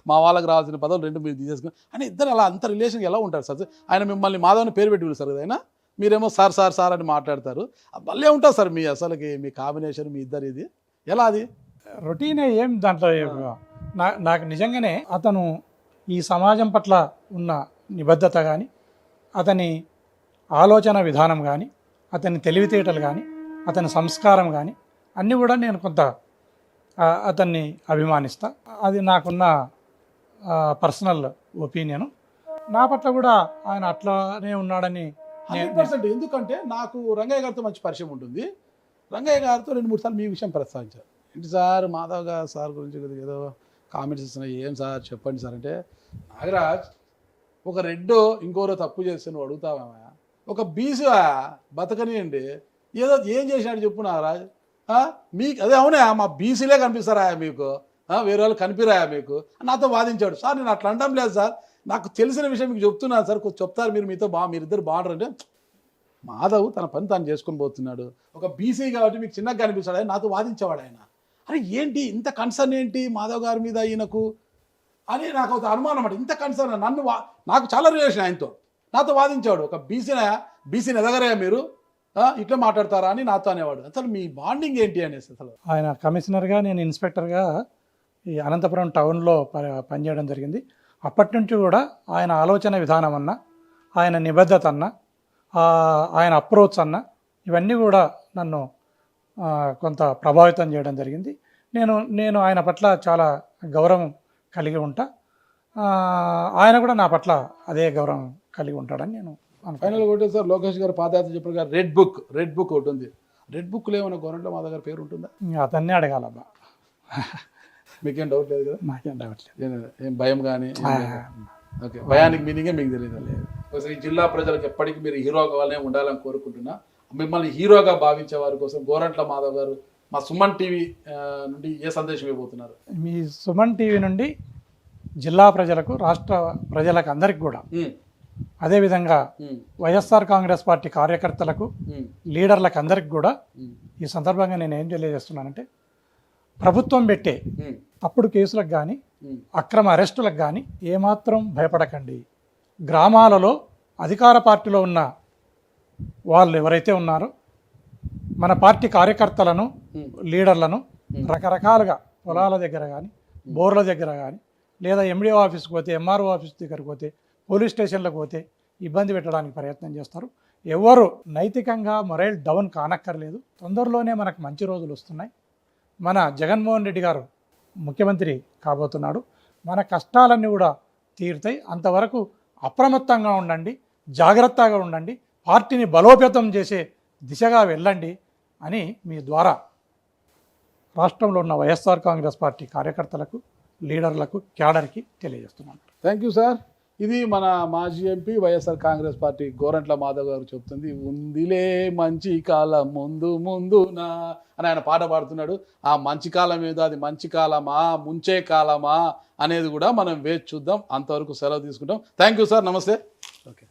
మా వాళ్ళకి రావాల్సిన పదవులు 2 మీరు తీసేసుకుని అని ఇద్దరు అలా అంత రిలేషన్ ఎలా ఉంటారు సార్? ఆయన మిమ్మల్ని మాధవ్ని పేరు పెట్టి పిలుస్తారు కదా, ఆయన మీరేమో సార్ సార్ సార్ అని మాట్లాడతారు. భలే ఉంటుంది సార్ మీ అసలుకి మీ కాంబినేషన్, మీ ఇద్దరు ఇది ఎలా? అది రొటీనే, ఏం దాంట్లో నాకు నిజంగానే అతను ఈ సమాజం పట్ల ఉన్న నిబద్ధత కానీ, అతని ఆలోచన విధానం కానీ, అతని తెలివితేటలు కానీ, అతని సంస్కారం కానీ అన్నీ కూడా నేను కొంత అతన్ని అభిమానిస్తా. అది నాకున్న పర్సనల్ ఒపీనియను. నా పట్ల కూడా ఆయన అట్లానే ఉన్నాడని 100%. ఎందుకంటే నాకు రంగయ్య గారితో మంచి పరిచయం ఉంటుంది. రంగయ్య గారితో 2-3 సార్లు మీ విషయం ప్రస్తావించారు. ఏంటి సార్ మాధవ్ గారు సార్ గురించి ఏదో కామెంట్స్ ఇస్తున్నాయి, ఏం సార్ చెప్పండి సార్ అంటే, నాగరాజ్ ఒక రెడ్డో ఇంకోరో తప్పు చేస్తే నువ్వు అడుగుతావా? ఒక బీసీ బతకనియండి, ఏదో ఏం చేసినాడు చెప్పు నాగరాజ్. మీకు అదే అవునా, మా బీసీలే కనిపిస్తారా మీకు, వేరే వాళ్ళు కనిపిరాయా మీకు? నాతో వాదించాడు. సార్ నేను అట్లా అనడం లేదు సార్, నాకు తెలిసిన విషయం మీకు చెప్తున్నాను సార్, కొంచెం చెప్తారు మీరు, మీరిద్దరు బాగుంటారు అంటే. మాధవ్ తన పని తాను చేసుకొని పోతున్నాడు. ఒక బీసీ కాబట్టి మీకు చిన్నగా కనిపిస్తాడు, ఆయన నాతో వాదించేవాడు. ఆయన అరే ఏంటి ఇంత కన్సర్న్ ఏంటి మాధవ్ గారి మీద ఈయనకు అని నాకు ఒక అనుమానం అన్నమాట. ఇంత కన్సర్న్ నాకు చాలా రిలేషన్ ఆయనతో, నాతో వాదించేవాడు. ఒక బీసీని ఎదగరా మీరు, ఇట్లా మాట్లాడతారా అని నాతో అనేవాడు. అసలు మీ బాండింగ్ ఏంటి అనేసి. అసలు ఆయన కమిషనర్గా, నేను ఇన్స్పెక్టర్గా ఈ అనంతపురం టౌన్లో పనిచేయడం జరిగింది. అప్పటి నుంచి కూడా ఆయన ఆలోచన విధానం అన్న, ఆయన నిబద్ధత అన్న, ఆయన అప్రోచ్ అన్న, ఇవన్నీ కూడా నన్ను కొంత ప్రభావితం చేయడం జరిగింది. నేను ఆయన పట్ల చాలా గౌరవం కలిగి ఉంటా. ఆయన కూడా నా పట్ల అదే గౌరవం కలిగి ఉంటాడని నేను ఫైనల్ ఒకటే సార్. లోకేష్ గారు పాదయాత్ర చెప్పారు కదా, రెడ్ బుక్ ఒకటి ఉంది. రెడ్ బుక్లో ఏమైనా గవర్నమెంట్లో మాధవ్ గారి పేరు ఉంటుందా? అతన్నే అడగాలబ్బా. మీకేం డౌట్ లేదు కదా? నాకేం డౌట్ లేదు. ఏం భయం కానీ? ఓకే, భయానికి మీనింగే మీకు తెలియదు. ఈ జిల్లా ప్రజలకు ఎప్పటికీ మీరు హీరోగా ఉండాలని కోరుకుంటున్నా. మిమ్మల్ని హీరోగా భావించే వారి కోసం గోరంట్ల మాధవ్ గారు మా సుమన్ టీవీ నుండి ఏ సందేశం ఇవ్వబోతున్నారు? మీ సుమన్ టీవీ నుండి జిల్లా ప్రజలకు, రాష్ట్ర ప్రజలకు అందరికి కూడా, అదేవిధంగా వైఎస్ఆర్ కాంగ్రెస్ పార్టీ కార్యకర్తలకు, లీడర్లకు అందరికి కూడా ఈ సందర్భంగా నేను ఏం తెలియజేస్తున్నానంటే, ప్రభుత్వం పెట్టే తప్పుడు కేసులకు కానీ, అక్రమ అరెస్టులకు కానీ ఏమాత్రం భయపడకండి. గ్రామాలలో అధికార పార్టీలో ఉన్న వాళ్ళు ఎవరైతే ఉన్నారో మన పార్టీ కార్యకర్తలను, లీడర్లను రకరకాలుగా పొలాల దగ్గర కానీ, బోర్ల దగ్గర కానీ, లేదా ఎండిఓ ఆఫీస్కి పోతే, ఎంఆర్ఓ ఆఫీస్ దగ్గరకు పోతే, పోలీస్ స్టేషన్లకు పోతే ఇబ్బంది పెట్టడానికి ప్రయత్నం చేస్తారు. ఎవరు నైతికంగా మొరైల్ డౌన్ కానక్కర్లేదు. తొందరలోనే మనకు మంచి రోజులు వస్తున్నాయి. మన జగన్మోహన్ రెడ్డి గారు ముఖ్యమంత్రి కాబోతున్నాడు. మన కష్టాలన్నీ కూడా తీరుతాయి. అంతవరకు అప్రమత్తంగా ఉండండి, జాగ్రత్తగా ఉండండి, పార్టీని బలోపేతం చేసే దిశగా వెళ్ళండి అని మీ ద్వారా రాష్ట్రంలో ఉన్న వైఎస్ఆర్ కాంగ్రెస్ పార్టీ కార్యకర్తలకు, లీడర్లకు, క్యాడర్కి తెలియజేస్తున్నాను. Thank you sir. ఇది మన మాజీ ఎంపీ వైఎస్ఆర్ కాంగ్రెస్ పార్టీ గోరంట్ల మాధవ్ గారు చెప్తుంది. ఉందిలే మంచి కాలం ముందు ముందునా అని ఆయన పాట పాడుతున్నాడు. ఆ మంచి కాలం ఏదో, అది మంచి కాలమా ముంచే కాలమా అనేది కూడా మనం వేచి చూద్దాం. అంతవరకు సెలవు తీసుకుంటాం. థ్యాంక్ యూ సార్, నమస్తే. ఓకే.